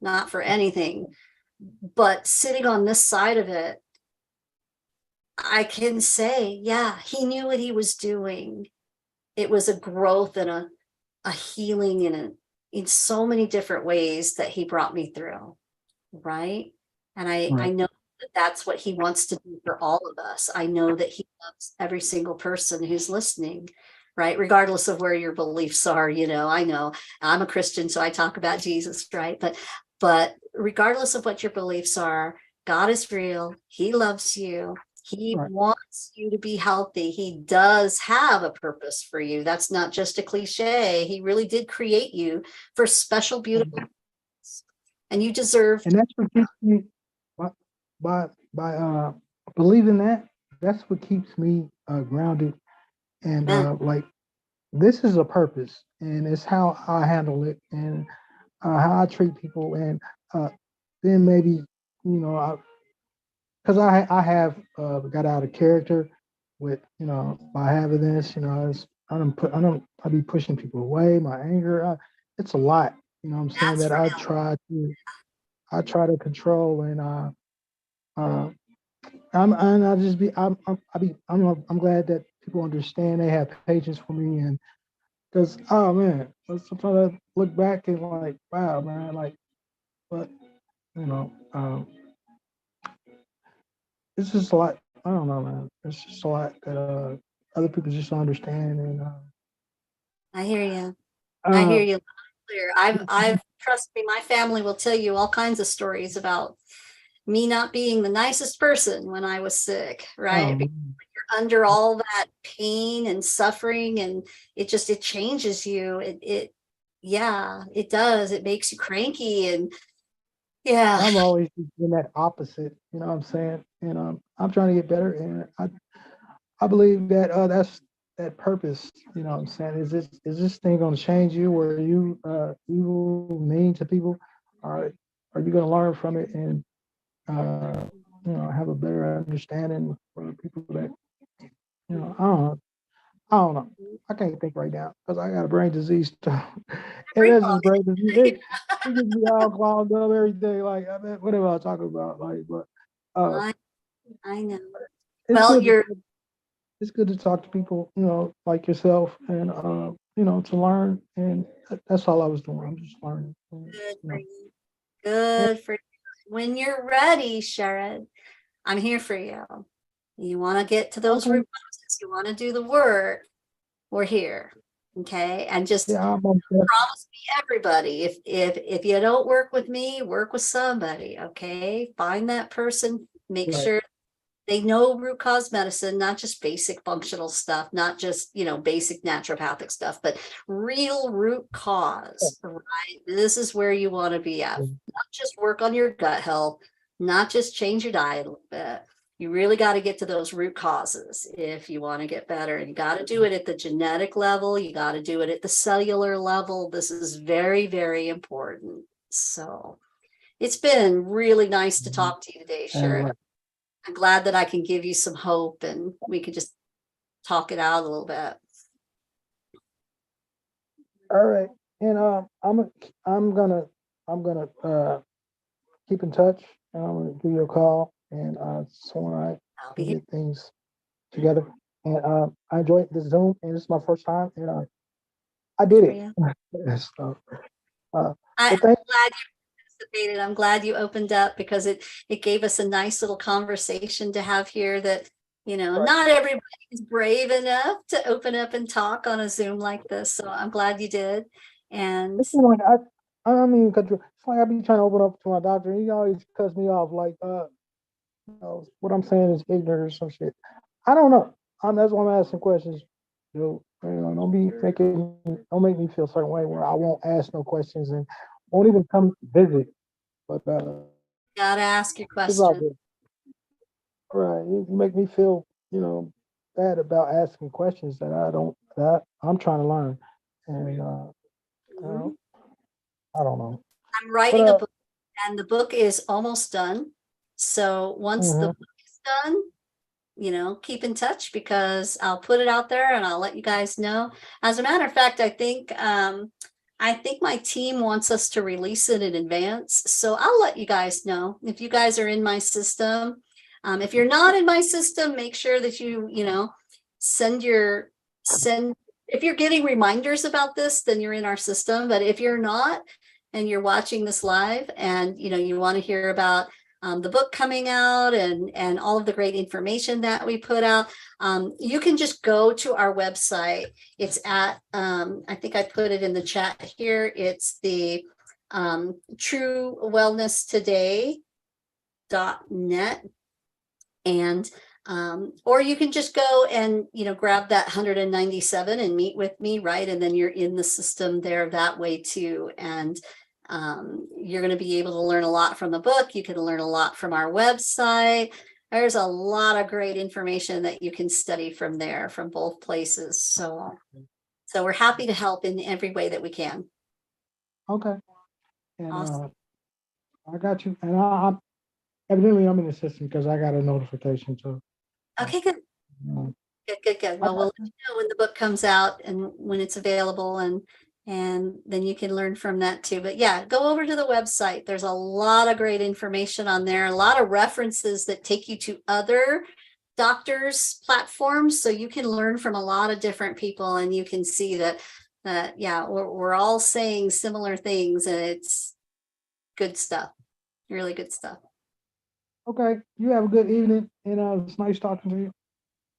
[SPEAKER 1] not for anything. But sitting on this side of it, I can say, yeah, he knew what he was doing. It was a growth and a healing in so many different ways that he brought me through, right? And I
[SPEAKER 5] Right.
[SPEAKER 1] know that that's what he wants to do for all of us. I know that he loves every single person who's listening, right? Regardless of where your beliefs are, I know I'm a Christian, so I talk about Jesus, right? But regardless of what your beliefs are, God is real. He loves you. He
[SPEAKER 5] Right.
[SPEAKER 1] wants you to be healthy. He does have a purpose for you. That's not just a cliche. He really did create you for special, beautiful, and you deserve.
[SPEAKER 5] And that's what keeps me by by believing that. That's what keeps me grounded and like this is a purpose, and it's how I handle it and how I treat people, and then maybe because I have got out of character with by having this I be pushing people away, my anger, it's a lot, what I'm saying,
[SPEAKER 1] That's
[SPEAKER 5] that
[SPEAKER 1] real.
[SPEAKER 5] I try to control, and uh and I just be I'm glad that people understand, they have patience for me, and because oh man, sometimes I look back and like wow man, like, but you know um it's just a lot. I don't know, man. It's just a lot that other people just don't understand, and
[SPEAKER 1] I hear you. I hear
[SPEAKER 5] uh,
[SPEAKER 1] you loud and clear. I've trust me, my family will tell you all kinds of stories about me not being the nicest person when I was sick, right? Because
[SPEAKER 5] um,
[SPEAKER 1] you're under all that pain and suffering, and it changes you. Yeah, it does. It makes you cranky, and yeah,
[SPEAKER 5] I'm always been that opposite. You know what I'm saying? And I'm trying to get better, and I believe that that's that purpose. You know what I'm saying? Is this thing going to change you? Where you evil, mean to people? Are you going to learn from it and uh, have a better understanding for people that I don't know. I can't think right now because I got a brain disease too. And that's just brain disease. It gets me all clogged up every day. Like, I mean, what am I talking about? Like, but uh,
[SPEAKER 1] I I know.
[SPEAKER 5] it's
[SPEAKER 1] Well,
[SPEAKER 5] good.
[SPEAKER 1] you're
[SPEAKER 5] It's good to talk to people, like yourself, and to learn. And that's all I was doing. I'm just learning.
[SPEAKER 1] good
[SPEAKER 5] You
[SPEAKER 1] for
[SPEAKER 5] know.
[SPEAKER 1] you.
[SPEAKER 5] And,
[SPEAKER 1] Good for you. When you're ready, Sharon, I'm here for you. You want to get to those
[SPEAKER 5] okay.
[SPEAKER 1] root causes, you want to do the work, we're here. Okay. And just
[SPEAKER 5] Yeah. I'm
[SPEAKER 1] promise me, everybody, if you don't work with me, work with somebody. Okay. Find that person, make
[SPEAKER 5] right.
[SPEAKER 1] sure they know root cause medicine, not just basic functional stuff, not just, basic naturopathic stuff, but real root cause, right? This is where you want to be at. Not just work on your gut health, not just change your diet a little bit. You really got to get to those root causes if you want to get better. And you got to do it at the genetic level. You got to do it at the cellular level. This is very, very important. So it's been really nice to talk to you today, Sharon.
[SPEAKER 5] Right.
[SPEAKER 1] I'm glad that I can give you some hope and we can just talk it out a little bit.
[SPEAKER 5] All right. And I'm gonna keep in touch, and I'm gonna give you a call. And so when
[SPEAKER 1] I'll
[SPEAKER 5] to
[SPEAKER 1] be here.
[SPEAKER 5] get things together. And I enjoyed the Zoom, and this is my first time, and I did
[SPEAKER 1] For
[SPEAKER 5] it.
[SPEAKER 1] you.
[SPEAKER 5] So, uh,
[SPEAKER 1] I'm
[SPEAKER 5] but thank
[SPEAKER 1] glad you participated. I'm glad you opened up because it gave us a nice little conversation to have here that,
[SPEAKER 5] Right.
[SPEAKER 1] not everybody is brave enough to open up and talk on a Zoom like this. So I'm glad you did. And
[SPEAKER 5] It's like I mean, cause it's like I be trying to open up to my doctor, and he always cuts me off like, what I'm saying is ignorant or some shit. I don't know. That's why I'm asking questions. Don't be thinking, don't make me feel a certain way where I won't ask no questions and won't even come visit. But
[SPEAKER 1] gotta ask your
[SPEAKER 5] it's all
[SPEAKER 1] question.
[SPEAKER 5] good. Right. You make me feel, bad about asking questions that I'm trying to learn. And I don't know.
[SPEAKER 1] I'm
[SPEAKER 5] But
[SPEAKER 1] writing a book and the book is almost done. So once the
[SPEAKER 5] mhm.
[SPEAKER 1] book is done, keep in touch because I'll put it out there and I'll let you guys know. As a matter of fact, I think my team wants us to release it in advance. So I'll let you guys know if you guys are in my system. If you're not in my system, make sure that send if you're getting reminders about this, then you're in our system. But if you're not and you're watching this live and you want to hear about the book coming out and all of the great information that we put out, you can just go to our website. It's at I think I put it in the chat here. It's the truewellnesstoday.net, and or you can just go and grab that 197 and meet with me, right? And then you're in the system there that way too. And you're going to be able to learn a lot from the book. You can learn a lot from our website. There's a lot of great information that you can study from there, from both places. So we're happy to help in every way that we can.
[SPEAKER 5] Okay. And
[SPEAKER 1] Awesome.
[SPEAKER 5] I got you. And I'm evidently I'm in the system because I got a notification too.
[SPEAKER 1] Okay, good.
[SPEAKER 5] Um,
[SPEAKER 1] Good. Well, we'll let you know when the book comes out and when it's available, and then you can learn from that too. But yeah, go over to the website. There's a lot of great information on there, a lot of references that take you to other doctors' platforms, so you can learn from a lot of different people, and you can see that yeah, we're all saying similar things, and it's good stuff, really good stuff.
[SPEAKER 5] okay. You have a good evening, and it's nice talking to you.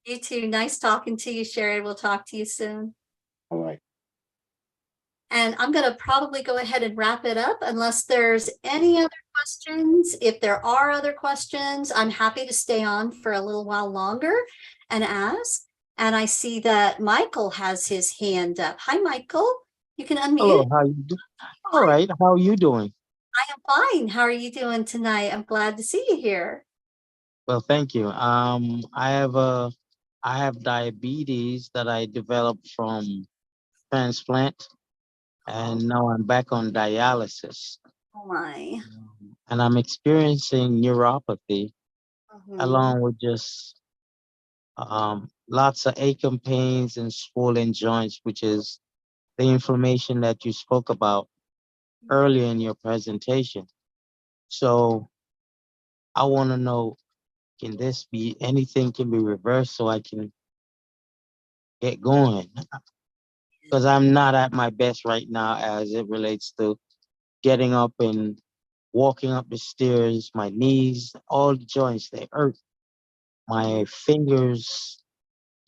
[SPEAKER 1] You too. Nice talking to you, Sherry. We'll talk to you soon.
[SPEAKER 5] All right.
[SPEAKER 1] And I'm going to probably go ahead and wrap it up unless there's any other questions. If there are other questions, I'm happy to stay on for a little while longer and ask. And I see that Michael has his hand up. Hi, Michael. You can unmute.
[SPEAKER 6] Hello, how you do? All right, how are you doing?
[SPEAKER 1] I am fine. How are you doing tonight? I'm glad to see you here.
[SPEAKER 6] Well, thank you. I have diabetes that I developed from transplant, and now I'm back on dialysis.
[SPEAKER 1] Oh my.
[SPEAKER 6] And I'm experiencing neuropathy
[SPEAKER 1] Mhm.
[SPEAKER 6] along with just lots of aching pains and swollen joints, which is the inflammation that you spoke about earlier in your presentation. So I want to know, can this be anything can be reversed so I can get going? Because I'm not at my best right now as it relates to getting up and walking up the stairs. My knees, all the joints, they hurt. My fingers,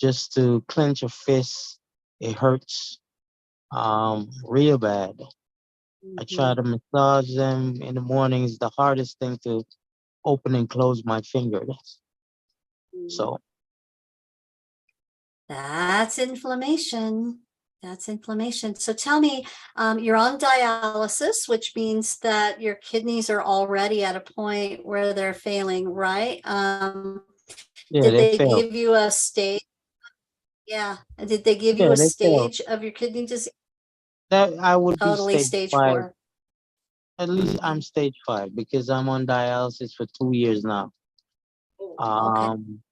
[SPEAKER 6] just to clench a fist, it hurts real bad. I try to massage them in the morning. Is the hardest thing to open and close my fingers. So
[SPEAKER 1] That's inflammation. That's inflammation. So tell me, you're on dialysis, which means that your kidneys are already at a point where they're failing, right?
[SPEAKER 6] yeah,
[SPEAKER 1] Did
[SPEAKER 6] they
[SPEAKER 1] they
[SPEAKER 6] failed.
[SPEAKER 1] give you a stage? Yeah. Did they give you
[SPEAKER 6] Yeah,
[SPEAKER 1] a
[SPEAKER 6] they failed.
[SPEAKER 1] stage of your kidney disease?
[SPEAKER 6] That I would be
[SPEAKER 1] Totally
[SPEAKER 6] stage
[SPEAKER 1] stage
[SPEAKER 6] 5.
[SPEAKER 1] 4.
[SPEAKER 6] At least I'm stage 5 because I'm on dialysis for 2 years now.
[SPEAKER 1] Okay.
[SPEAKER 6] Um,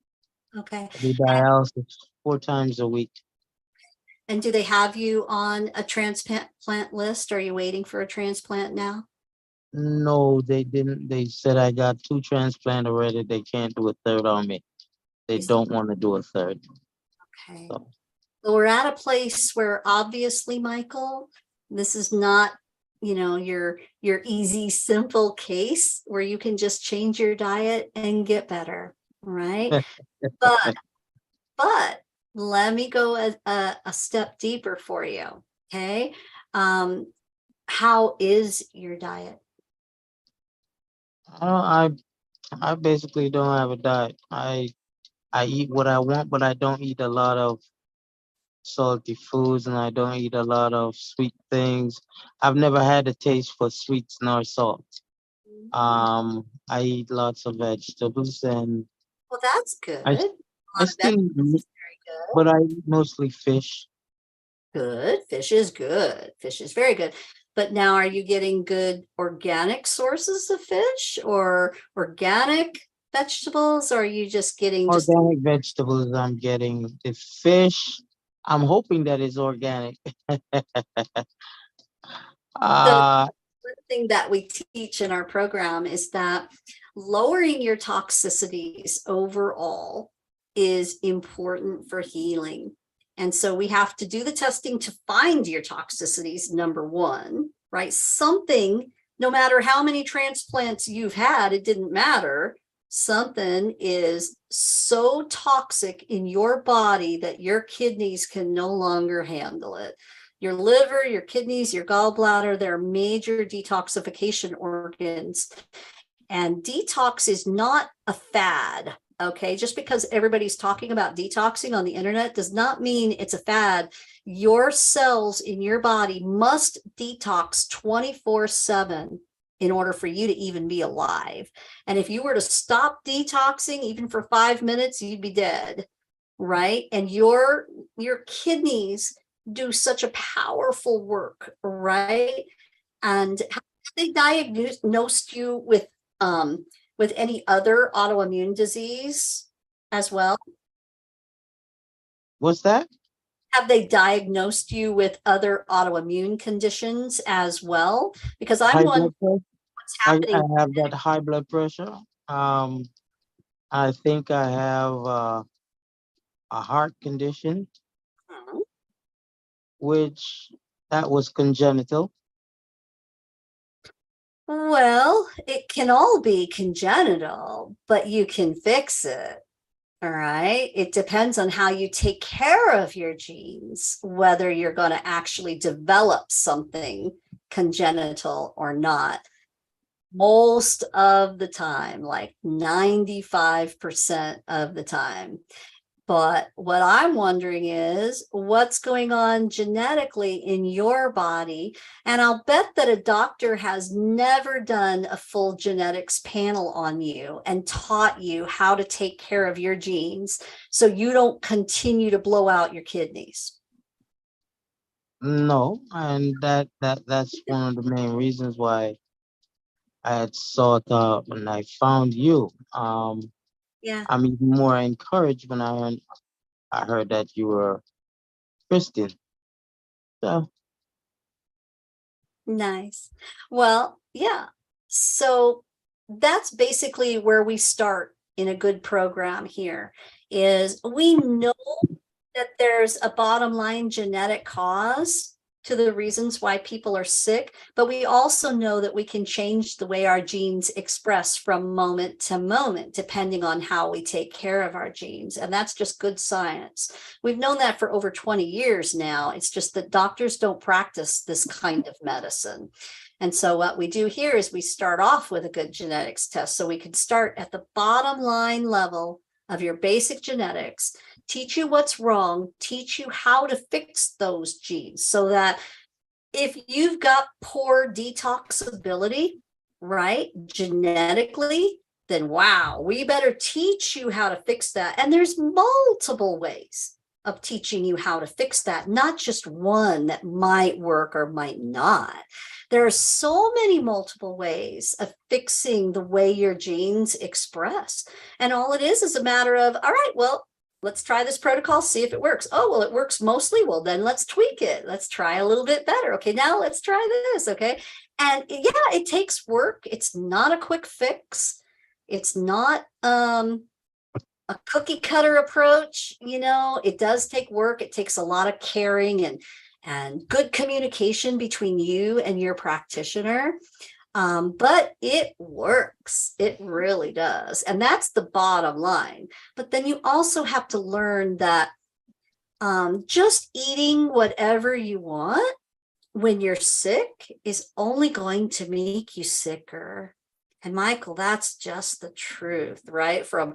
[SPEAKER 1] Okay.
[SPEAKER 6] I do dialysis 4 times a week.
[SPEAKER 1] And do they have you on a transplant list? Are you waiting for a transplant now?
[SPEAKER 6] No, they didn't. They said I got 2 transplant already. They can't do a third on me. they
[SPEAKER 1] You still-
[SPEAKER 6] don't want to do a third.
[SPEAKER 1] Okay.
[SPEAKER 6] So
[SPEAKER 1] Well, we're at a place where obviously, Michael, this is not, your easy, simple case where you can just change your diet and get better, right? But let me go a step deeper for you. Okay. How is your diet?
[SPEAKER 6] I I basically don't have a diet. I eat what I want, but I don't eat a lot of salty foods and I don't eat a lot of sweet things. I've never had a taste for sweets nor salt. I eat lots of vegetables and
[SPEAKER 1] Well, that's good.
[SPEAKER 6] I
[SPEAKER 1] A
[SPEAKER 6] I
[SPEAKER 1] lot of
[SPEAKER 6] still eat
[SPEAKER 1] vegetables
[SPEAKER 6] meat,
[SPEAKER 1] is very good.
[SPEAKER 6] but I eat mostly fish.
[SPEAKER 1] Good. Fish is good. Fish is very good. But now are you getting good organic sources of fish or organic vegetables? Or are you just getting just
[SPEAKER 6] Organic vegetables I'm getting. The fish, I'm hoping that it's organic.
[SPEAKER 1] so
[SPEAKER 6] Uh
[SPEAKER 1] one thing that we teach in our program is that lowering your toxicities overall is important for healing. And so we have to do the testing to find your toxicities, number one, right? Something, no matter how many transplants you've had, it didn't matter. Something is so toxic in your body that your kidneys can no longer handle it. Your liver, your kidneys, your gallbladder, they're major detoxification organs. And detox is not a fad. Okay. Just because everybody's talking about detoxing on the internet does not mean it's a fad. Your cells in your body must detox 24/7 in order for you to even be alive. And if you were to stop detoxing even for 5 minutes, you'd be dead. Right. And your kidneys do such a powerful work, right? And have they diagnosed you with any other autoimmune disease as well?
[SPEAKER 6] what's that?
[SPEAKER 1] Have they diagnosed you with other autoimmune conditions as well? Because I'm
[SPEAKER 6] High
[SPEAKER 1] wondering
[SPEAKER 6] blood pressure.
[SPEAKER 1] what's
[SPEAKER 6] I
[SPEAKER 1] happening.
[SPEAKER 6] have that high blood pressure. I think I have a heart condition, which that was congenital.
[SPEAKER 1] Well, it can all be congenital, but you can fix it. All right. It depends on how you take care of your genes, whether you're going to actually develop something congenital or not. Most of the time, like 95% of the time. But what I'm wondering is what's going on genetically in your body. And I'll bet that a doctor has never done a full genetics panel on you and taught you how to take care of your genes so you don't continue to blow out your kidneys.
[SPEAKER 6] No, and that's one of the main reasons why I had sought out and I found you.
[SPEAKER 1] Yeah.
[SPEAKER 6] I'm even more encouraged when I heard that you were Christian. So
[SPEAKER 1] Nice. Well, yeah. So that's basically where we start in a good program here is we know that there's a bottom line genetic cause to the reasons why people are sick, but we also know that we can change the way our genes express from moment to moment, depending on how we take care of our genes. And that's just good science. We've known that for over 20 years now. It's just that doctors don't practice this kind of medicine. And so what we do here is we start off with a good genetics test. So we can start at the bottom line level of your basic genetics, teach you what's wrong, teach you how to fix those genes so that if you've got poor detoxability, right, genetically, then wow, we better teach you how to fix that. And there's multiple ways of teaching you how to fix that, not just one that might work or might not. There are so many multiple ways of fixing the way your genes express. And all it is a matter of, all right, well, let's try this protocol, see if it works. Oh, well, it works mostly. Well, then let's tweak it. Let's try a little bit better. Okay, now let's try this. Okay. And yeah, it takes work. It's not a quick fix. It's not a cookie cutter approach. It does take work. It takes a lot of caring and good communication between you and your practitioner. But it works. It really does. And that's the bottom line. But then you also have to learn that just eating whatever you want when you're sick is only going to make you sicker. And Michael, that's just the truth, right? From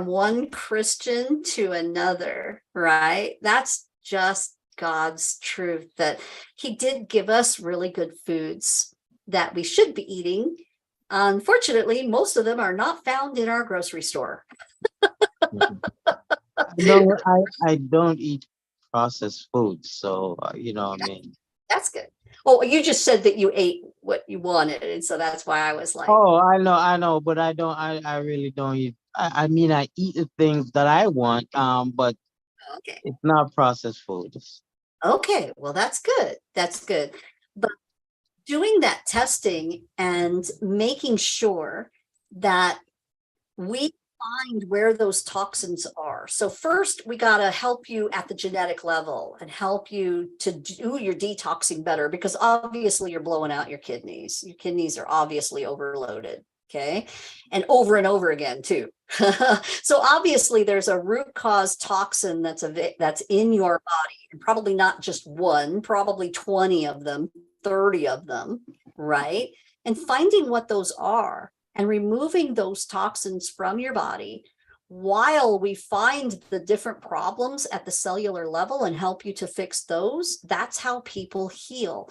[SPEAKER 1] one Christian to another, right? That's just God's truth, that he did give us really good foods that we should be eating. Unfortunately, most of them are not found in our grocery store.
[SPEAKER 6] No, I don't eat processed foods, so I mean.
[SPEAKER 1] That's good. Oh, you just said that you ate what you wanted, and so that's why I was like,
[SPEAKER 6] Oh, I know, but I don't. I really don't eat. I mean, I eat the things that I want, but
[SPEAKER 1] okay.
[SPEAKER 6] it's not processed foods.
[SPEAKER 1] Okay, well, that's good. That's good. But doing that testing and making sure that we find where those toxins are. So first, we got to help you at the genetic level and help you to do your detoxing better, because obviously you're blowing out your kidneys. Your kidneys are obviously overloaded. Okay. And over again too. So obviously there's a root cause toxin that's in your body, and probably not just one, probably 20 of them, 30 of them, right? And finding what those are and removing those toxins from your body while we find the different problems at the cellular level and help you to fix those. That's how people heal.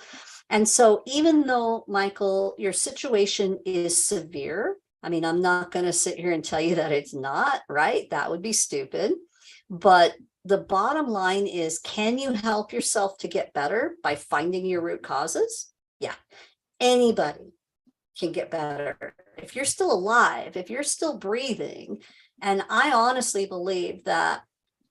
[SPEAKER 1] And so even though, Michael, your situation is severe, I mean, I'm not going to sit here and tell you that it's not, right? That would be stupid. But the bottom line is, can you help yourself to get better by finding your root causes? Yeah, anybody can get better. If you're still alive, if you're still breathing, and I honestly believe that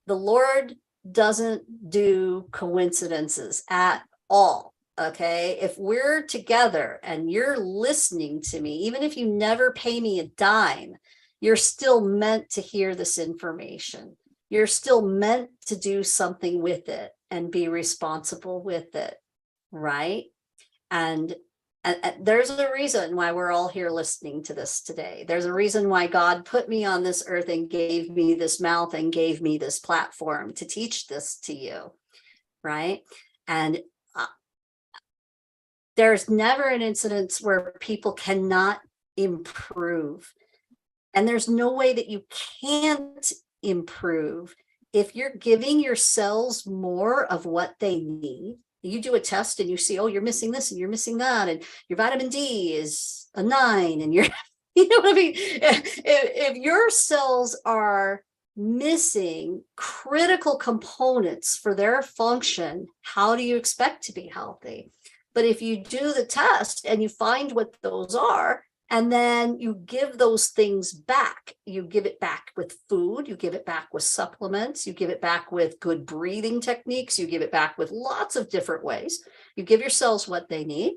[SPEAKER 1] the Lord doesn't do coincidences at all. Okay. If we're together and you're listening to me, even if you never pay me a dime, you're still meant to hear this information. You're still meant to do something with it and be responsible with it. Right. And there's a reason why we're all here listening to this today. There's a reason why God put me on this earth and gave me this mouth and gave me this platform to teach this to you, right? And there's never an incident where people cannot improve. And there's no way that you can't improve if you're giving your cells more of what they need. You do a test and you see, oh, you're missing this and you're missing that, and your vitamin D is a 9, and you're, you know what I mean? If your cells are missing critical components for their function, how do you expect to be healthy? But if you do the test and you find what those are, and then you give those things back, you give it back with food, you give it back with supplements, you give it back with good breathing techniques, you give it back with lots of different ways. You give your cells what they need,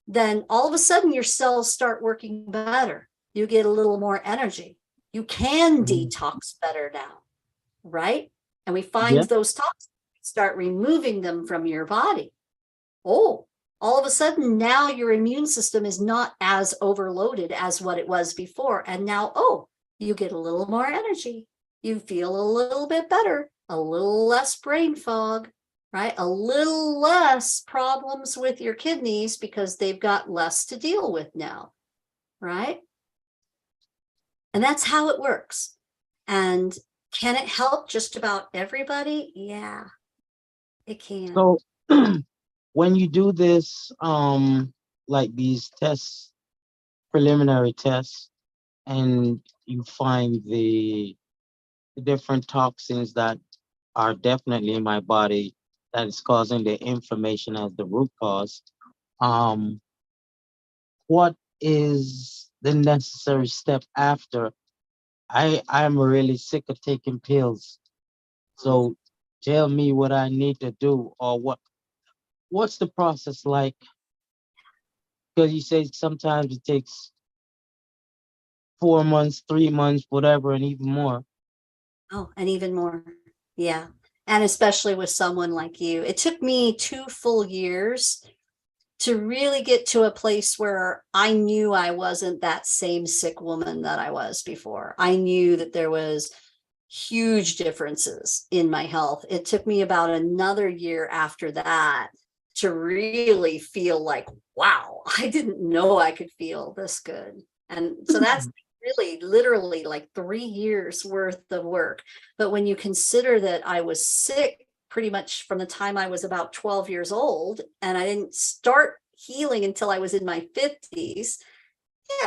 [SPEAKER 1] then all of a sudden your cells start working better. You get a little more energy. You can detox better now, right? And we find those toxins, start removing them from your body. Oh, all of a sudden now your immune system is not as overloaded as what it was before. And now, oh, you get a little more energy. You feel a little bit better, a little less brain fog, right? A little less problems with your kidneys because they've got less to deal with now, right? And that's how it works. And can it help just about everybody? Yeah, it can.
[SPEAKER 6] So when you do this, like these tests, preliminary tests, and you find the different toxins that are definitely in my body that is causing the inflammation as the root cause, um, what is the necessary step after? I'm really sick of taking pills. So tell me what I need to do, or what's the process like? Because you say sometimes it takes 4 months, 3 months, whatever, and even more.
[SPEAKER 1] Oh, and even more. Yeah. And especially with someone like you. It took me 2 full years to really get to a place where I knew I wasn't that same sick woman that I was before. I knew that there was huge differences in my health. It took me about another year after that to really feel like, wow, I didn't know I could feel this good. And so that's really literally like 3 years worth of work. But when you consider that I was sick pretty much from the time I was about 12 years old, and I didn't start healing until I was in my 50s,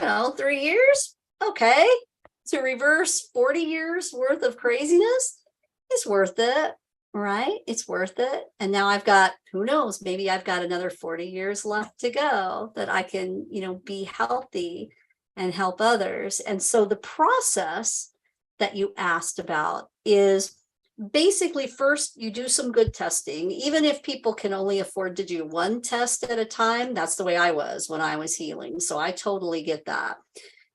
[SPEAKER 1] 3 years, okay, to reverse 40 years worth of craziness is worth it, right? It's worth it. And now I've got, who knows, maybe I've got another 40 years left to go that I can, be healthy and help others. And so the process that you asked about is basically, first you do some good testing. Even if people can only afford to do one test at a time, that's the way I was when I was healing. So I totally get that.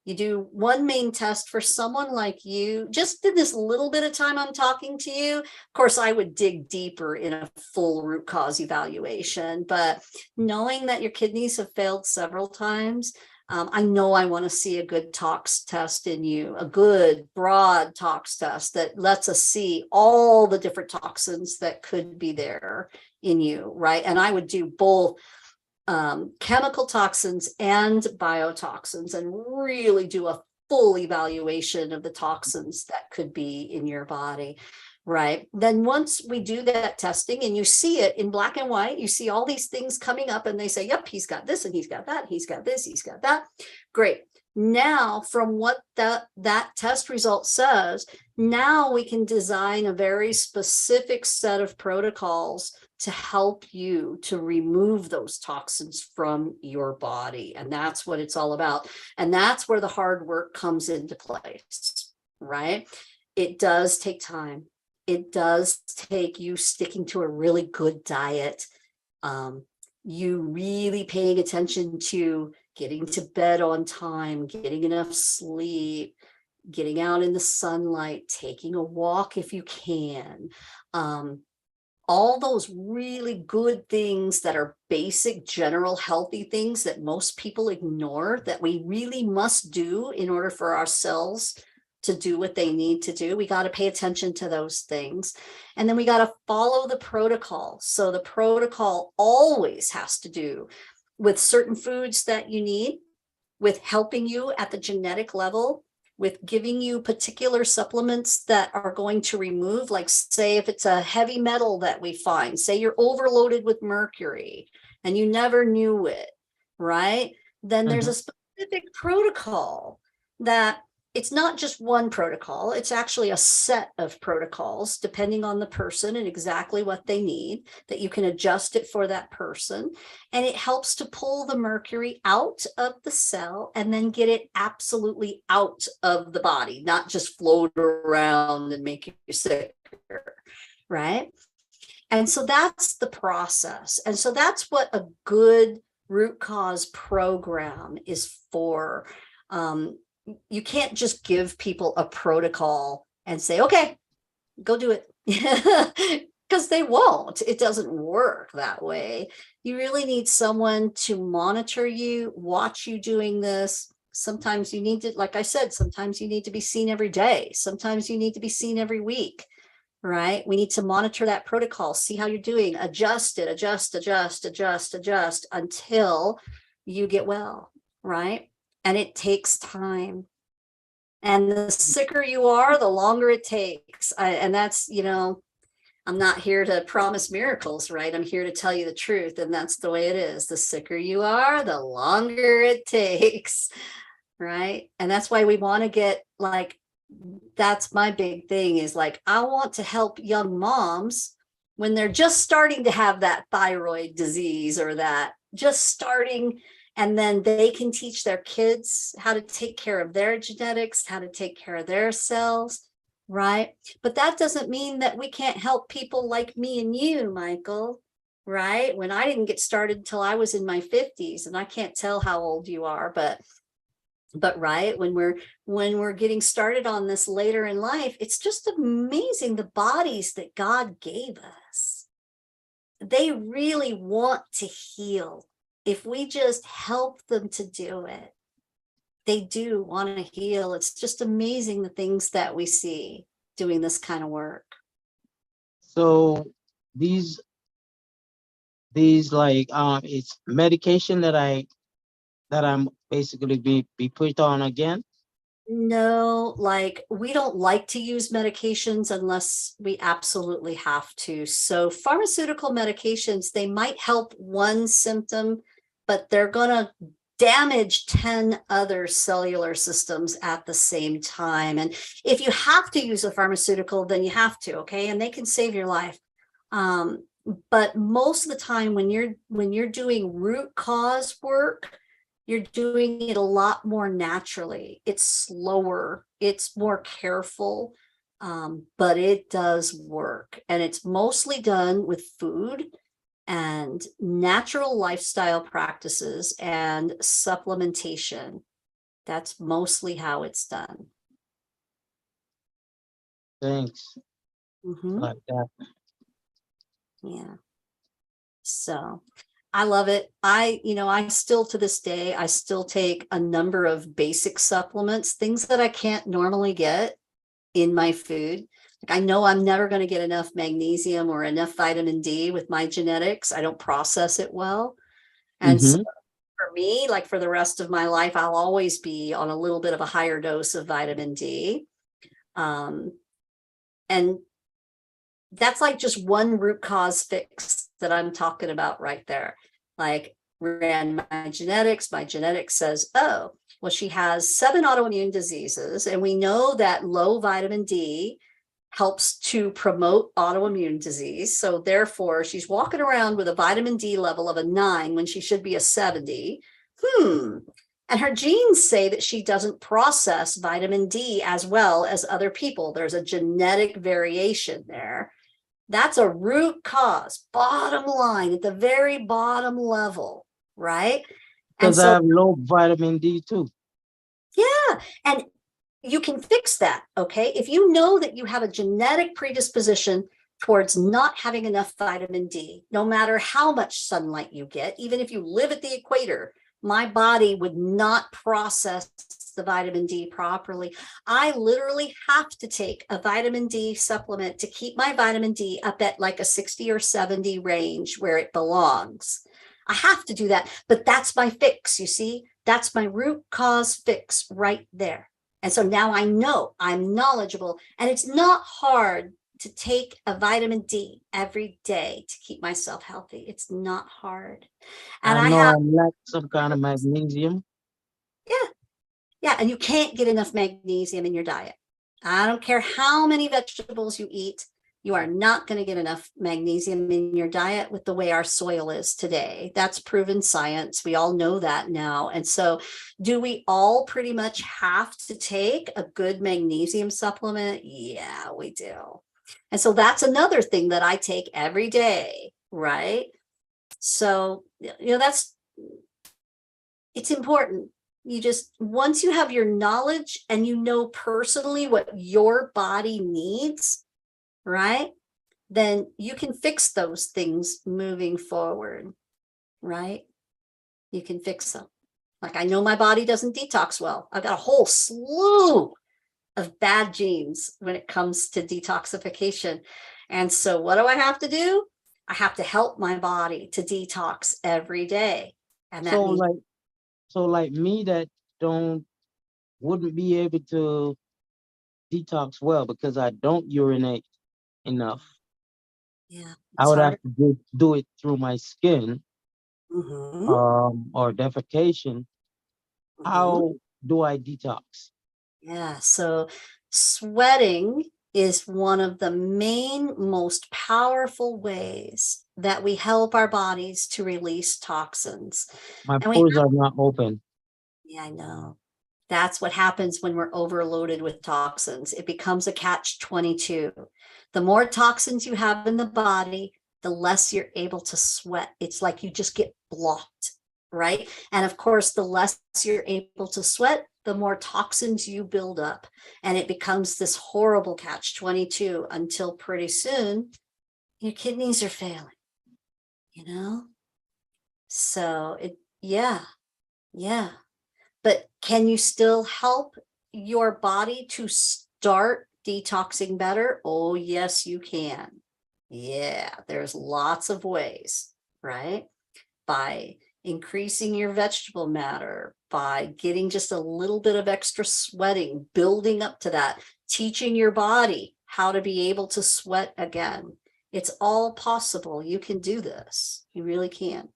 [SPEAKER 1] You do one main test for someone like you, just in this little bit of time I'm talking to you. Of course, I would dig deeper in a full root cause evaluation, but knowing that your kidneys have failed several times, I know I want to see a good tox test in you, a good broad tox test that lets us see all the different toxins that could be there in you, right? And I would do both chemical toxins and biotoxins and really do a full evaluation of the toxins that could be in your body. Right. Then once we do that testing and you see it in black and white, you see all these things coming up and they say, yep, he's got this and he's got that. He's got this, he's got that. Great. Now, from what that test result says, now we can design a very specific set of protocols to help you to remove those toxins from your body. And that's what it's all about. And that's where the hard work comes into place, right? It does take time. It does take you sticking to a really good diet. You really paying attention to getting to bed on time, getting enough sleep, getting out in the sunlight, taking a walk if you can. All those really good things that are basic, general, healthy things that most people ignore that we really must do in order for our cells to do what they need to do. We got to pay attention to those things. And then we got to follow the protocol. So the protocol always has to do with certain foods that you need, with helping you at the genetic level, with giving you particular supplements that are going to remove, like say if it's a heavy metal that we find, say you're overloaded with mercury and you never knew it, right? Then there's a specific protocol that it's not just one protocol, it's actually a set of protocols depending on the person and exactly what they need, that you can adjust it for that person. And it helps to pull the mercury out of the cell and then get it absolutely out of the body, not just float around and make you sicker, right? And so that's the process. And so that's what a good root cause program is for. You can't just give people a protocol and say, okay, go do it. Because they won't. It doesn't work that way. You really need someone to monitor you, watch you doing this. Sometimes you need to, like I said, sometimes you need to be seen every day. Sometimes you need to be seen every week, right? We need to monitor that protocol, see how you're doing, adjust it, adjust until you get well, right? And it takes time. And the sicker you are, the longer it takes. And that's, I'm not here to promise miracles, right? I'm here to tell you the truth. And that's the way it is. The sicker you are, the longer it takes, right? And that's why we want to get that's my big thing is I want to help young moms when they're just starting to have that thyroid disease or that just starting. And then they can teach their kids how to take care of their genetics, how to take care of their cells, right? But that doesn't mean that we can't help people like me and you, Michael, right? When I didn't get started until I was in my 50s, and I can't tell how old you are, but But right when we're getting started on this later in life, it's just amazing the bodies that God gave us. They really want to heal if we just help them to do it. They do want to heal. It's just amazing the things that we see doing this kind of work.
[SPEAKER 6] So these like it's medication that I'm basically be put on again.
[SPEAKER 1] No, like we don't like to use medications unless we absolutely have to. So pharmaceutical medications, they might help one symptom, but they're going to damage 10 other cellular systems at the same time. And if you have to use a pharmaceutical, then you have to, okay? And they can save your life. But most of the time when you're doing root cause work, you're doing it a lot more naturally. It's slower, it's more careful, but it does work. And it's mostly done with food and natural lifestyle practices and supplementation. That's mostly how it's done.
[SPEAKER 6] Thanks.
[SPEAKER 1] Mhm.
[SPEAKER 6] Like that.
[SPEAKER 1] Yeah. So I love it. I still to this day, I still take a number of basic supplements, things that I can't normally get in my food. Like I know I'm never going to get enough magnesium or enough vitamin D with my genetics. I don't process it well. And so
[SPEAKER 6] Mm-hmm.
[SPEAKER 1] for me, like for the rest of my life, I'll always be on a little bit of a higher dose of vitamin D. And that's like just one root cause fix that I'm talking about right there. Like ran my genetics says, oh, well, she has 7 autoimmune diseases. And we know that low vitamin D helps to promote autoimmune disease. So therefore, she's walking around with a vitamin D level of a 9 when she should be a 70. And her genes say that she doesn't process vitamin D as well as other people. There's a genetic variation there. That's a root cause, bottom line, at the very bottom level, right? And
[SPEAKER 6] Because I
[SPEAKER 1] so,
[SPEAKER 6] have low vitamin D too.
[SPEAKER 1] yeah, and you can fix that, okay? If you know that you have a genetic predisposition towards not having enough vitamin D, no matter how much sunlight you get, even if you live at the equator, my body would not process the vitamin D properly. I literally have to take a vitamin D supplement to keep my vitamin D up at like a 60 or 70 range where it belongs. I have to do that, but that's my fix, you see? That's my root cause fix right there. And so now I know I'm knowledgeable, and it's not hard to take a vitamin D every day to keep myself healthy. It's not hard. And
[SPEAKER 6] I
[SPEAKER 1] I
[SPEAKER 6] know
[SPEAKER 1] have,
[SPEAKER 6] I lack some kind of magnesium.
[SPEAKER 1] yeah, and you can't get enough magnesium in your diet. I don't care how many vegetables you eat, you are not going to get enough magnesium in your diet with the way our soil is today. That's proven science. We all know that now. And so, do we all pretty much have to take a good magnesium supplement? Yeah, we do. And so, that's another thing that I take every day, right? So, it's important. You just, once you have your knowledge and you know personally what your body needs, right? Then you can fix those things moving forward, right? You can fix them. Like I know my body doesn't detox well. I've got a whole slew of bad genes when it comes to detoxification. And so what do I have to do? I have to help my body to detox every day. And that
[SPEAKER 6] So
[SPEAKER 1] means,
[SPEAKER 6] like me that wouldn't be able to detox well because I don't urinate enough.
[SPEAKER 1] yeah,
[SPEAKER 6] I
[SPEAKER 1] it's
[SPEAKER 6] would have
[SPEAKER 1] hard.
[SPEAKER 6] to do it through my skin,
[SPEAKER 1] Mhm,
[SPEAKER 6] or defecation.
[SPEAKER 1] mhm.
[SPEAKER 6] How do I detox?
[SPEAKER 1] Yeah, so sweating is one of the main, most powerful ways that we help our bodies to release toxins.
[SPEAKER 6] My
[SPEAKER 1] And we
[SPEAKER 6] pores
[SPEAKER 1] have,
[SPEAKER 6] are not open.
[SPEAKER 1] yeah, I know. That's what happens when we're overloaded with toxins. It becomes a catch 22. The more toxins you have in the body, the less you're able to sweat. It's like you just get blocked, right? And of course, the less you're able to sweat, the more toxins you build up. And it becomes this horrible catch-22 until pretty soon your kidneys are failing, you know? So yeah. But can you still help your body to start detoxing better? Oh, yes, you can. Yeah, there's lots of ways, right? By increasing your vegetable matter, by getting just a little bit of extra sweating, building up to that, teaching your body how to be able to sweat again. It's all possible. You can do this. You really can.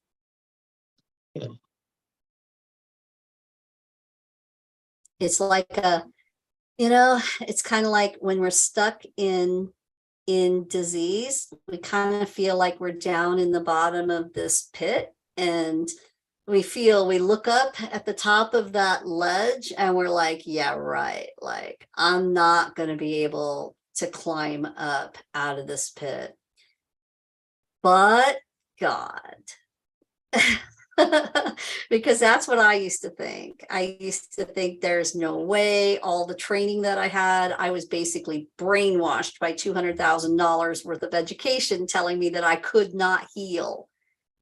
[SPEAKER 6] Yeah.
[SPEAKER 1] It's like it's kind of like when we're stuck in disease, we kind of feel like we're down in the bottom of this pit, and we look up at the top of that ledge and we're like, yeah, right, like I'm not going to be able to climb up out of this pit, but God. Because that's what I used to think. I used to think there's no way. All the training that I had, I was basically brainwashed by $200,000 worth of education telling me that I could not heal.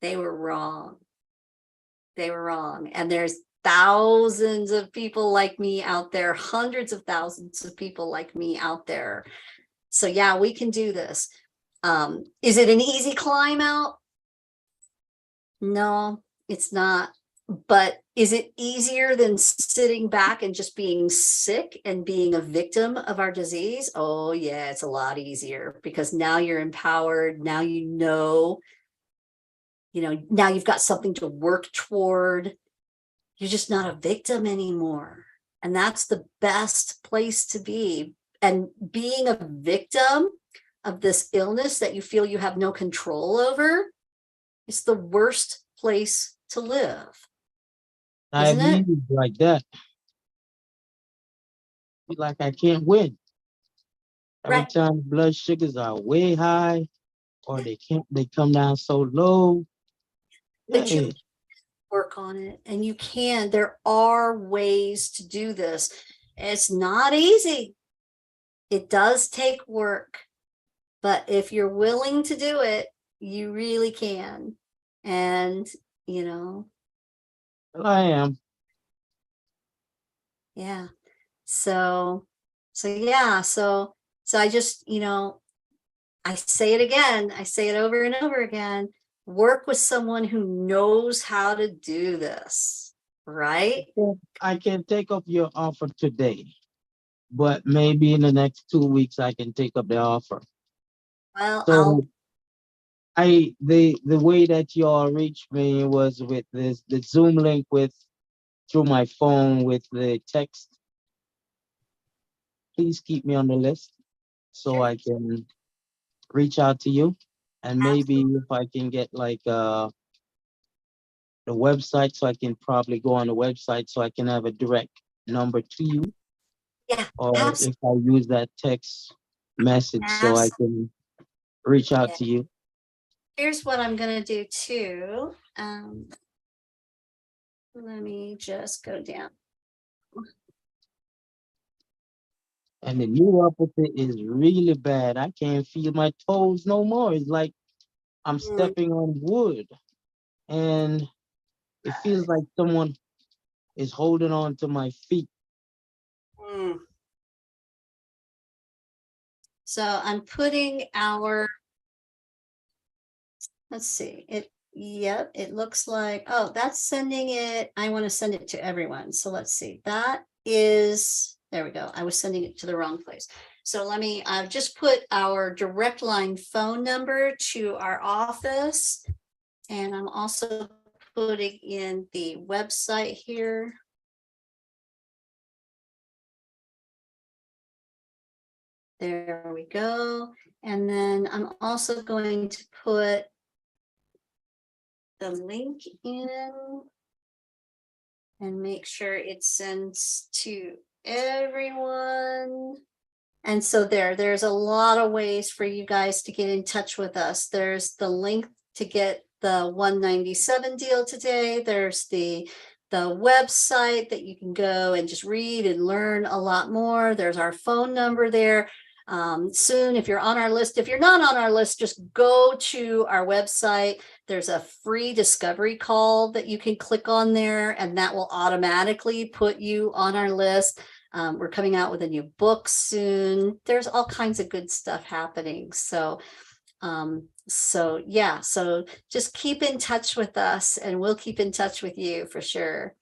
[SPEAKER 1] They were wrong. They were wrong. And there's thousands of people like me out there, hundreds of thousands of people like me out there. So yeah, we can do this. Is it an easy climb out? No, it's not. But is it easier than sitting back and just being sick and being a victim of our disease? Oh yeah, it's a lot easier, because now you're empowered. Now now you've got something to work toward. You're just not a victim anymore. And that's the best place to be. And being a victim of this illness that you feel you have no control over, it's the worst place to live. Isn't it?
[SPEAKER 6] Diabetes like that. Feel like I can't win. Every
[SPEAKER 1] Right.
[SPEAKER 6] time blood sugars are way high, or they come down so low.
[SPEAKER 1] But you
[SPEAKER 6] Yeah.
[SPEAKER 1] work on it, and you can. There are ways to do this. It's not easy. It does take work. But if you're willing to do it, you really can. And,
[SPEAKER 6] Well, I am.
[SPEAKER 1] yeah. So yeah. So I just, I say it again. I say it over and over again. Work with someone who knows how to do this, right?
[SPEAKER 6] I can take up your offer today, but maybe in the next 2 weeks I can take up the offer.
[SPEAKER 1] Well,
[SPEAKER 6] So the way that y'all reached me was with the Zoom link through my phone with the text. Please keep me on the list so I can reach out to you, and maybe if I can get like the website, so I can probably go on the website so I can have a direct number to you,
[SPEAKER 1] yeah,
[SPEAKER 6] or
[SPEAKER 1] absolutely.
[SPEAKER 6] if I use that text message so I can reach out
[SPEAKER 1] Yeah.
[SPEAKER 6] to you.
[SPEAKER 1] Here's what I'm going to do too. Let me just go down.
[SPEAKER 6] And the neuropathy is really bad. I can't feel my toes no more. It's like I'm stepping on wood, and it feels like someone is holding on to my feet.
[SPEAKER 1] So I'm putting let's see, yep, it looks like, oh, that's sending it. I want to send it to everyone. So let's see, there we go. I was sending it to the wrong place. So I've just put our direct line phone number to our office. And I'm also putting in the website here. There we go. And then I'm also going to put the link in and make sure it sends to everyone. And so there's a lot of ways for you guys to get in touch with us. There's the link to get the 197 deal today. There's the website that you can go and just read and learn a lot more. There's our phone number there. Soon, if you're on our list, if you're not on our list, just go to our website. There's a free discovery call that you can click on there, and that will automatically put you on our list. We're coming out with a new book soon. There's all kinds of good stuff happening. So yeah, so just keep in touch with us and we'll keep in touch with you for sure.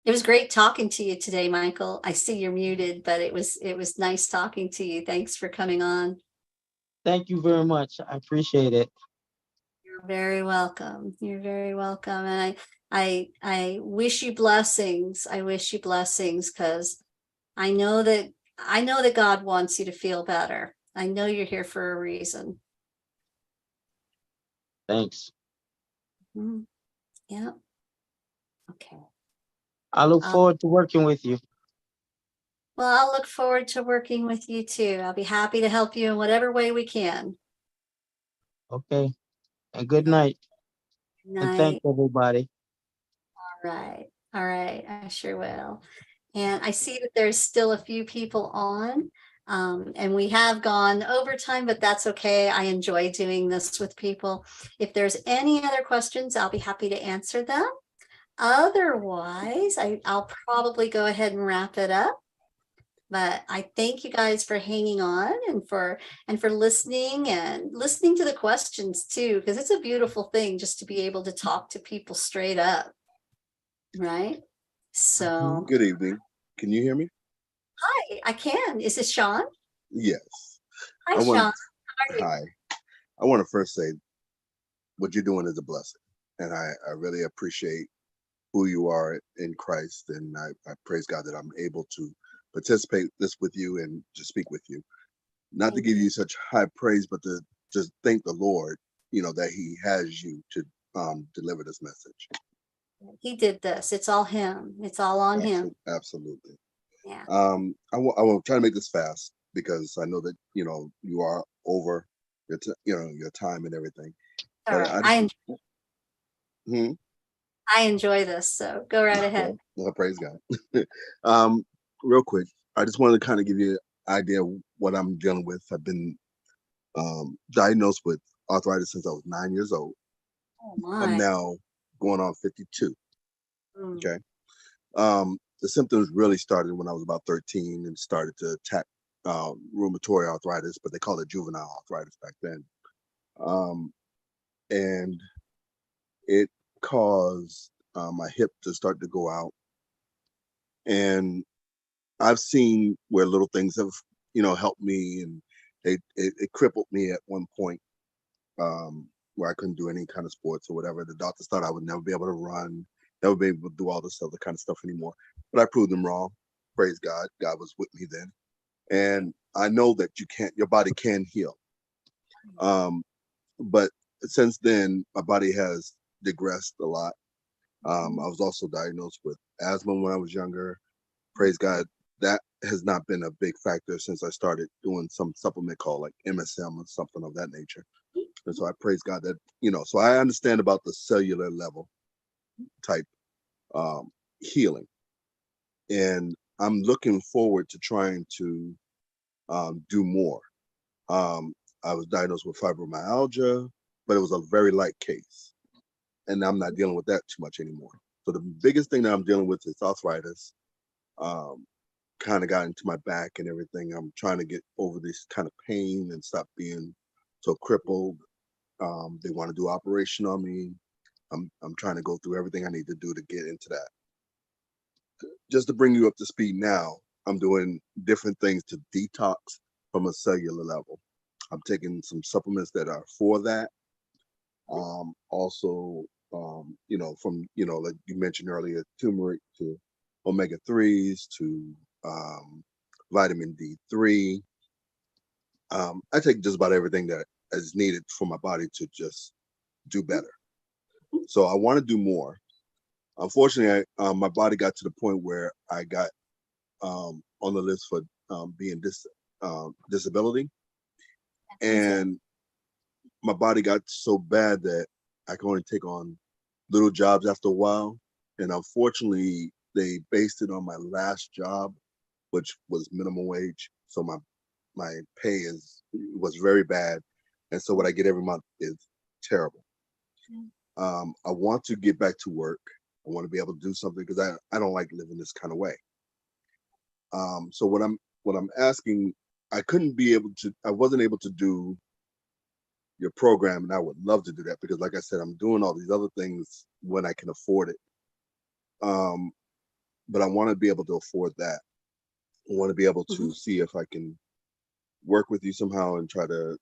[SPEAKER 1] It was great talking to you today, Michael. I see you're muted, but it was nice talking to you. Thanks for coming on.
[SPEAKER 6] Thank you very much. I appreciate it.
[SPEAKER 1] You're very welcome. You're very welcome. And I wish you blessings. I wish you blessings, because I know that God wants you to feel better. I know you're here for a reason.
[SPEAKER 6] Thanks.
[SPEAKER 1] Mhm. Yeah. Okay.
[SPEAKER 6] I look forward to working with you.
[SPEAKER 1] Well, I'll look forward to working with you too. I'll be happy to help you in whatever way we can.
[SPEAKER 6] Okay. And good night.
[SPEAKER 1] Good
[SPEAKER 6] And
[SPEAKER 1] night.
[SPEAKER 6] thanks everybody.
[SPEAKER 1] All right. All right. I sure will. And I see that there's still a few people on, and we have gone overtime, but that's okay. I enjoy doing this with people. If there's any other questions, I'll be happy to answer them. Otherwise, I'll probably go ahead and wrap it up. But I thank you guys for hanging on and for listening to the questions too, because it's a beautiful thing just to be able to talk to people straight up. Right? So
[SPEAKER 7] Good evening. Can you hear me?
[SPEAKER 1] hi, I can. Is this Sean?
[SPEAKER 7] Yes.
[SPEAKER 1] Hi,
[SPEAKER 7] I want-
[SPEAKER 1] Sean. How are you?
[SPEAKER 7] Hi. I want to first say what you're doing is a blessing. And I really appreciate who you are in Christ. And I praise God that I'm able to participate this with you and to speak with you. Not to
[SPEAKER 1] Thank
[SPEAKER 7] give
[SPEAKER 1] you.
[SPEAKER 7] you such high praise, but to just thank the Lord, that he has you to deliver this message.
[SPEAKER 1] He did this. It's all him. It's all on him.
[SPEAKER 7] Absolutely.
[SPEAKER 1] Yeah.
[SPEAKER 7] I will try to make this fast because I know that you are over your time and everything.
[SPEAKER 1] All
[SPEAKER 7] But
[SPEAKER 1] right.
[SPEAKER 7] Hmm?
[SPEAKER 1] I enjoy this, so go right ahead.
[SPEAKER 7] Well, praise God. Real quick, I just wanted to kind of give you an idea of what I'm dealing with. I've been diagnosed with arthritis since I was 9 years old.
[SPEAKER 1] Oh
[SPEAKER 7] I'm
[SPEAKER 1] my.
[SPEAKER 7] now going on 52.
[SPEAKER 1] Mm.
[SPEAKER 7] Okay. The symptoms really started when I was about 13 and started to attack rheumatoid arthritis, but they called it juvenile arthritis back then. And it caused my hip to start to go out. And I've seen where little things have, helped me, and it crippled me at one point, where I couldn't do any kind of sports or whatever. The doctors thought I would never be able to run, never be able to do all this other kind of stuff anymore. But I proved them wrong. Praise God. God was with me then. And I know that your body can heal. But since then, my body has digressed a lot. I was also diagnosed with asthma when I was younger. Praise God, that has not been a big factor since I started doing some supplement called like MSM or something of that nature. And so I praise God that, so I understand about the cellular level type healing. And I'm looking forward to trying to do more. I was diagnosed with fibromyalgia, but it was a very light case. And I'm not dealing with that too much anymore. So the biggest thing that I'm dealing with is arthritis. Kind of got into my back and everything. I'm trying to get over this kind of pain and stop being so crippled. They want to do operation on me. I'm trying to go through everything I need to do to get into that. Just to bring you up to speed now, I'm doing different things to detox from a cellular level. I'm taking some supplements that are for that. Also, from, like you mentioned earlier, turmeric to omega-3s to vitamin D3. I take just about everything that is needed for my body to just do better. So I want to do more. Unfortunately, my body got to the point where I got on the list for being disability, and my body got so bad that I could only take on little jobs after a while. And unfortunately, they based it on my last job, which was minimum wage. So my pay was very bad. And so what I get every month is terrible. I want to get back to work. I want to be able to do something because I don't like living this kind of way. So what I'm asking, I wasn't able to do your program, and I would love to do that because, like I said, I'm doing all these other things when I can afford it. But I want to be able to afford that. I want to be able to see if I can work with you somehow and try to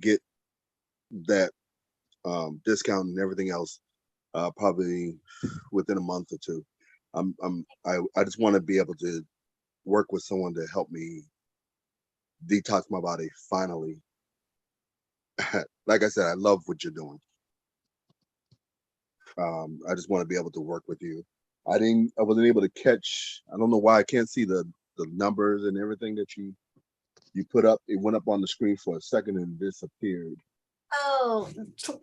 [SPEAKER 7] get that discount and everything else probably within a month or two. I just want to be able to work with someone to help me detox my body finally. Like I said, I love what you're doing. I just want to be able to work with you. I wasn't able to catch, I don't know why I can't see the numbers and everything that you put up. It went up on the screen for a second and disappeared.
[SPEAKER 1] Oh,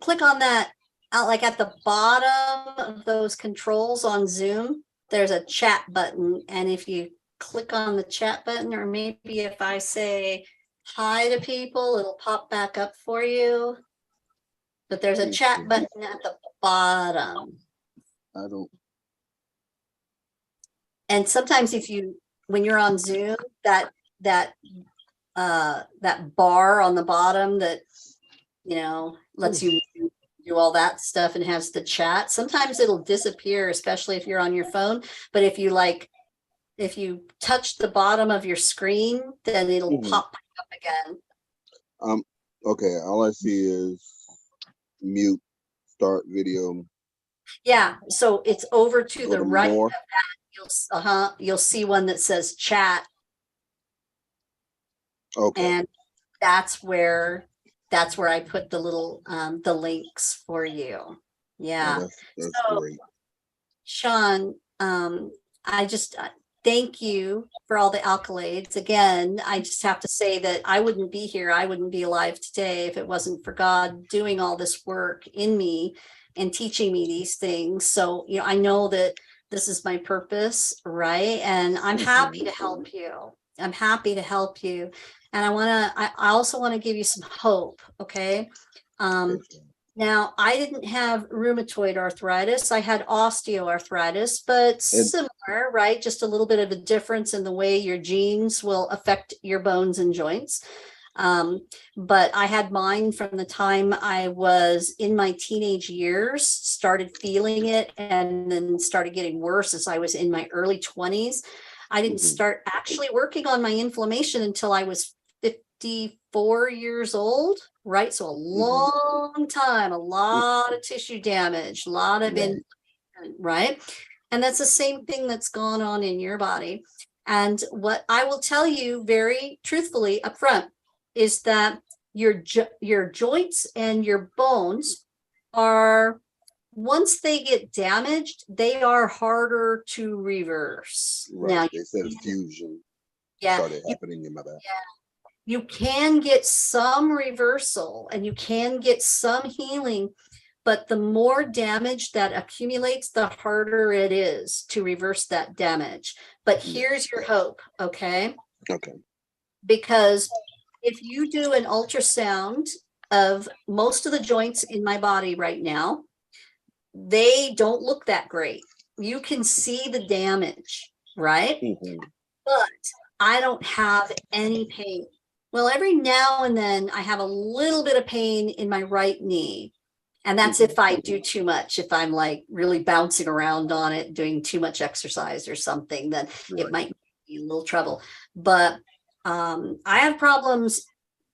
[SPEAKER 1] click on that out like at the bottom of those controls on Zoom. There's a chat button, and if you click on the chat button, or maybe if I say hi to people, it'll pop back up for you. But there's a chat button at the bottom.
[SPEAKER 7] I don't.
[SPEAKER 1] And sometimes when you're on Zoom, that bar on the bottom that lets you do all that stuff and has the chat, sometimes it'll disappear, especially if you're on your phone. But if you touch the bottom of your screen, then it'll pop back up again.
[SPEAKER 7] Okay, all I see is mute, start video.
[SPEAKER 1] Yeah, so it's over to the right
[SPEAKER 7] more.
[SPEAKER 1] of that. You'll see one that says chat.
[SPEAKER 7] Okay.
[SPEAKER 1] And that's where I put the little the links for you. Yeah.
[SPEAKER 7] That's
[SPEAKER 1] so
[SPEAKER 7] great.
[SPEAKER 1] Sean, I just thank you for all the accolades. Again, I just have to say that I wouldn't be here. I wouldn't be alive today if it wasn't for God doing all this work in me and teaching me these things. So, I know that this is my purpose, right? And I'm happy to help you. I'm happy to help you. And I also want to give you some hope. Okay. Now, I didn't have rheumatoid arthritis. I had osteoarthritis, but similar, right? Just a little bit of a difference in the way your genes will affect your bones and joints. But I had mine from the time I was in my teenage years, started feeling it, and then started getting worse as I was in my early 20s. I didn't start actually working on my inflammation until I was 54 years old, right? So a long time, a lot of tissue damage, a lot of inflammation, right? And that's the same thing that's gone on in your body. And what I will tell you very truthfully up front is that your joints and your bones are, once they get damaged, they are harder to reverse.
[SPEAKER 7] Right.
[SPEAKER 1] Now,
[SPEAKER 7] they said fusion started happening in my back.
[SPEAKER 1] You can get some reversal and you can get some healing, but the more damage that accumulates, the harder it is to reverse that damage. But here's your hope, okay?
[SPEAKER 7] Okay.
[SPEAKER 1] Because if you do an ultrasound of most of the joints in my body right now, they don't look that great. You can see the damage, right? But I don't have any pain. Well, every now and then I have a little bit of pain in my right knee. And that's if I do too much, if I'm like really bouncing around on it, doing too much exercise or something, then it might be a little trouble. But I have problems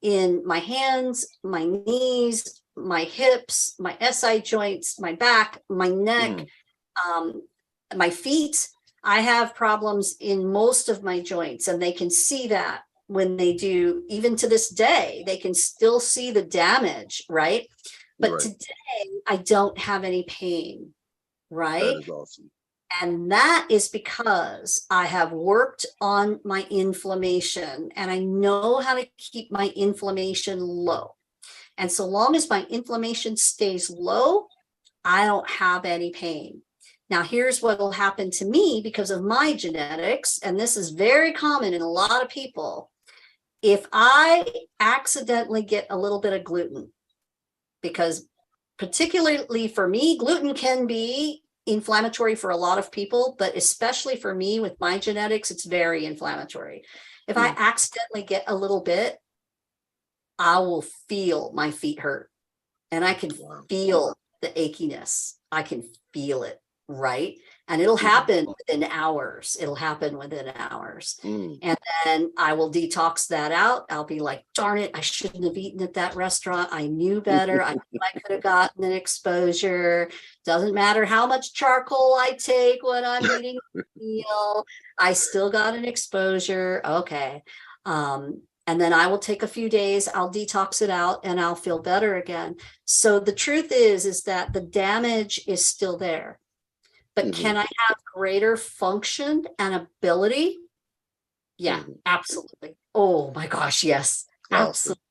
[SPEAKER 1] in my hands, my knees, my hips, my SI joints, my back, my neck, my feet. I have problems in most of my joints, and they can see that when they do, even to this day, they can still see the damage, right? But today I don't have any pain, right?
[SPEAKER 7] That is awesome.
[SPEAKER 1] And that is because I have worked on my inflammation and I know how to keep my inflammation low. And so long as my inflammation stays low, I don't have any pain. Now, here's what will happen to me because of my genetics, and this is very common in a lot of people. If I accidentally get a little bit of gluten, because particularly for me, gluten can be inflammatory for a lot of people, but especially for me with my genetics, it's very inflammatory. If I accidentally get a little bit, I will feel my feet hurt and I can feel the achiness. I can feel it, right? And it'll happen within hours. It'll happen within hours. And then I will detox that out. I'll be like, darn it, I shouldn't have eaten at that restaurant. I knew better. I knew I could have gotten an exposure. Doesn't matter how much charcoal I take when I'm eating a meal. I still got an exposure. Okay. And then I will take a few days, I'll detox it out and I'll feel better again. So the truth is that the damage is still there. But can I have greater function and ability? Yeah, absolutely. Oh my gosh, yes, absolutely.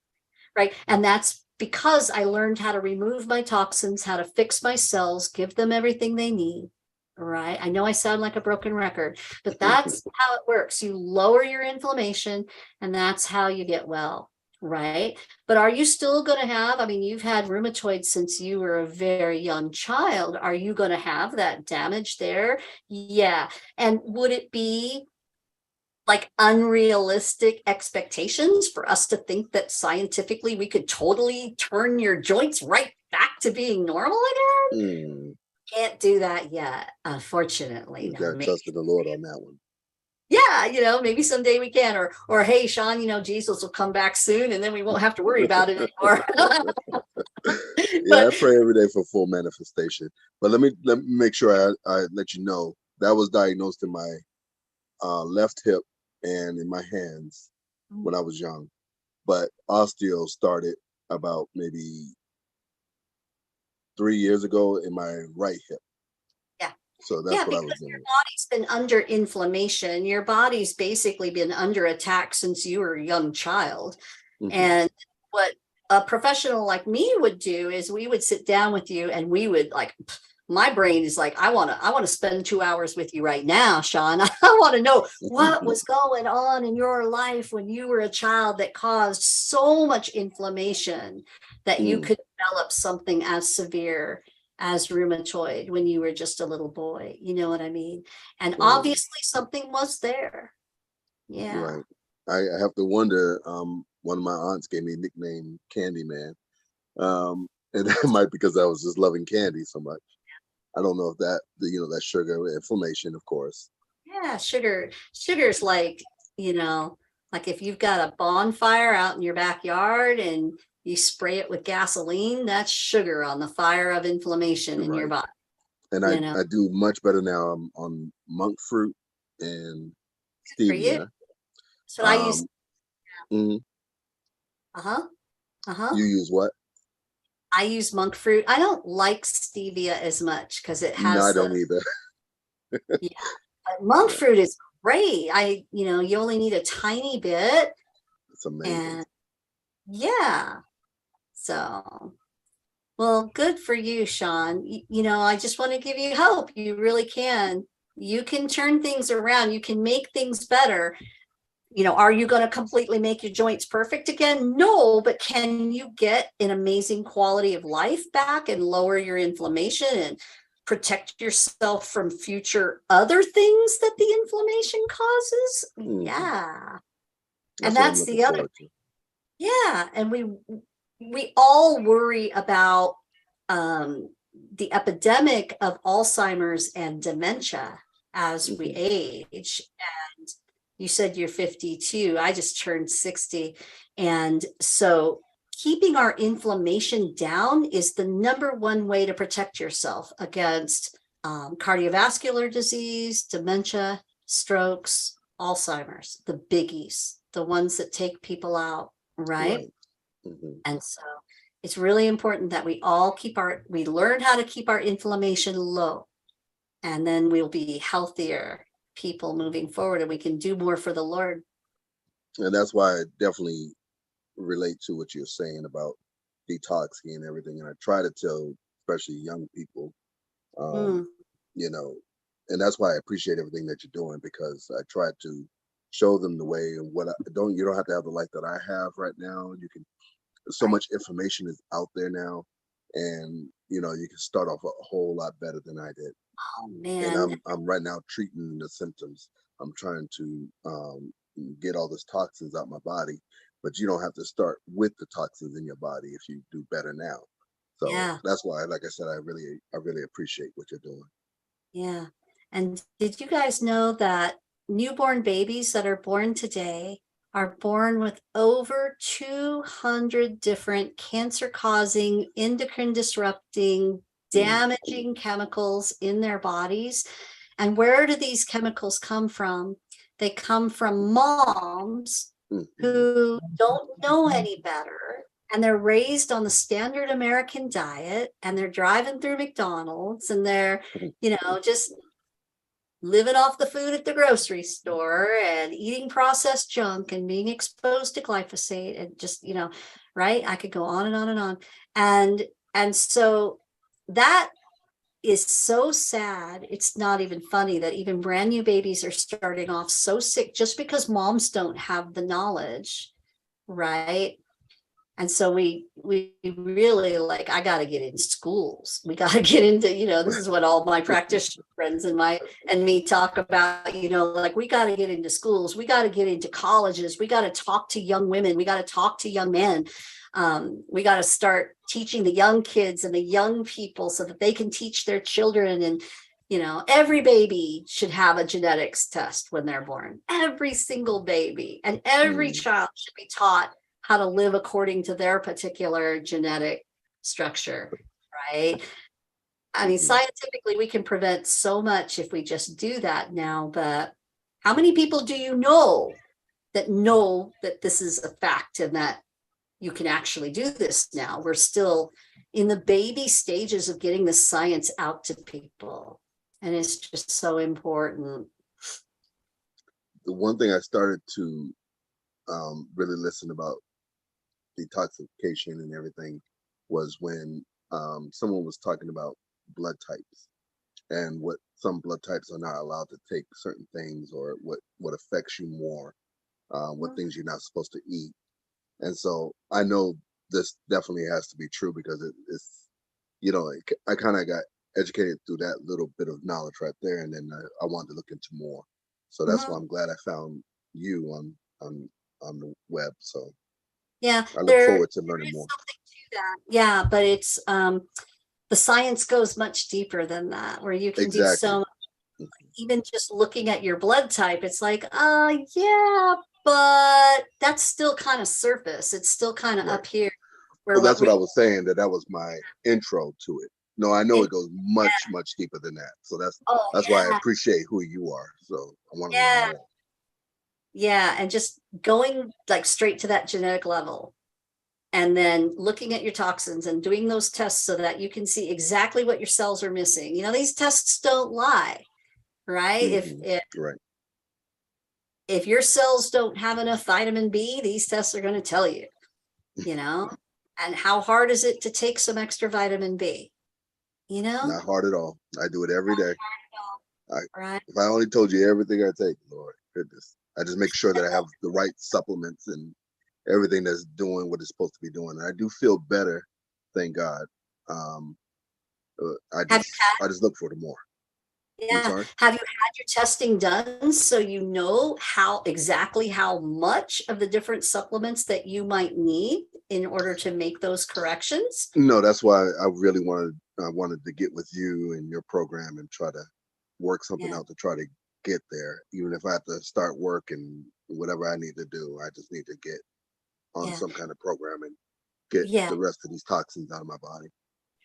[SPEAKER 1] Right. And that's because I learned how to remove my toxins, how to fix my cells, give them everything they need. Right. I know I sound like a broken record, but that's how it works. You lower your inflammation and that's how you get well. Right. But are you still going to have, I mean, you've had rheumatoid since you were a very young child. Are you going to have that damage there? Yeah. And would it be like unrealistic expectations for us to think that scientifically we could totally turn your joints right back to being normal again? Can't do that yet, unfortunately.
[SPEAKER 7] You got to trust in the Lord on that one.
[SPEAKER 1] Yeah, maybe someday we can, or hey, Sean, Jesus will come back soon and then we won't have to worry about it anymore.
[SPEAKER 7] Yeah, I pray every day for full manifestation. But let me make sure I let you know that was diagnosed in my left hip and in my hands when I was young. But osteo started about maybe 3 years ago in my right hip. So that's what I was doing.
[SPEAKER 1] Your body's been under inflammation. Your body's basically been under attack since you were a young child. And what a professional like me would do is we would sit down with you and we would my brain is like, I want to spend 2 hours with you right now, Sean. I want to know what was going on in your life when you were a child that caused so much inflammation that you could develop something as severe as rheumatoid when you were just a little boy. You know what I mean? And obviously something was there. Yeah.
[SPEAKER 7] Right. I have to wonder, one of my aunts gave me a nickname Candyman. And that might be because I was just loving candy so much. I don't know if that sugar inflammation, of course.
[SPEAKER 1] Yeah, sugar's like if you've got a bonfire out in your backyard and you spray it with gasoline, that's sugar on the fire of inflammation in your body.
[SPEAKER 7] And I do much better now. I'm on monk fruit and stevia.
[SPEAKER 1] So I use.
[SPEAKER 7] You use what?
[SPEAKER 1] I use monk fruit. I don't like stevia as much because it has.
[SPEAKER 7] No, I don't either.
[SPEAKER 1] Yeah, but monk fruit is great. You only need a tiny bit.
[SPEAKER 7] It's amazing.
[SPEAKER 1] And so, well, good for you, Sean. I just want to give you hope. You really can. You can turn things around. You can make things better. Are you going to completely make your joints perfect again? No, but can you get an amazing quality of life back and lower your inflammation and protect yourself from future other things that the inflammation causes? Yeah. And that's the other thing. Yeah. And we all worry about the epidemic of Alzheimer's and dementia as we age. And you said you're 52. I just turned 60. And so keeping our inflammation down is the number one way to protect yourself against cardiovascular disease, dementia, strokes, Alzheimer's, the biggies, the ones that take people out, right? And so it's really important that we all we learn how to keep our inflammation low And then we'll be healthier people moving forward, and we can do more for the Lord.
[SPEAKER 7] And that's why I definitely relate to what you're saying about detoxing and everything. And I try to tell, especially young people,
[SPEAKER 1] Mm,
[SPEAKER 7] you know, and that's why I appreciate everything that you're doing, because I try to show them the way. And you don't have to have the life that I have right now. So
[SPEAKER 1] right.
[SPEAKER 7] much information is out there now, and you can start off a whole lot better than I did.
[SPEAKER 1] Oh
[SPEAKER 7] And
[SPEAKER 1] man.
[SPEAKER 7] I'm right now treating the symptoms. I'm trying to get all those toxins out my body, but you don't have to start with the toxins in your body if you do better now. So
[SPEAKER 1] Yeah.
[SPEAKER 7] that's why, like I said, I really appreciate what you're doing.
[SPEAKER 1] Yeah. And did you guys know that newborn babies that are born today are born with over 200 different cancer causing, endocrine disrupting, damaging chemicals in their bodies? And where do these chemicals come from? They come from moms
[SPEAKER 7] Mhm.
[SPEAKER 1] who don't know any better, and they're raised on the standard American diet, and they're driving through McDonald's, and they're, just living off the food at the grocery store and eating processed junk and being exposed to glyphosate and just, right? I could go on and on and on. And so that is so sad. It's not even funny that even brand new babies are starting off so sick just because moms don't have the knowledge, right? And so we really, like, I got to get in schools. We got to get into, this is what all my practitioner friends and me talk about, like, we got to get into schools. We got to get into colleges. We got to talk to young women. We got to talk to young men. We got to start teaching the young kids and the young people so that they can teach their children. And, every baby should have a genetics test when they're born, every single baby, and every child should be taught how to live according to their particular genetic structure, right? I mean, scientifically, we can prevent so much if we just do that now, but how many people do you know that this is a fact and that you can actually do this now? We're still in the baby stages of getting the science out to people, and it's just so important.
[SPEAKER 7] The one thing I started to really listen about detoxification and everything was when someone was talking about blood types and what some blood types are not allowed to take certain things, or what affects you more, what things you're not supposed to eat. And so I know this definitely has to be true, because I kind of got educated through that little bit of knowledge right there, and then I wanted to look into more. So that's why I'm glad I found you on the web. So
[SPEAKER 1] Yeah,
[SPEAKER 7] I look
[SPEAKER 1] there
[SPEAKER 7] forward to learning
[SPEAKER 1] is
[SPEAKER 7] more.
[SPEAKER 1] something to that. Yeah, but it's the science goes much deeper than that, where you can do
[SPEAKER 7] Exactly.
[SPEAKER 1] so much. Even just looking at your blood type, it's like, yeah, but that's still kind of surface. It's still kind of
[SPEAKER 7] Right.
[SPEAKER 1] up here.
[SPEAKER 7] Well, that's what I was saying, that was my intro to it. No, I know it goes much,
[SPEAKER 1] Yeah.
[SPEAKER 7] much deeper than that. So that's
[SPEAKER 1] Oh,
[SPEAKER 7] why I
[SPEAKER 1] yeah,
[SPEAKER 7] appreciate who you are. So I want to learn
[SPEAKER 1] yeah,
[SPEAKER 7] more.
[SPEAKER 1] yeah. And just going like straight to that genetic level, and then looking at your toxins and doing those tests so that you can see exactly what your cells are missing. These tests don't lie, right?
[SPEAKER 7] Right.
[SPEAKER 1] If your cells don't have enough vitamin B, these tests are going to tell you, and how hard is it to take some extra vitamin B?
[SPEAKER 7] Not hard at all. I do it every day.
[SPEAKER 1] Right.
[SPEAKER 7] If I only told you everything I take, Lord goodness, I just make sure that I have the right supplements and everything that's doing what it's supposed to be doing. And I do feel better, thank God. I
[SPEAKER 1] Have
[SPEAKER 7] just look for the more. I'm
[SPEAKER 1] Yeah.
[SPEAKER 7] sorry.
[SPEAKER 1] Have you had your testing done so you know exactly how much of the different supplements that you might need in order to make those corrections?
[SPEAKER 7] No, that's why I really wanted to get with you and your program and try to work something
[SPEAKER 1] Yeah.
[SPEAKER 7] out to try to get there. Even if I have to start work and whatever I need to do, I just need to get on
[SPEAKER 1] Yeah.
[SPEAKER 7] some kind of program and get
[SPEAKER 1] Yeah.
[SPEAKER 7] the rest of these toxins out of my body.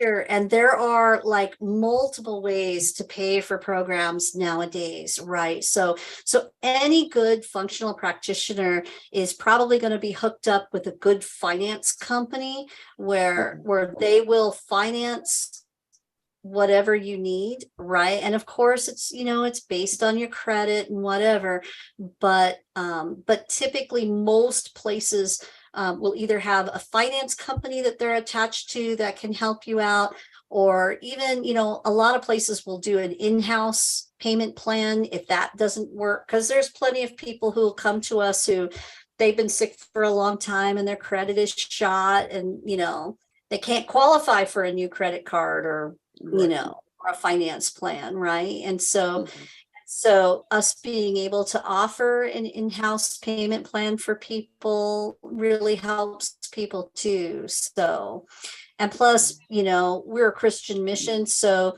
[SPEAKER 1] Sure. And there are like multiple ways to pay for programs nowadays, right? So any good functional practitioner is probably going to be hooked up with a good finance company where they will finance whatever you need, right? And of course, it's, it's based on your credit and whatever, but typically most places will either have a finance company that they're attached to that can help you out, or even, a lot of places will do an in-house payment plan if that doesn't work, because there's plenty of people who will come to us who they've been sick for a long time and their credit is shot, and they can't qualify for a new credit card or or a finance plan, right? And so us being able to offer an in-house payment plan for people really helps people too. So, and plus, we're a Christian mission, so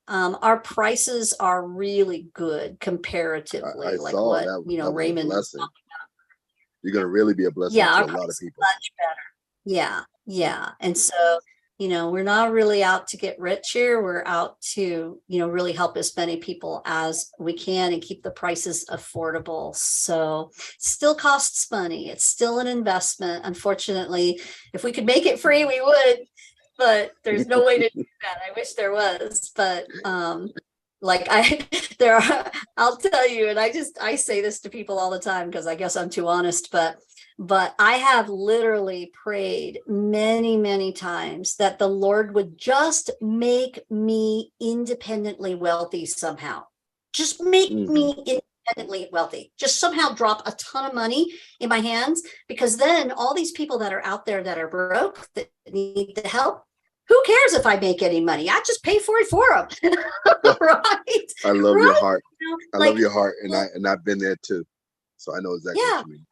[SPEAKER 1] our prices are really good comparatively.
[SPEAKER 7] I
[SPEAKER 1] like
[SPEAKER 7] saw
[SPEAKER 1] what
[SPEAKER 7] that. That was a
[SPEAKER 1] Raymond was
[SPEAKER 7] blessing. You're gonna really be a blessing
[SPEAKER 1] yeah,
[SPEAKER 7] to
[SPEAKER 1] our
[SPEAKER 7] a lot
[SPEAKER 1] price
[SPEAKER 7] of
[SPEAKER 1] is
[SPEAKER 7] people.
[SPEAKER 1] much better. Yeah. And so, we're not really out to get rich here. We're out to, really help as many people as we can and keep the prices affordable. So still costs money. It's still an investment. Unfortunately, if we could make it free, we would, but there's no way to do that. I wish there was, but I'll tell you, and I say this to people all the time because I guess I'm too honest, but I have literally prayed many, many times that the Lord would just make me independently wealthy somehow. Just make me independently wealthy. Just somehow drop a ton of money in my hands, because then all these people that are out there that are broke, that need the help, who cares if I make any money? I just pay for it for them. Right?
[SPEAKER 7] I love your heart. I
[SPEAKER 1] like,
[SPEAKER 7] love your heart, and I've been there too, so I know exactly what you mean.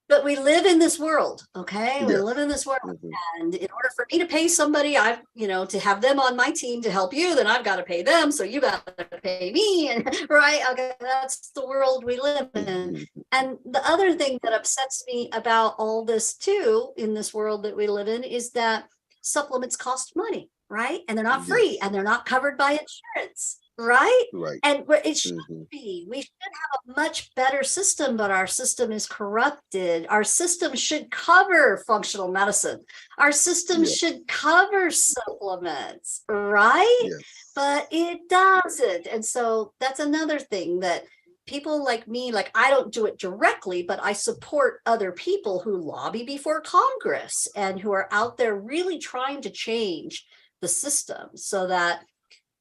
[SPEAKER 1] But we live in this world, okay? We
[SPEAKER 7] Yes.
[SPEAKER 1] live in this world, and in order for me to pay somebody, I've, to have them on my team to help you, then I've got to pay them. So you got to pay me, and right? Okay, that's the world we live in. And the other thing that upsets me about all this too, in this world that we live in, is that supplements cost money, right? And they're not free, and they're not covered by insurance, right?
[SPEAKER 7] Right.
[SPEAKER 1] And it should be. We should have a much better system, but our system is corrupted. Our system should cover functional medicine. Our system should cover supplements, right?
[SPEAKER 7] Yes.
[SPEAKER 1] But it doesn't. And so that's another thing that people like me, like I don't do it directly, but I support other people who lobby before Congress and who are out there really trying to change the system so that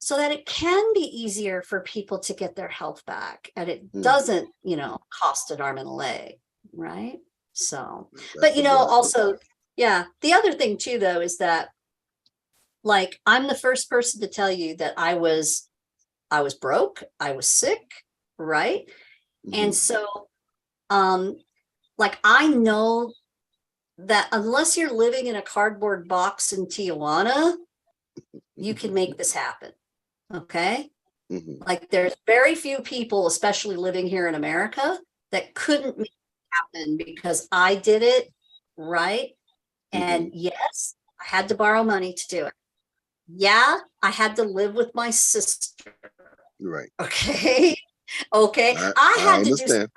[SPEAKER 1] it can be easier for people to get their health back, and it doesn't, cost an arm and a leg, right? So, but also, the other thing too, though, is that like I'm the first person to tell you that I was broke, I was sick, right? And so, like I know that unless you're living in a cardboard box in Tijuana, you can make this happen. Okay. Like there's very few people, especially living here in America, that couldn't make it happen because I did it. Right. And yes, I had to borrow money to do it. Yeah. I had to live with my sister.
[SPEAKER 7] Right.
[SPEAKER 1] Okay. Okay. I had to do
[SPEAKER 7] understand.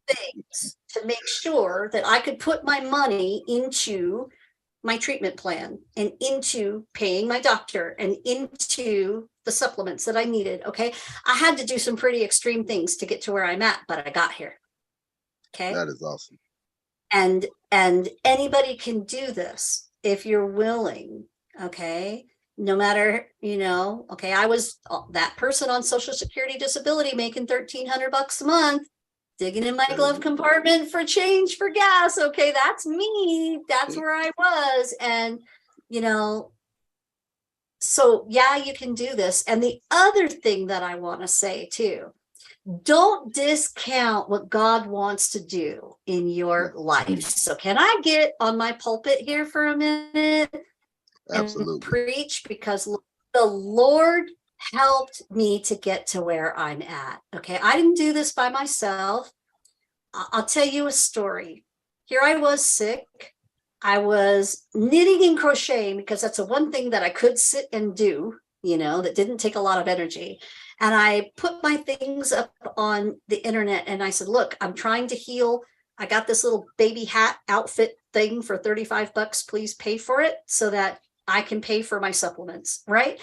[SPEAKER 1] things to make sure that I could put my money into my treatment plan and into paying my doctor and into the supplements that I needed. Okay. I had to do some pretty extreme things to get to where I'm at, but I got here. Okay.
[SPEAKER 7] That is awesome.
[SPEAKER 1] And anybody can do this if you're willing. Okay. No matter, okay, I was that person on Social Security disability making $1,300 a month, digging in my glove compartment for change for gas. Okay, that's me. That's where I was. And, so yeah, you can do this. And the other thing that I want to say too, don't discount what God wants to do in your life. So can I get on my pulpit here for a minute?
[SPEAKER 7] Absolutely.
[SPEAKER 1] And preach, because the Lord helped me to get to where I'm at. Okay. I didn't do this by myself. I'll tell you a story. Here I was sick. I was knitting and crocheting because that's the one thing that I could sit and do, that didn't take a lot of energy. And I put my things up on the internet and I said, look, I'm trying to heal. I got this little baby hat outfit thing for $35. Please pay for it so that I can pay for my supplements. Right.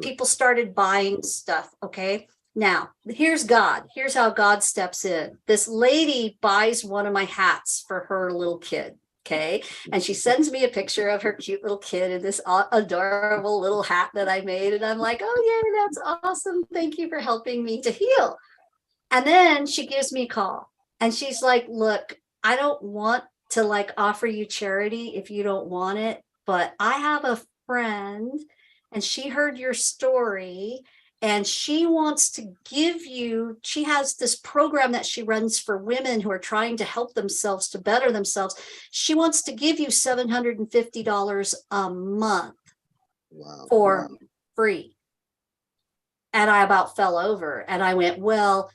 [SPEAKER 1] people started buying stuff. Okay. Now, here's God. Here's how God steps in. This lady buys one of my hats for her little kid. Okay. And she sends me a picture of her cute little kid in this adorable little hat that I made. And I'm like, oh, yeah, that's awesome. Thank you for helping me to heal. And then she gives me a call and she's like, look, I don't want to like offer you charity if you don't want it, but I have a friend and she heard your story and she wants to give you, she has this program that she runs for women who are trying to help themselves, to better themselves. She wants to give you $750 a month for free. And I about fell over and I went, well,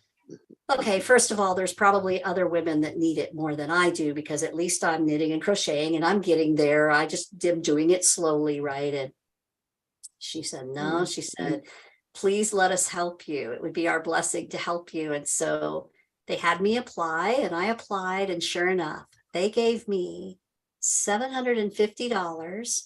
[SPEAKER 1] okay, first of all, there's probably other women that need it more than I do, because at least I'm knitting and crocheting and I'm getting there. I just am doing it slowly, right? And she said, no, she said, please let us help you. It would be our blessing to help you. And so they had me apply and I applied. And sure enough, they gave me $750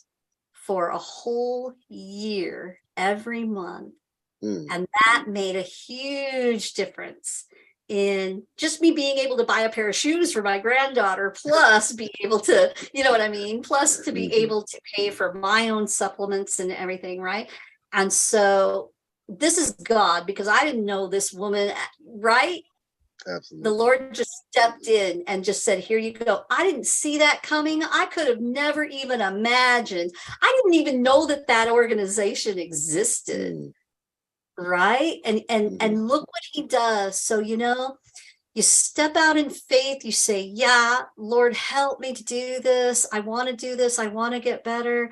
[SPEAKER 1] for a whole year every month. And that made a huge difference in just me being able to buy a pair of shoes for my granddaughter, plus be able to, you know what I mean? Plus to be able to pay for my own supplements and everything, right? And so this is God, because I didn't know this woman, right?
[SPEAKER 7] Absolutely.
[SPEAKER 1] The Lord just stepped in and just said, here you go. I didn't see that coming. I could have never even imagined. I didn't even know that that organization existed. Right. And look what he does. So, you know, you step out in faith, you say, yeah, Lord, help me to do this. I want to do this. I want to get better.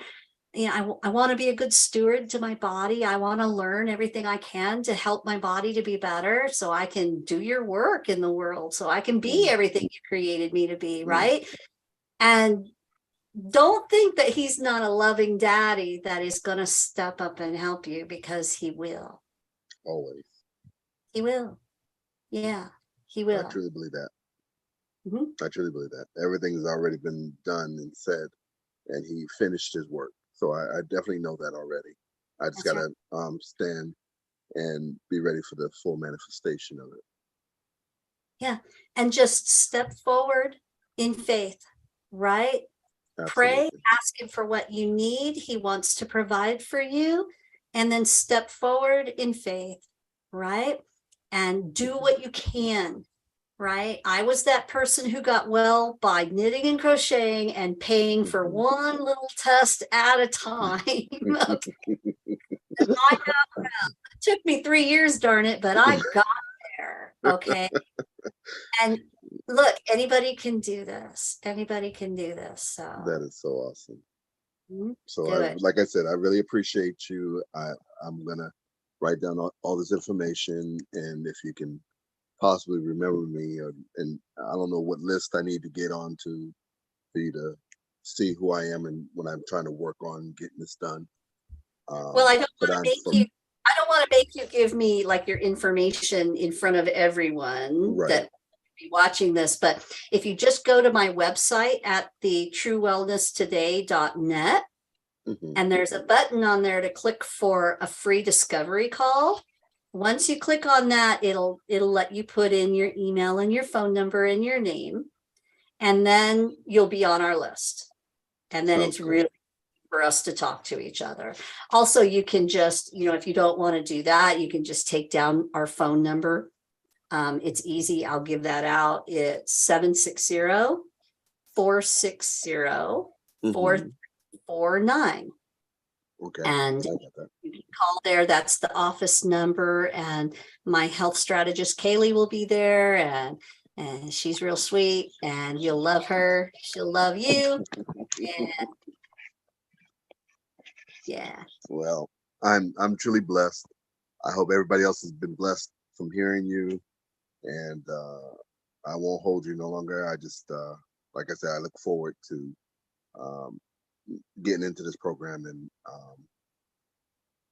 [SPEAKER 1] I want to be a good steward to my body. I want to learn everything I can to help my body to be better so I can do your work in the world, so I can be everything you created me to be. Right. And don't think that he's not a loving daddy that is going to step up and help you, because he will.
[SPEAKER 7] Always.
[SPEAKER 1] He will. Yeah, he will.
[SPEAKER 7] I truly believe that.
[SPEAKER 1] Mm-hmm.
[SPEAKER 7] I truly believe that. Everything has already been done and said, and he finished his work. So I definitely know that already. I just
[SPEAKER 1] That's
[SPEAKER 7] gotta stand and be ready for the full manifestation of it.
[SPEAKER 1] Yeah, and just step forward in faith, right? Pray,
[SPEAKER 7] Absolutely.
[SPEAKER 1] ask him for what you need. He wants to provide for you. And then step forward in faith, right? And do what you can, right? I was that person who got well by knitting and crocheting and paying for one little test at a time. Okay. I got well. It took me 3 years, darn it, but I got there. Okay. And look, anybody can do this. Anybody can do this. So
[SPEAKER 7] That is so awesome. So
[SPEAKER 1] do it.
[SPEAKER 7] like I said, I really appreciate you. I'm gonna write down all this information, and if you can possibly remember me, and I don't know what list I need to get onto for you to see who I am and when I'm trying to work on getting this done.
[SPEAKER 1] Well, I don't want to make you give me like your information in front of everyone that be watching this, but if you just go to my website at the truewellnesstoday.net, and there's a button on there to click for a free discovery call. Once you click on that, it'll let you put in your email and your phone number and your name, and then you'll be on our list. And then it's really for us to talk to each other. Also, you can just, you know, if you don't want to do that, you can just take down our phone number. It's easy. I'll give that out. It's 760-460-4349.
[SPEAKER 7] Okay.
[SPEAKER 1] And you can call there. That's the office number. And my health strategist, Kaylee, will be there. And she's real sweet, and you'll love her. She'll love you. And yeah.
[SPEAKER 7] Well, I'm truly blessed. I hope everybody else has been blessed from hearing you, and I won't hold you no longer. I just like I said, I look forward to getting into this program, and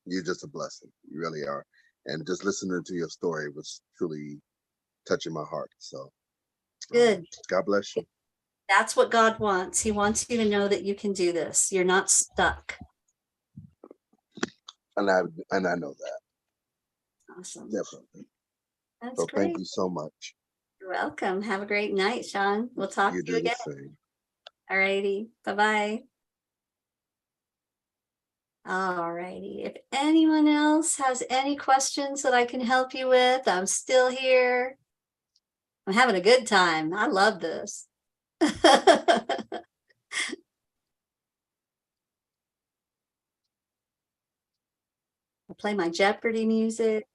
[SPEAKER 7] you're just a blessing. You really are. And just listening to your story was truly touching my heart. So
[SPEAKER 1] Good.
[SPEAKER 7] God bless you.
[SPEAKER 1] That's what God wants. He wants you to know that you can do this. You're not stuck.
[SPEAKER 7] and I know that
[SPEAKER 1] Awesome.
[SPEAKER 7] definitely.
[SPEAKER 1] That's
[SPEAKER 7] So
[SPEAKER 1] great.
[SPEAKER 7] thank you so much.
[SPEAKER 1] You're welcome. Have a great night, Sean. We'll talk
[SPEAKER 7] You
[SPEAKER 1] to you
[SPEAKER 7] do the
[SPEAKER 1] again.
[SPEAKER 7] same.
[SPEAKER 1] All righty. Bye-bye. All righty. If anyone else has any questions that I can help you with, I'm still here. I'm having a good time. I love this. I'll play my Jeopardy music.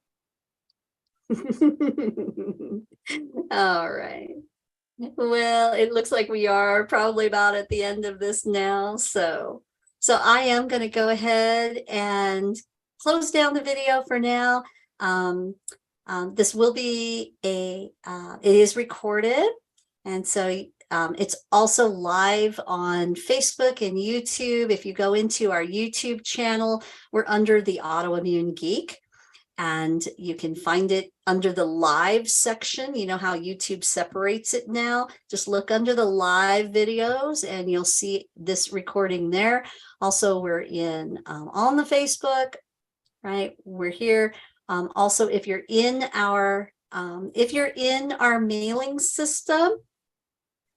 [SPEAKER 1] All right. Well, it looks like we are probably about at the end of this now. So I am going to go ahead and close down the video for now. This will be it is recorded. And so it's also live on Facebook and YouTube. If you go into our YouTube channel, we're under the Autoimmune Geek. And you can find it under the live section. You know how YouTube separates it now? Just look under the live videos and you'll see this recording there. Also, we're in on the Facebook, right? We're here. Also, if you're in our mailing system,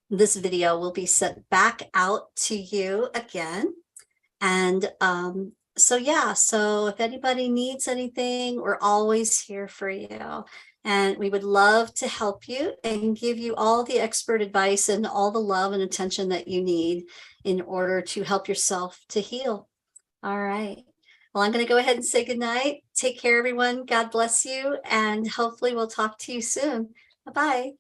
[SPEAKER 1] this video will be sent back out to you again. And so yeah, so if anybody needs anything, we're always here for you. And we would love to help you and give you all the expert advice and all the love and attention that you need in order to help yourself to heal. All right. Well, I'm going to go ahead and say goodnight. Take care, everyone. God bless you. And hopefully we'll talk to you soon. Bye-bye.